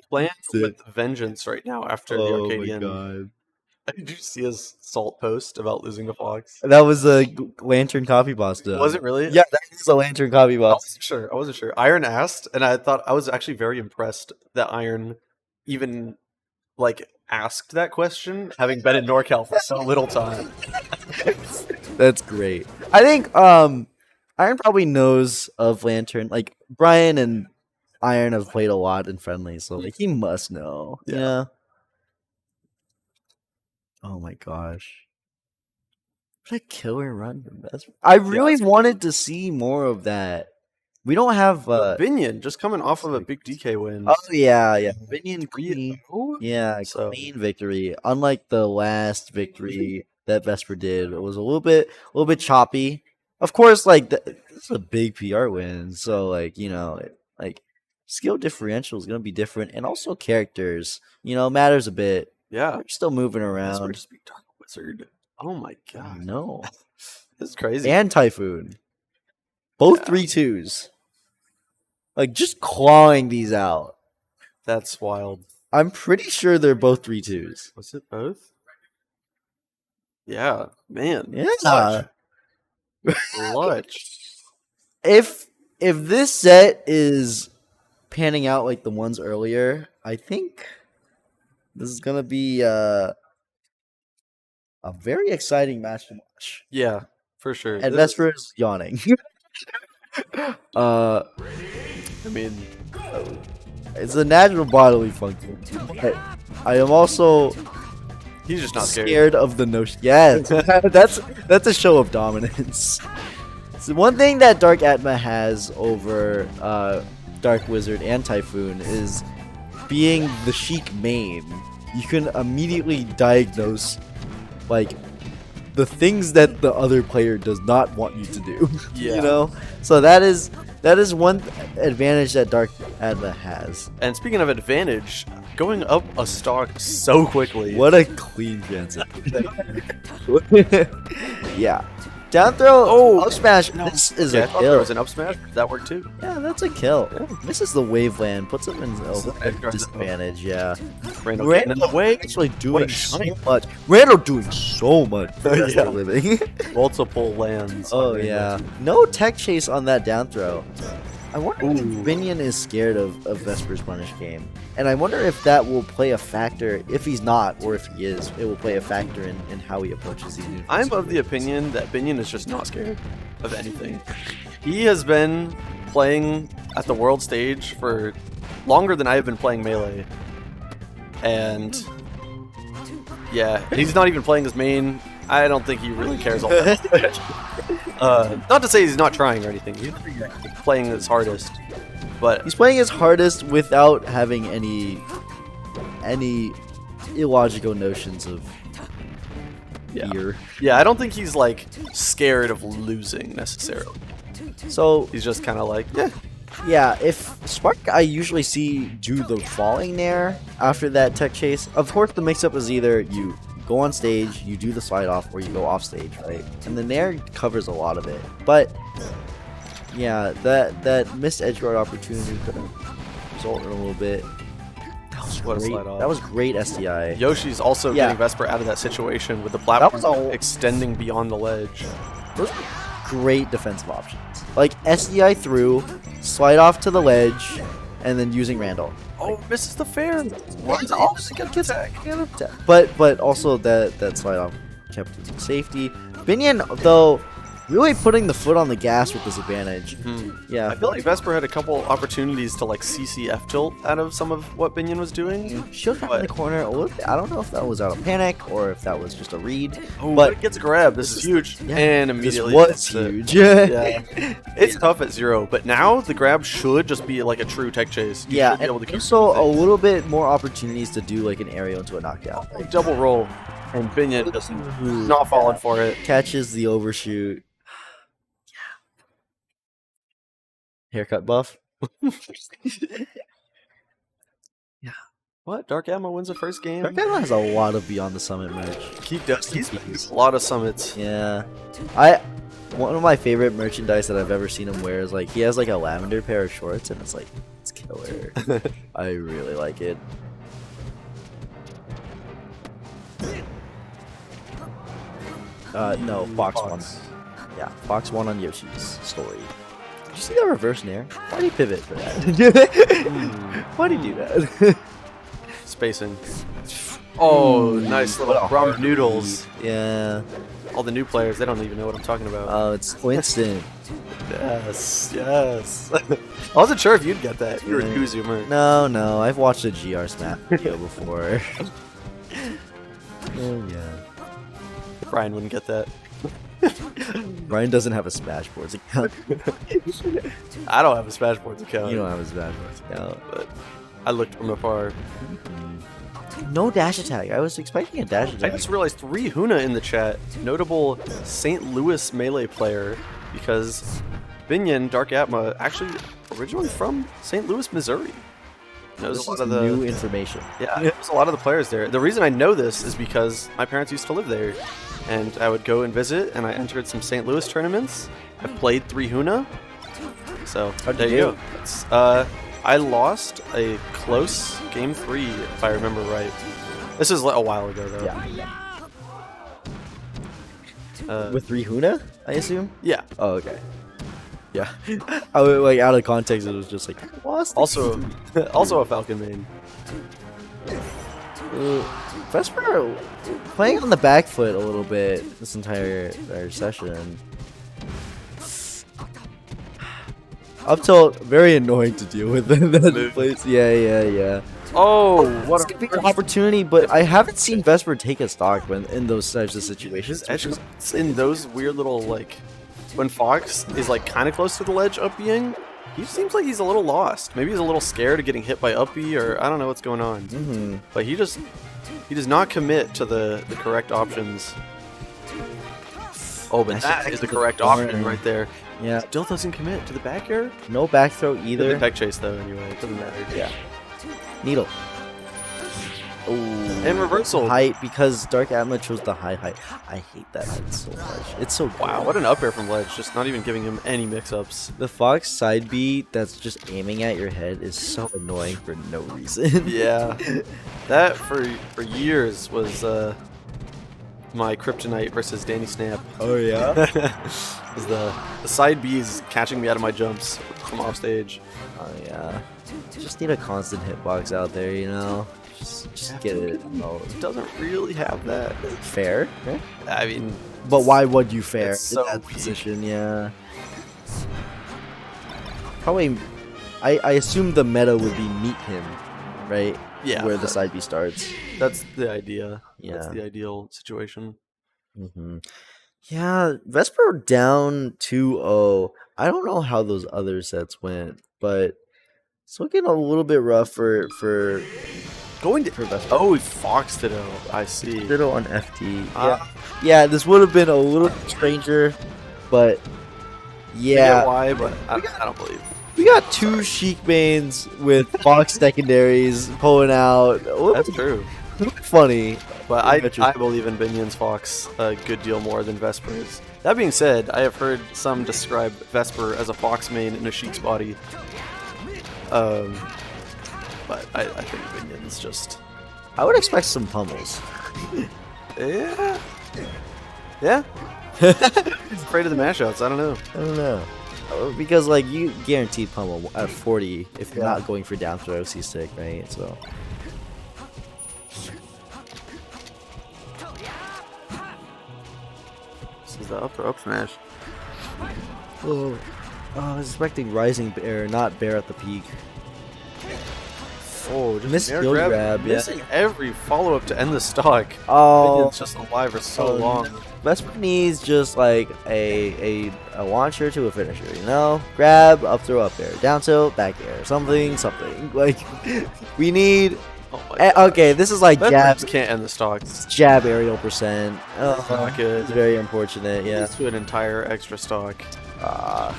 playing with vengeance right now after the Arcadian. Oh my god. Did you see his salt post about losing to Fox? That was a Lantern Copy Pasta. Was it really? Yeah, that is a Lantern Copy Pasta. I wasn't sure. Iron asked, and I was actually very impressed that Iron even like asked that question, having been in NorCal for so little time. That's great. I think Iron probably knows of Lantern. Like Brian and Iron have played a lot in friendly, so like he must know. Yeah. Oh my gosh. What a killer run from Vesper. I really wanted to see more of that. We don't have Binion just coming off of a big DK win. Oh yeah. Binion clean. Yeah, clean victory. Unlike the last victory that Vesper did, it was a little bit choppy. Of course, like this is a big PR win, so like like skill differential is gonna be different, and also characters, matters a bit. Yeah, we're still moving around. Vesper just beat Dark Wizard. Oh my god, no, this is crazy. And Typhoon, both 3-2s. Like just clawing these out. That's wild. I'm pretty sure they're both 3-2s. Was it both? Yeah, man. Yeah. Clutch. If this set is panning out like the ones earlier, I think this is gonna be a very exciting match to watch. Yeah, for sure. And Vesper is yawning. I mean, it's a natural bodily function. I am also he's just not scared of the notion. Yeah, that's a show of dominance. So one thing that Dark Atma has over Dark Wizard and Typhoon is being the Sheik main. You can immediately diagnose like the things that the other player does not want you to do. Yeah. So that is one advantage that Dark Atma has. And speaking of advantage, going up a stock so quickly. What a clean transition. Yeah. Down throw, up smash. No. This is a kill. There was an up smash. That worked too. Yeah, that's a kill. Yeah. This is the wave land. Puts him in a disadvantage. Yeah. Randall getting in the way. Actually doing so much. Randall doing so much for living. Multiple lands. Oh yeah. No tech chase on that down throw. I wonder if Binion is scared of Vesper's punish game. And I wonder if that will play a factor, if he's not, or if he is, it will play a factor in how he approaches these new I'm of the opinion that Binion is just not scared of anything. He has been playing at the world stage for longer than I have been playing Melee. And yeah, he's not even playing his main. I don't think he really cares all that much. Not to say he's not trying or anything. He's playing his hardest, but he's playing his hardest without having any illogical notions of fear. Yeah, I don't think he's like scared of losing necessarily. So he's just kind of like, yeah. Yeah, if Spark I usually see do the falling nair after that tech chase. Of course, the mix-up is either you go on stage, you do the slide off, or you go off stage, right? And the nair covers a lot of it. But yeah, that missed edge guard opportunity could have resulted in a little bit. That was great. That was great SDI. Yoshi's also getting Vesper out of that situation with the platform extending beyond the ledge. Those were great defensive options. Like SDI through, slide off to the ledge, and then using Randall. Oh, misses the fair. What? But also that slide off kept it to safety. Binion, though, really putting the foot on the gas with this advantage. Yeah. I feel like Vesper had a couple opportunities to like CCF tilt out of some of what Binion was doing. Shield back in the corner a little bit. I don't know if that was out of panic or if that was just a read. Oh, but it gets grabbed. This is huge. Yeah, and immediately this was huge. Yeah. It's tough at 0, but now the grab should just be like a true tech chase. You yeah, and also a little bit more opportunities to do like an aerial into a knockdown. Like double roll. And Binion just not falling for it. Catches the overshoot. Haircut buff. Yeah. What? Dark Ammo wins the first game? Dark Ammo has a lot of Beyond the Summit merch. He's a lot of summits. Yeah. One of my favorite merchandise that I've ever seen him wear is like he has like a lavender pair of shorts and it's like it's killer. I really like it. No, Fox won. Yeah, Fox won on Yoshi's story. Did you see that reverse nair? Why do you pivot for that? Why do you do that? Spacing. Oh, nice little rum noodles. Yeah. All the new players, they don't even know what I'm talking about. Oh, it's Winston. Yes, yes. I wasn't sure if you'd get that. You're a Kuzumer. No, I've watched a GR Smash video before. Oh, yeah. Brian wouldn't get that. Ryan doesn't have a Smashboards account. I don't have a Smashboards account. You don't have a Smashboards account. But I looked from afar. No dash attack. I was expecting a dash attack. I just realized 3 Huna in the chat. Notable St. Louis Melee player because Binion, Dark Atma, actually originally from St. Louis, Missouri. This is new information. Yeah, there's a lot of the players there. The reason I know this is because my parents used to live there. And I would go and visit, and I entered some St. Louis tournaments. I've played 3 Huna. So, there you go. I lost a close game 3, if I remember right. This is a while ago, though. Yeah. With 3 Huna, I assume? Yeah. Oh, okay. Yeah. I was, like, out of context, it was just like, lost. Also a Falcon main. Vesper playing on the back foot a little bit this entire session. Up till very annoying to deal with in that place. Yeah. Oh, what a big opportunity, but I haven't seen Vesper take a stock when in those types of situations. It's in those weird little like when Fox is like kind of close to the ledge up being. He seems like he's a little lost. Maybe he's a little scared of getting hit by uppy, or I don't know what's going on. But he does not commit to the correct options. Oh, but that is the correct option right there. Yeah. Still doesn't commit to the back air. No back throw either. The tech chase though. Anyway, it doesn't matter. Yeah. Needle. Oh. And reversal. Height because Dark Atma chose the high height. I hate that height so much. It's so wow. What an up air from ledge. Just not even giving him any mix-ups. The Fox side B that's just aiming at your head is so annoying for no reason. Yeah. That for years was my kryptonite versus Danny Snap. Oh yeah. Is the side B is catching me out of my jumps from off stage. Oh yeah. Just need a constant hitbox out there, you know. Just get it. Oh, It doesn't really have that. fair. I mean, But why would you fare It's in so that weak. position? Yeah. Probably. I assume the meta would be meet him, right? Yeah, Where the side B starts. that's the idea. That's Yeah. the ideal situation. Yeah, Vesper down 2-0. I don't know how those other sets went, but it's looking a little bit rough for Going to Vesper. Oh, he foxed it out. I see. Little on FT. Ah. Yeah, this would have been a little stranger, but I yeah, get why, but I don't believe. we got two Sheik mains with Fox secondaries pulling out. That's true. Funny. But I believe in Binion's Fox a good deal more than Vesper's. That being said, I have heard some describe Vesper as a Fox main in a Sheik's body. But I think Binion's just... I would expect some pummels. Yeah. Yeah. Afraid of the mashouts, I don't know. I don't know. Because, like, you guaranteed pummel at 40 if you're not going for down throw C-stick, right? So... This is the up smash. Oh, I was expecting Rising Bear, not Bear at the peak. Oh, just Missed air build grab, yeah. missing every follow-up to end the stock. Oh, Binion's just alive for so long. Vesper needs just like a launcher to a finisher, you know? Grab, up throw, up air, down tilt, back air, something. Like, we need... Oh my God. Okay, this is like Vesper can't end the stock. jab aerial percent. Oh, Not good. it's very unfortunate, yeah. Let's do an entire extra stock.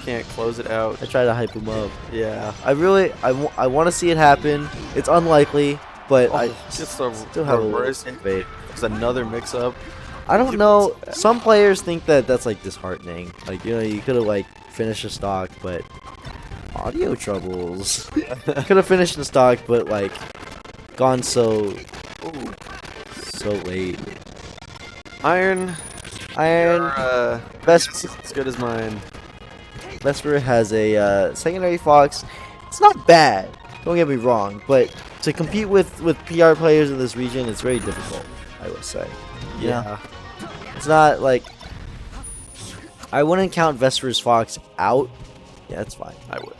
Can't close it out. I try to hype him up. Yeah. I want to see it happen. It's unlikely, but I It's the still have a little reverse. faith. It's another mix-up. I don't know. Some players think that that's like disheartening. Like, you know, you could have like finished a stock, but audio troubles. Could have finished the stock, but like gone so late. Iron. Vesper, As good as mine. Vesper has a secondary Fox. It's not bad. Don't get me wrong, but to compete with PR players in this region, it's very difficult. I would say. Yeah. It's not like I wouldn't count Vesper's Fox out. Yeah, that's fine. I would.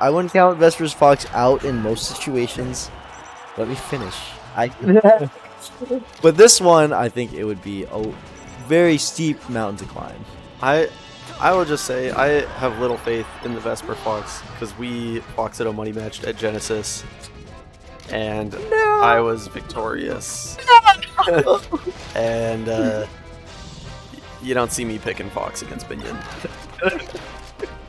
I wouldn't count Vesper's Fox out in most situations. Let me finish. But this one, I think it would be a very steep mountain to climb. I will just say I have little faith in the Vesper Fox because we Foxito money matched at Genesis, and I was victorious. And you don't see me picking Fox against Binion.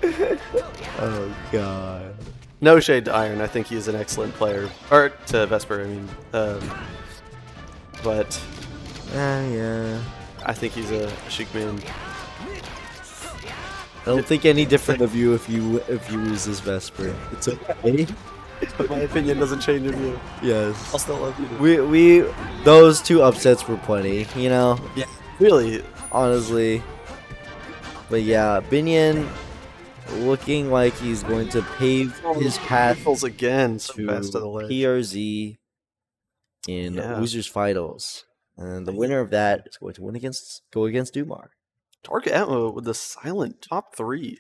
Oh god. No shade to Iron. I think he's an excellent player. Or to Vesper, I mean. But Yeah. I think he's a chic man. I don't think any different of you if you lose this Vesper. It's okay. But my opinion doesn't change of you. Yes. I'll still love you. We those two upsets were plenty, you know? Yeah. Really. Honestly. But yeah, Binion looking like he's going to pave his path Falls again so to fast to the ledge. PRZ in Losers Finals. And the winner of that is going to go against Dumar. Dark Atmo with the silent top 3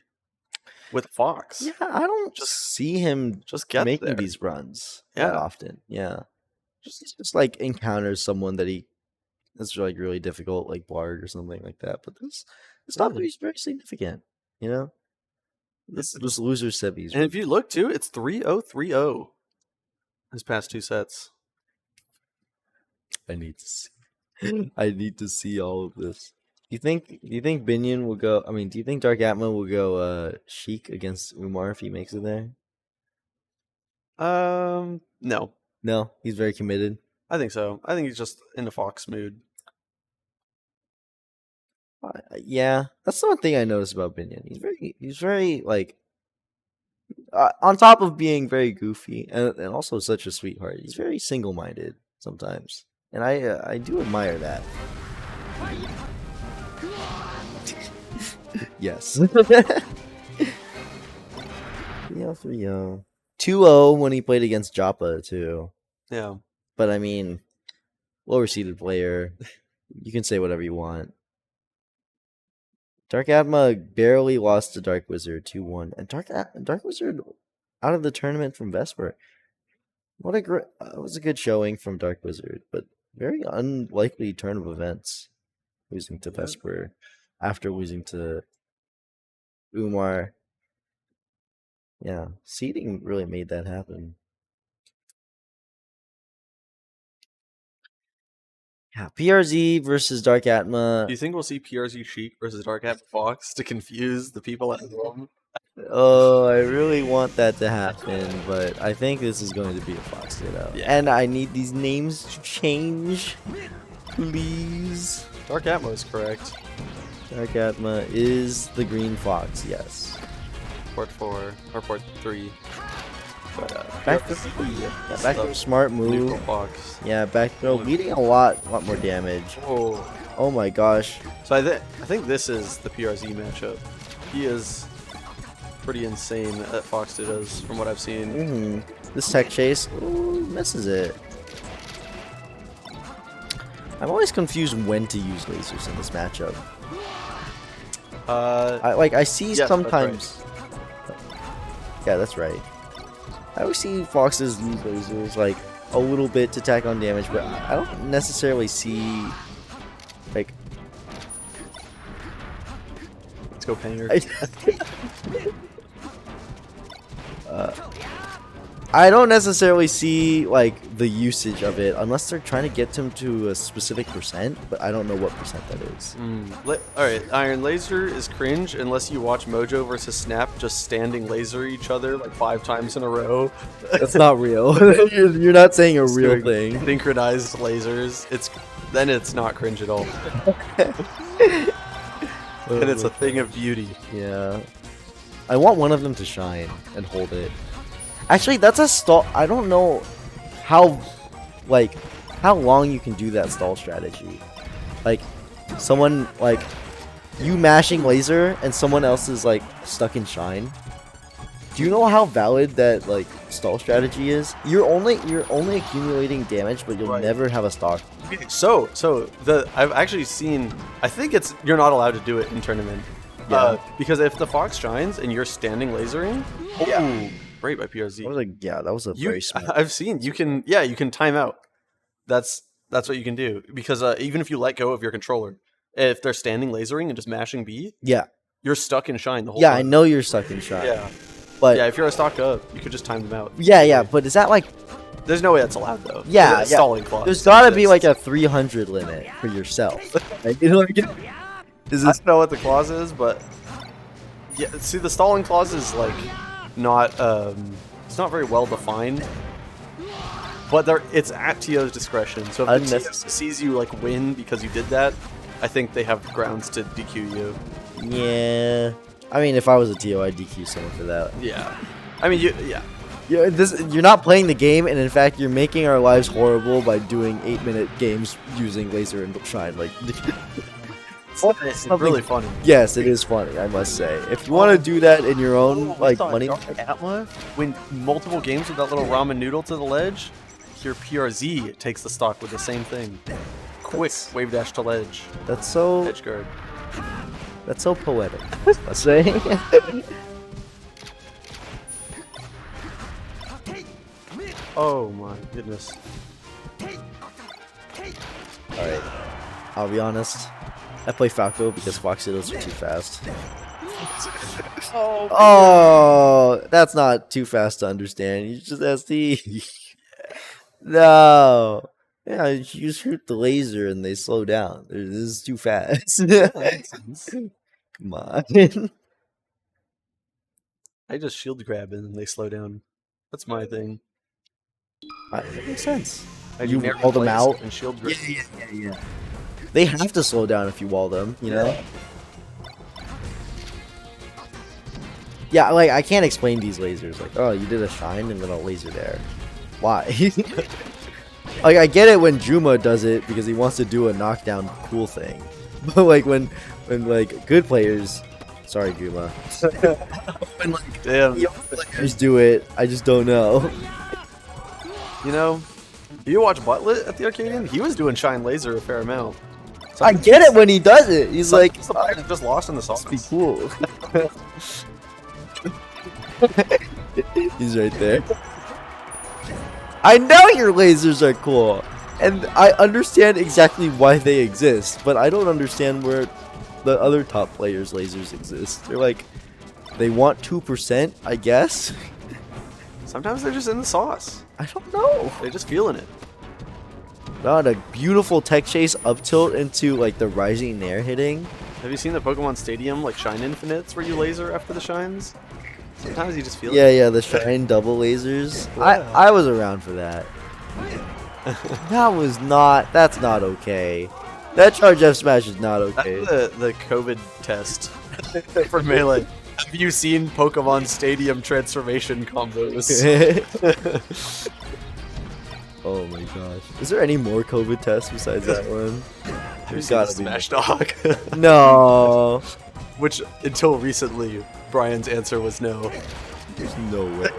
with Fox. Yeah, I don't see him Just get making there. these runs that Yeah. often. Yeah. Just like encounters someone that that's like really difficult, like Blarg or something like that. But this top 3 is very significant, you know? This loser Sebbies. And if you look too, it's 3-0-3-0 his past 2 sets. I need to see. I need to see all of this. Do you think Binion will go? I mean, do you think Dark Atma will go Sheik against Umar if he makes it there? No. No, he's very committed. I think so. I think he's just in a Fox mood. Yeah, that's the one thing I noticed about Binion. He's very like on top of being very goofy and also such a sweetheart. He's very single-minded sometimes, and I do admire that. Yes. 3-0. 2-0 when he played against Joppa too. Yeah. But I mean, lower seeded player. You can say whatever you want. Dark Atma barely lost to Dark Wizard 2-1, and Dark Wizard out of the tournament from Vesper. What a great! It was a good showing from Dark Wizard, but very unlikely turn of events. Losing to Vesper after losing to Umar. Yeah, seeding really made that happen. Yeah, PRZ versus Dark Atma. Do you think we'll see PRZ Sheik versus Dark Atma Fox to confuse the people at home? Oh, I really want that to happen, but I think this is going to be a Fox Ditto. Yeah. And I need these names to change. Please. Dark Atma is correct. Dark Atma is the green fox, yes. Port 4 or Port 3. But Back to back to a smart neutral move. Fox. Yeah, back throw leading a lot more damage. Oh my gosh. So I think this is the PRZ matchup. He is pretty insane at Fox Dittos from what I've seen. This tech chase, ooh, misses it. I'm always confused when to use lasers in this matchup. I see yes, sometimes. Yeah, that's right. I always see foxes use lasers like a little bit to tack on damage, but I don't necessarily see like. Let's go Panger. I don't necessarily see like the usage of it unless they're trying to get him to a specific percent, but I don't know what percent that is. Alright, Iron Laser is cringe unless you watch Mojo versus Snap just standing laser each other like 5 times in a row. That's not real. You're not saying a real thing. Synchronized lasers. Then it's not cringe at all. And it's a thing of beauty. Yeah. I want one of them to shine and hold it. Actually, that's a stall. I don't know how long you can do that stall strategy. Like, someone, like, you mashing laser and someone else is, like, stuck in shine. Do you know how valid that, like, stall strategy is? You're only accumulating damage, but you'll never have a stock. So I've actually seen. I think you're not allowed to do it in tournament. Yeah. Because if the fox shines and you're standing lasering, great by PRZ. That was a very smart. I've seen you can time out. That's what you can do because even if you let go of your controller, if they're standing lasering and just mashing B, you're stuck in shine the whole time. Yeah, I know you're stuck in shine. Yeah, but if you're a stock up, you could just time them out. Yeah, but is that like? There's no way that's allowed though. Yeah, stalling clause. There's gotta be like a 300 limit for yourself. Like, you know, like, I don't know what the clause is, but yeah, see the stalling clause is like not it's not very well defined, but it's at TO's discretion. So if the TO sees you like win because you did that, I think they have grounds to DQ you. Yeah, I mean if I was a TO, I'd DQ someone for that. Yeah, I mean you're not playing the game, and in fact you're making our lives horrible by doing 8-minute games using laser and shine. Like. It's really funny. Yes, it is funny, I must say. If you want to do that in your own money, Atma, win multiple games with that little ramen noodle to the ledge, your PRZ takes the stock with the same thing. Quick wave dash to ledge. That's so edge guard. That's so poetic. Let's say. Oh my goodness. All right, I'll be honest. I play Falco because Fox Dittos are too fast. Oh, that's not too fast to understand. You just SD. No. Yeah, you shoot the laser and they slow down. This is too fast. Come on. I just shield grab and then they slow down. That's my thing. That makes sense. You wall them out and shield grab. Yeah. They have to slow down if you wall them, you know? Yeah, like, I can't explain these lasers. Like, oh, you did a shine and then a laser there. Why? Like, I get it when Juma does it because he wants to do a knockdown cool thing. But like when like good players, sorry, Juma. When like Damn. young players do it, I just don't know. You know, you watch Butlet at the Arcadian? He was doing Shine Laser a fair amount. I get it when he does it. He's like, the players just lost in the sauce. be cool. He's right there. I know your lasers are cool, and I understand exactly why they exist, but I don't understand where the other top players' lasers exist. They're like, they want 2%, I guess. Sometimes they're just in the sauce. I don't know. They're just feeling it. Not a beautiful tech chase up tilt into like the rising nair hitting. Have you seen the Pokemon Stadium like Shine Infinites where you laser after the shines? Sometimes you just feel it. Yeah, the shine double lasers. I was around for that. That's not okay. That charge F smash is not okay. That's the COVID test for Melee. Have you seen Pokemon Stadium transformation combos? Oh my gosh. Is there any more COVID tests besides that one? There's gotta be Smash Dog. No. Which, until recently, Brian's answer was no. There's no way.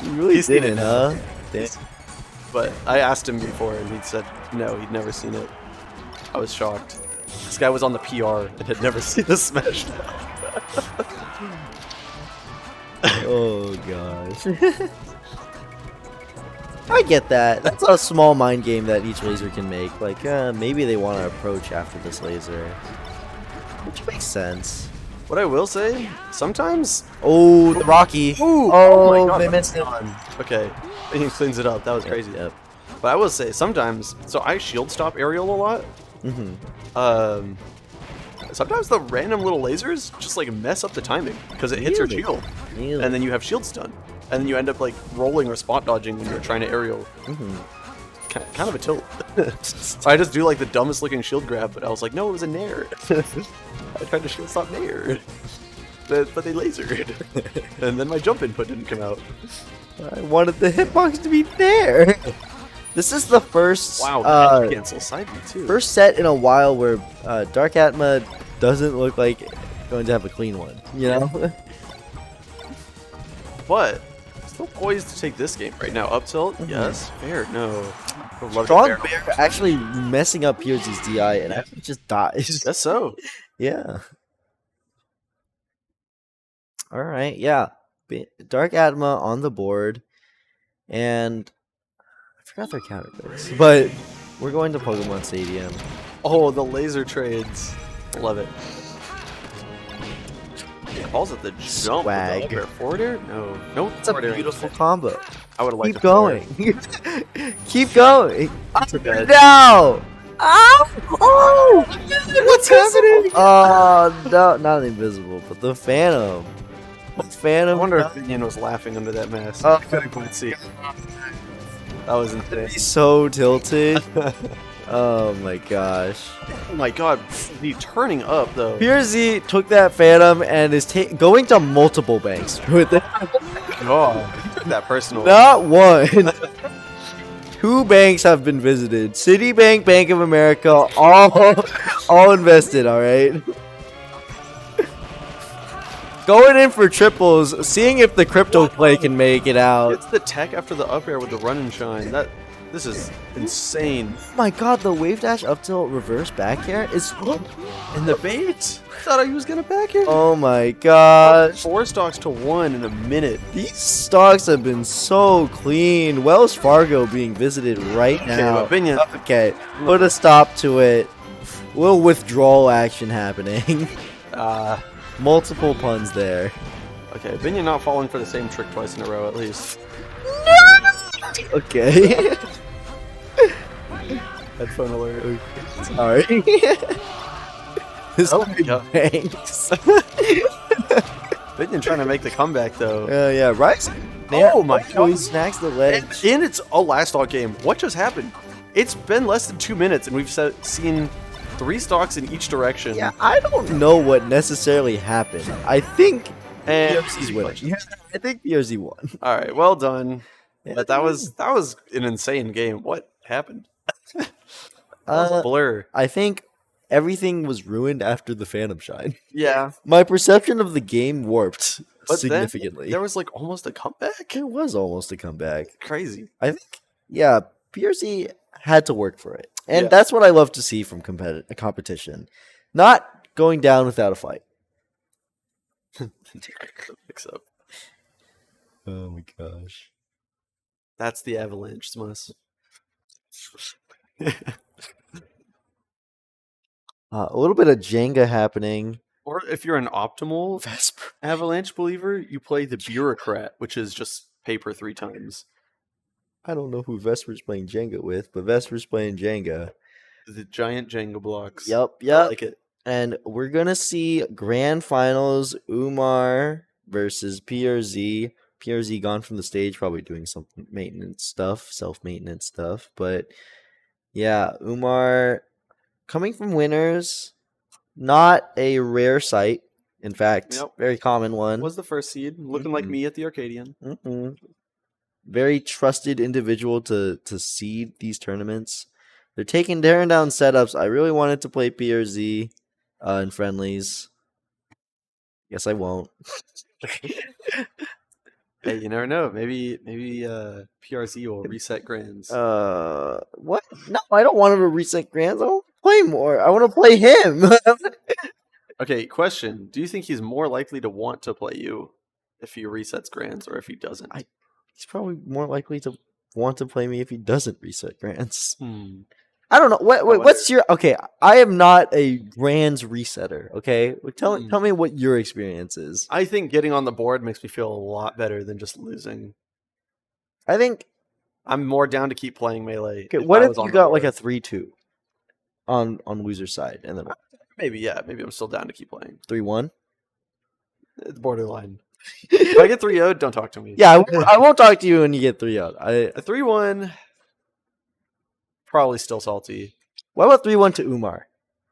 You really He's seen didn't, it. huh? Damn. But I asked him before, and he said no, he'd never seen it. I was shocked. This guy was on the PR and had never seen the Smash Dog. Oh gosh. I get that. That's a small mind game that each laser can make. Like, maybe they want to approach after this laser. Which makes sense. What I will say, sometimes... Oh, the Rocky. Ooh, oh my God, they that's missed it. gone. Okay, he cleans it up. That was crazy. Yep. But I will say, sometimes... So I shield stop aerial a lot. Mm-hmm. Sometimes the random little lasers just like mess up the timing because it hits your Really? shield. Really? And then you have shield stun. And then you end up like rolling or spot dodging when you're trying to aerial. Mm-hmm. Kind of a tilt. So I just do like the dumbest looking shield grab, but I was like, no, it was a nair. I tried to shield stop nair. But they lasered. And then my jump input didn't come out. I wanted the hitbox to be there. This is the first Cancel side B too. first set in a while where Dark Atma doesn't look like going to have a clean one, you know? But still poised to take this game right now. Up tilt, yes. Fair, no. I would love to Strong fair. Bear actually messing up Pierce's DI and actually just dies. Guess so. Yeah. Alright, yeah. Dark Atma on the board. And I forgot their counter goes. But we're going to Pokemon Stadium. Oh, the laser trades. Love it. Calls it the jump. Swag. Forward air? No. No. It's a forward air. beautiful combo. I would have liked Keep a forward going. Keep going. air. Bad. No! Oh! Oh! What's happening? Oh, no, not invisible, but the Phantom. The I Phantom. wonder if Minion was laughing under that mask. Oh, couldn't quite see. That was insane. He's so tilted. Oh my gosh. Oh my god, the turning up though. PRZ took that Phantom and is going to multiple banks with it. God, that personal. Not one. 2 banks have been visited. Citibank, Bank of America, all invested, alright? Going in for triples, seeing if the crypto play can make it out. It's the tech after the up air with the run and shine. This is insane. Oh my god, the wave dash up tilt reverse back air is In the bait? I thought I was gonna back air. oh my gosh. 4 stocks to 1 in a minute. These stocks have been so clean. Wells Fargo being visited right now. Opinion. Okay, put a stop to it. Little withdrawal action happening. Multiple puns there. Okay, Binion not falling for the same trick twice in a row at least. Okay. Headphone alert. Sorry. This Oh my God. banks. Binion trying to make the comeback though. Yeah, right? Oh my Oh, he god. snacks the ledge. And it's a last stock game. What just happened? It's been less than 2 minutes and we've seen 3 stocks in each direction. Yeah, I don't know what necessarily happened. I think And PRZ's winning. Yeah, I think PRZ won. all right, well done. Yeah. But that was an insane game. What happened? That was a blur. I think everything was ruined after the Phantom Shine. Yeah. My perception of the game warped But significantly. then there was like almost a comeback. There was almost a comeback. Crazy. I think, yeah, PRC had to work for it. And Yeah. that's what I love to see from competition. Not going down without a fight. Mix up. Oh my gosh. That's the Avalanche, Smus. A little bit of Jenga happening. Or if you're an optimal Vesper. Avalanche believer, you play the Bureaucrat, which is just paper 3 times. I don't know who Vesper's playing Jenga with, but Vesper's playing Jenga. The giant Jenga blocks. Yep. I like it. And we're going to see grand finals, Umar versus PRZ. PRZ gone from the stage, probably doing some maintenance stuff, self-maintenance stuff. But yeah, Umar coming from winners, not a rare sight. In fact, very common one. Was the first seed, looking like me at the Arcadian. Very trusted individual to seed these tournaments. They're tearing down setups. I really wanted to play PRZ in friendlies. Guess I won't. Hey, you never know. Maybe PRZ will reset grands. What? No, I don't want him to reset grands. I want to play more. I want to play him. Okay, question. Do you think he's more likely to want to play you if he resets grands or if he doesn't? He's probably more likely to want to play me if he doesn't reset grands. I don't know. What's your... Okay, I am not a grands resetter, okay? Tell me what your experience is. I think getting on the board makes me feel a lot better than just losing. I think... I'm more down to keep playing Melee. Okay, what if you got like a 3-2 on loser side? And then maybe I'm still down to keep playing. 3-1? It's borderline. If I get 3-0'd, don't talk to me. Yeah, I won't talk to you when you get 3-0'd. A 3-1... Probably still salty. What about 3-1 to Umar?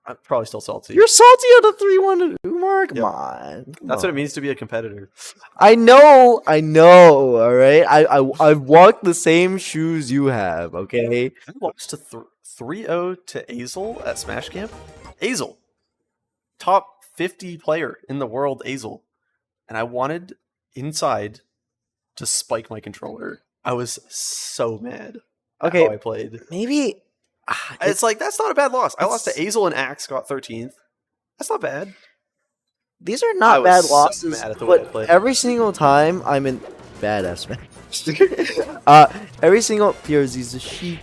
I'm probably still salty. You're salty at a 3-1 to Umar? Come on. That's what it means to be a competitor. I know. All right. I've walked the same shoes you have. Okay. I lost to 3-0 to Azel at Smash Camp. Azel, top 50 player in the world. Azel, and I wanted inside to spike my controller. I was so mad. Okay, how I played. Maybe it's like that's not a bad loss. I lost to Azel and Axe, got 13th. That's not bad. These are not bad losses, so mad at the way I but played. every single time I'm in badass every single PRZ's a sheep.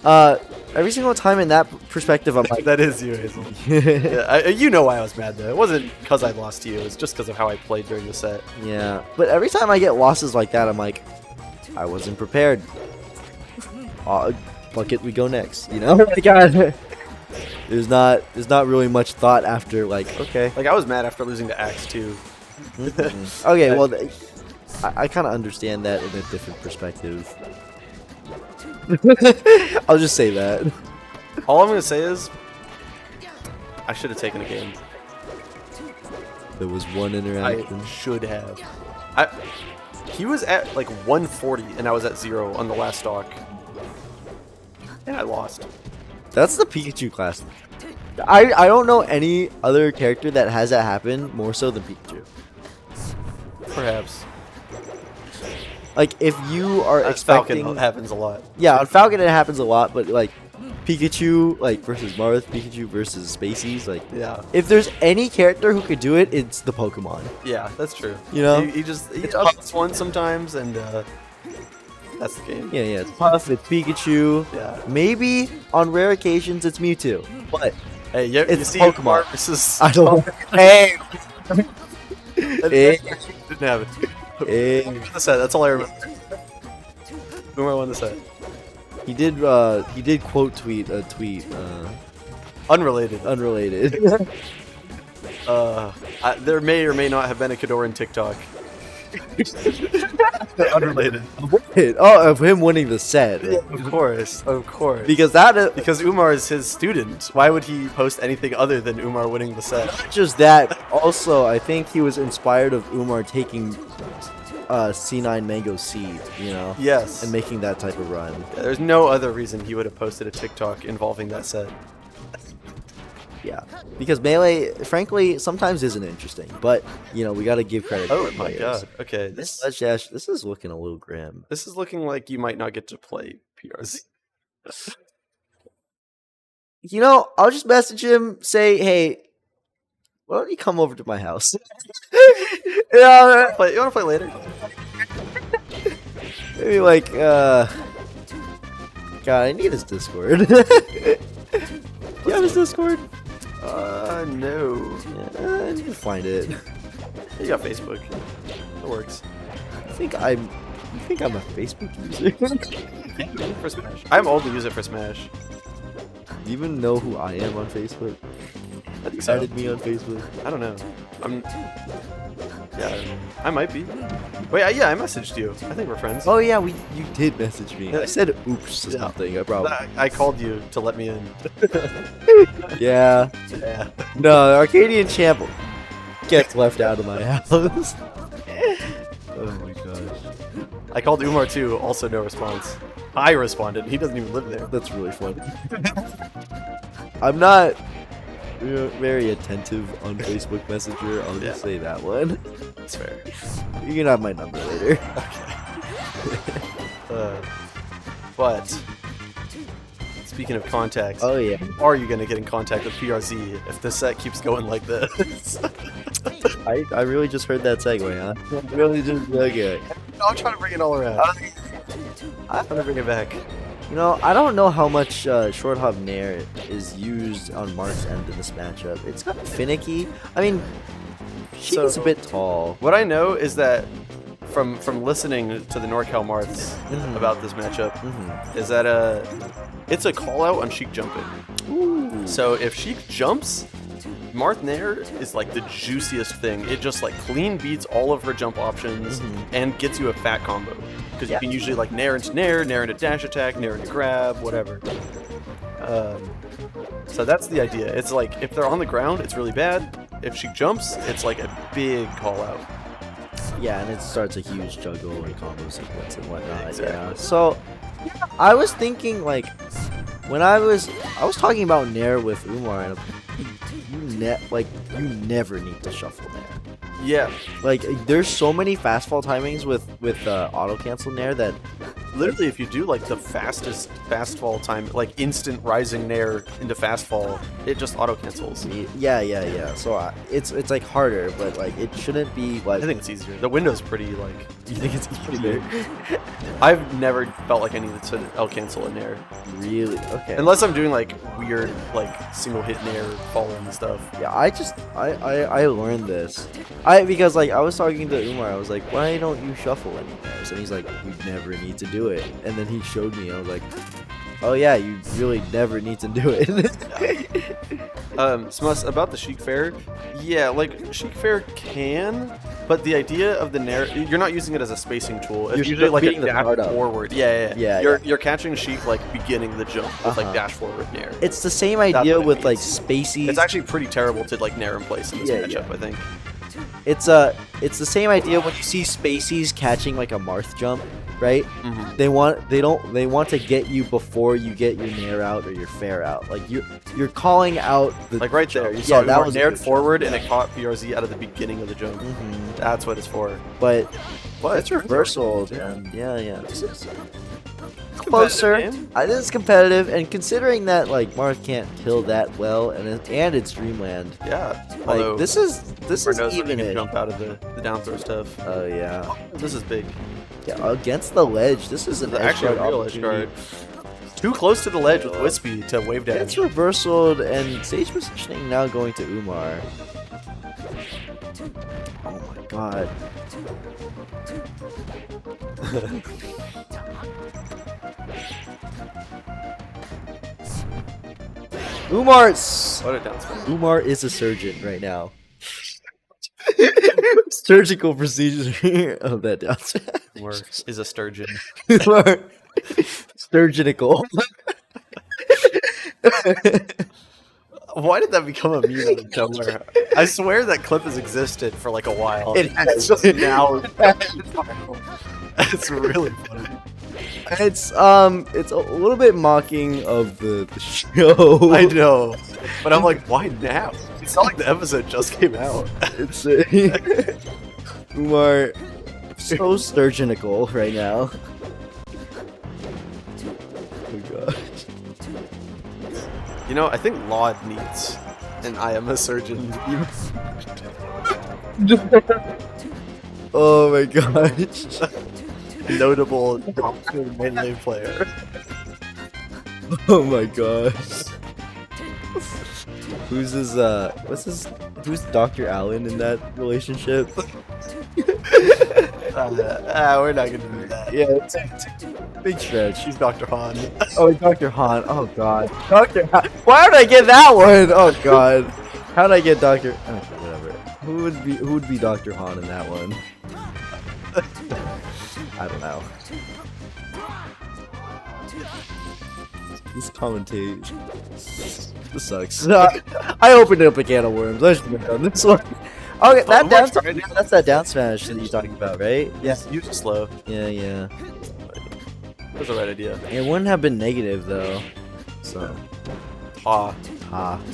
Every single time in that perspective, I'm like, that is you, Hazel. Yeah, you know why I was mad though. It wasn't because I lost to you. It was just because of how I played during the set. Yeah, but every time I get losses like that, I'm like, I wasn't prepared. Bucket, we go next. You know, there's not really much thought after. Like, okay, like I was mad after losing to Axe too. Okay, well, I kind of understand that in a different perspective. I'll just say that. All I'm gonna say is, I should have taken a game. There was one interaction. I should have. He was at like 140 and I was at 0 on the last stock. And I lost. That's the Pikachu class. I don't know any other character that has that happen more so than Pikachu. Perhaps. Like, if you are expecting... Falcon happens a lot. Yeah, on Falcon it happens a lot, but like, Pikachu, like, versus Marth, Pikachu versus Spaceys, like... Yeah. If there's any character who could do it, it's the Pokemon. Yeah, that's true. You know? He ups one sometimes, and that's the game. Yeah, it's Puff, it's Pikachu. Yeah. Maybe, on rare occasions, it's Mewtwo. But... Hey, it's you see Pokemon. Versus I don't... Hey! Didn't have it. Won the set. That's all I remember. Umar won the set. He did quote tweet a tweet. Unrelated. There may or may not have been a Kadoran TikTok. Unrelated. Oh, of him winning the set. Yeah, of course. Because Umar is his student. Why would he post anything other than Umar winning the set? Not just that. Also, I think he was inspired of Umar taking C9 Mango Seed, you know? Yes. And making that type of run. Yeah, there's no other reason he would have posted a TikTok involving that set. Yeah, because Melee, frankly, sometimes isn't interesting, but we got to give credit. Oh to my players. god! Okay, This Ledge Dash, this is looking a little grim. This is looking like you might not get to play PRZ. I'll just message him, say, hey, why don't you come over to my house? You want to play later? Maybe like, God, I need his Discord. Do you have his Discord? No. Yeah, I need to find it. You got Facebook. It works. You think I'm a Facebook user? For Smash. I'm old to use it for Smash. Do you even know who I am on Facebook? I think You so. added me on Facebook. I don't know. Yeah, I might be. Wait, yeah, I messaged you. I think we're friends. Oh yeah, you did message me. I said oops to something. I probably. I called you to let me in. Yeah. Yeah. No, the Arcadian champ gets left out of my house. Oh my gosh. I called Umar too, also no response. I responded. He doesn't even live there. That's really funny. I'm not very attentive on Facebook Messenger. I'll just say that one. That's fair. You can have my number later. But speaking of contact, Oh yeah. are you gonna get in contact with PRZ if the set keeps going like this? I really just heard that segue, huh? Really just okay. No, I'm trying to bring it all around. I'm trying to bring it back. I don't know how much short hop nair is used on Mark's end in this matchup. It's kind of finicky. I mean, she's a bit tall. What I know is that from listening to the NorCal Marths about this matchup is that it's a call out on Sheik jumping. Ooh. So if Sheik jumps, Marth Nair is like the juiciest thing. It just like clean beats all of her jump options and gets you a fat combo. Because you can usually like nair into dash attack, nair into grab, whatever. So that's the idea. It's like if they're on the ground, it's really bad. If she jumps, it's like a big call out. Yeah, and it starts a huge juggle and combo sequence and whatnot. Exactly. Yeah. So I was thinking like when I was talking about nair with Umar, and you never need to shuffle nair. Yeah. Like there's so many fast fall timings with auto cancel nair that literally if you do like the fastest fast fall time, like instant rising nair into fast fall, it just auto cancels. Yeah. So it's like harder, but like it shouldn't be like. I think it's easier. The window's pretty like. You think it's easier? I've never felt like I needed to L cancel a nair. Really? Okay. Unless I'm doing like weird like single hit nair falling and stuff. Yeah, I learned this. Because like I was talking to Umar, I was like, why don't you shuffle any nairs? And he's like, you never need to do it. And then he showed me, I was like, oh yeah, you really never need to do it. Smus, about the Sheik Fair, yeah, like Sheik Fair can, but the idea of the nair, you're not using it as a spacing tool. It's You're usually like a beating the dash guard up. forward. Yeah, You're catching Sheik like beginning the jump with like dash forward nair. It's the same idea what it with like means. spaceys. It's actually pretty terrible to like nair in place in this matchup, I think. It's the same idea when you see spaceys catching like a Marth jump, right? They want to get you before you get your nair out or your fair out. Like you're calling out the Like right there, jump. you saw that it was naired forward and it caught PRZ out of the beginning of the jump. That's what it's for. But It's reversal. Yeah. This is closer. Game. This is competitive, and considering that like Marth can't kill that well, and it's Dreamland. Yeah. Like this is even even it. jump out of the down throw stuff. Oh yeah. This is big. Yeah, against the ledge. This is an Actually, a real edge guard. Too close to the ledge with Wispy to wave dash. It's reversaled, and stage positioning now going to Umar. Oh my god. What a down smash. Umar is a surgeon right now. Surgical procedure of that down smash. Umar is a sturgeon. Umar, surgical. Why did that become a meme out of nowhere? I swear that clip has existed for like a while. It has. It's just now. It's really funny. It's a little bit mocking of the show. I know, but I'm like, why now? It's not like the episode just came out. It's Umar so surgical right now. Oh god. You know, I think Laud needs an I am a surgeon. Oh my gosh. Notable melee player. Oh my gosh. Who's Dr. Allen in that relationship? We're not gonna do that. Yeah, big stretch. She's Dr. Han. Oh, Dr. Han. Oh god. Dr. Han. Why did I get that one? Oh god. How did I get Dr. Okay, whatever. Who would be Dr. Han in that one? I don't know. This commentate. This sucks. I opened up a can of worms. I should have done this one. Okay, that down smash. That's that down smash that you're talking about, right? Yeah, use it slow. Yeah. That was the right idea. It wouldn't have been negative though. So. Ha.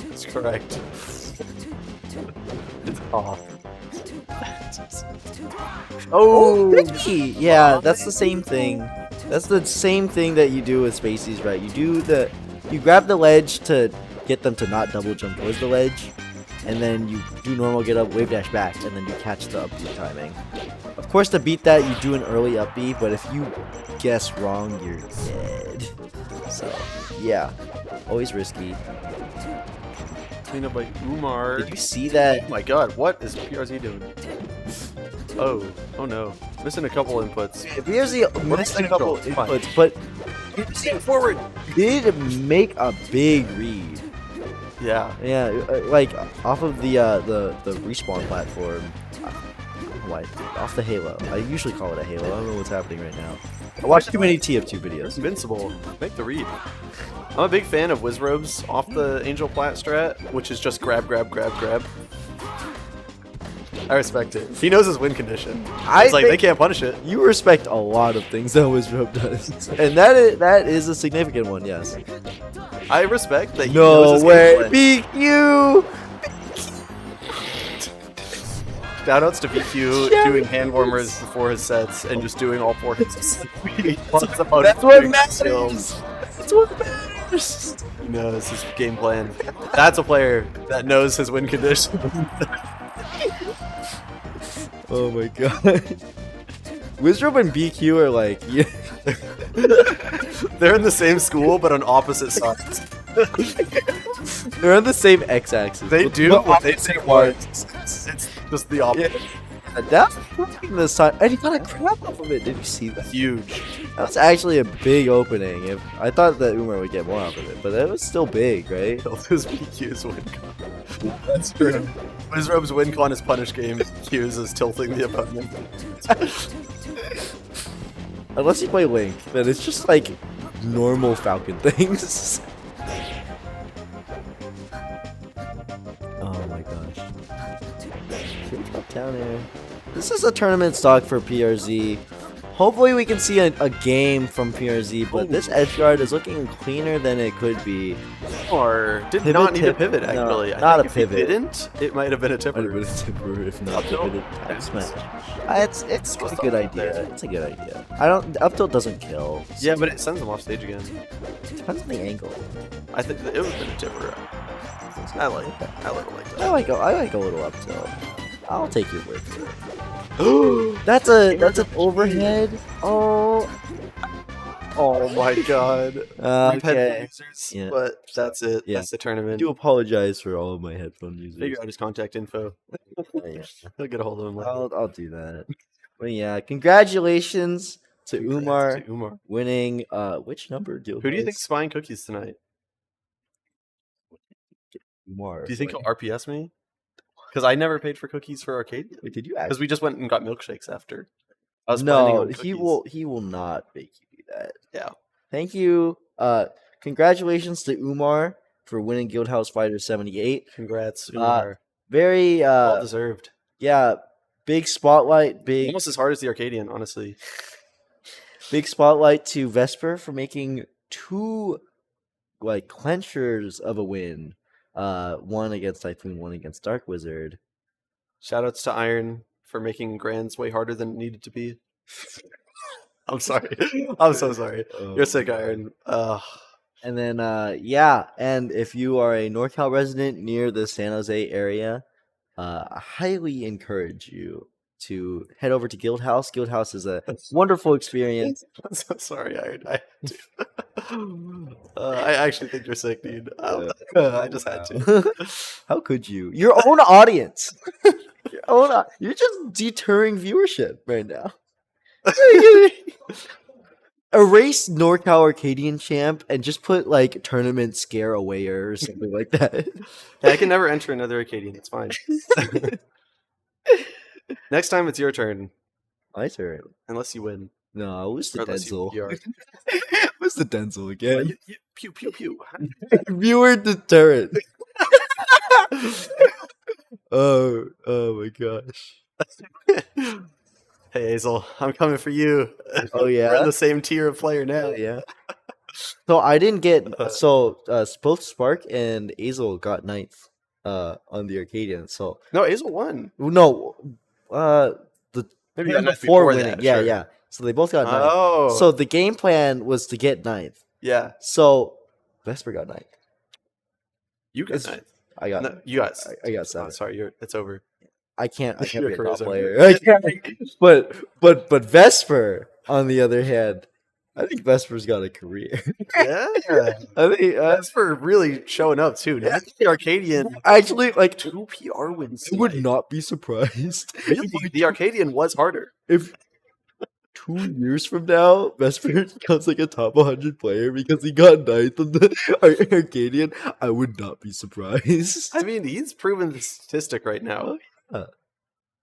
That's correct. It's ha. Oh, Vicky! Yeah, that's the same thing. That's the same thing that you do with Spaceys, right? You grab the ledge to get them to not double jump towards the ledge, and then you do normal get up, wave dash back, and then you catch the up B timing. Of course, to beat that, you do an early up B, but if you guess wrong, you're dead. So, yeah, always risky. Clean up by Umar. Did you see that? Oh my god, what is PRZ doing? Oh no. Missing a couple inputs. PRZ missed a couple inputs, but forward. Did make a big read. Yeah. Yeah, like off of the respawn platform. What? Off the Halo. I usually call it a Halo. I don't know what's happening right now. I watched too many TF2 videos. Invincible. Make the read. I'm a big fan of Wizrobes off the Angel Plat strat, which is just grab. I respect it. He knows his win condition. It's like they can't punish it. You respect a lot of things that Wizrobe does, and that is a significant one. Yes. I respect that. He knows his way, BQ. Shoutouts to BQ doing hand warmers before his sets and just doing all 4 hits. That's what matters. That's what matters. He knows his game plan. That's a player that knows his win condition. Oh my god. Wizrobe and BQ are like, yeah. They're in the same school but on opposite sides. They're on the same x-axis. They do what they say once. It's just the opposite. Yeah. That's the side, and he got a crap off of it. Did you see that? Huge. That was actually a big opening. I thought that Umar would get more off of it, but that was still big, right? His BQ's win con. That's true. Wizrobe's win con is punish game. Q's is tilting the opponent. Unless you play Link, then it's just like normal Falcon things. Oh my gosh. Should we drop down here? This is a tournament stock for PRZ. Hopefully we can see a game from PRZ, but this edge guard is looking cleaner than it could be. Or did not need a pivot, actually. No, not a if pivot. It didn't, it might have been a tipper. Might have been a tipper if not pivoted. It's a good idea. It's a good idea. Up tilt doesn't kill. Yeah, but it sends him off stage again. Depends on the angle. I think it would have been a tipper. I like it like that. I like a little up tilt. I'll take your word for it. that's an overhead. Oh my god. Okay. Users, Yeah. But that's it. Yeah. That's the tournament. I do apologize for all of my headphone users. Figure out his contact info. Yeah. He'll get a hold of him. I'll do that. But yeah, congratulations to Umar winning. Which number? Who do you think's buying cookies tonight? Umar. Do you think he'll RPS me? Because I never paid for cookies for arcade. Wait, did you? Because we just went and got milkshakes after. I was no, he will not make you do that. Yeah. Thank you. Congratulations to Umar for winning Guildhouse Fighter 78. Congrats, Umar. Very well deserved. Yeah, big spotlight, big. Almost as hard as the Arcadian, honestly. Big spotlight to Vesper for making two like clenchers of a win. One against Typhoon, one against Dark Wizard. Shoutouts to Iron for making Grands way harder than it needed to be. I'm sorry. I'm so sorry. You're sick, Iron. And then yeah, and if you are a NorCal resident near the San Jose area, I highly encourage you to head over to Guildhouse. Guildhouse is a wonderful experience. I'm so sorry, Iron. I actually think you're sick, dude. I just had to. How could you? Your own audience. You're just deterring viewership right now. Erase NorCal Arcadian champ and just put like tournament scare awayer or something like that. Yeah, I can never enter another Arcadian. It's fine. Next time it's your turn. My turn. Unless you win. No, I was the Or unless you Denzel. PR. What's the Denzel again? Pew pew pew. Viewer deterrent. Oh my gosh. Hey Hazel, I'm coming for you. Oh yeah. We're in the same tier of player now. Yeah. So I didn't get both Spark and Azel got ninth on the Arcadian. So no, Hazel won. No, the Maybe hand got ninth before before winning. that, Yeah, sure. yeah. So they both got ninth. Oh. So the game plan was to get ninth. Yeah. So Vesper got ninth. You got ninth. I got. No, you got. I got seven. Oh, sorry, it's over. I can't be Your a top career's over. player. I can't. But Vesper, on the other hand, I think Vesper's got a career. Yeah. I think Vesper really showing up too. Yeah. I think the Arcadian actually like 2 PR wins. I would not be surprised. Really? The Arcadian was harder. If 2 years from now, Vesper becomes like a top 100 player because he got ninth on the Arcadian, I would not be surprised. I mean, he's proven the statistic right now. Yeah.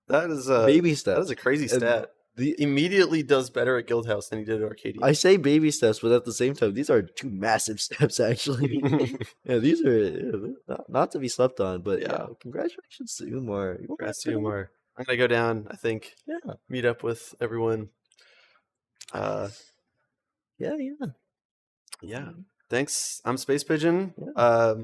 That is a Baby steps. That is a crazy And stat. He immediately does better at Guildhouse than he did at Arcadian. I say baby steps, but at the same time, these are two massive steps, actually. Yeah, these are not to be slept on, but yeah, congratulations to Umar. Congrats to Umar. I'm going to go down, I think. Yeah. Meet up with everyone. Yeah. Thanks. I'm Space Pigeon. Yeah.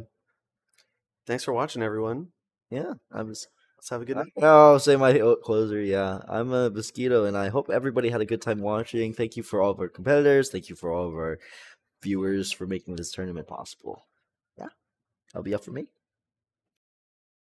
Thanks for watching, everyone. Yeah, Let's have a good night. I'll say my closer. Yeah, I'm a mosquito, and I hope everybody had a good time watching. Thank you for all of our competitors. Thank you for all of our viewers for making this tournament possible. Yeah, that'll be up for me.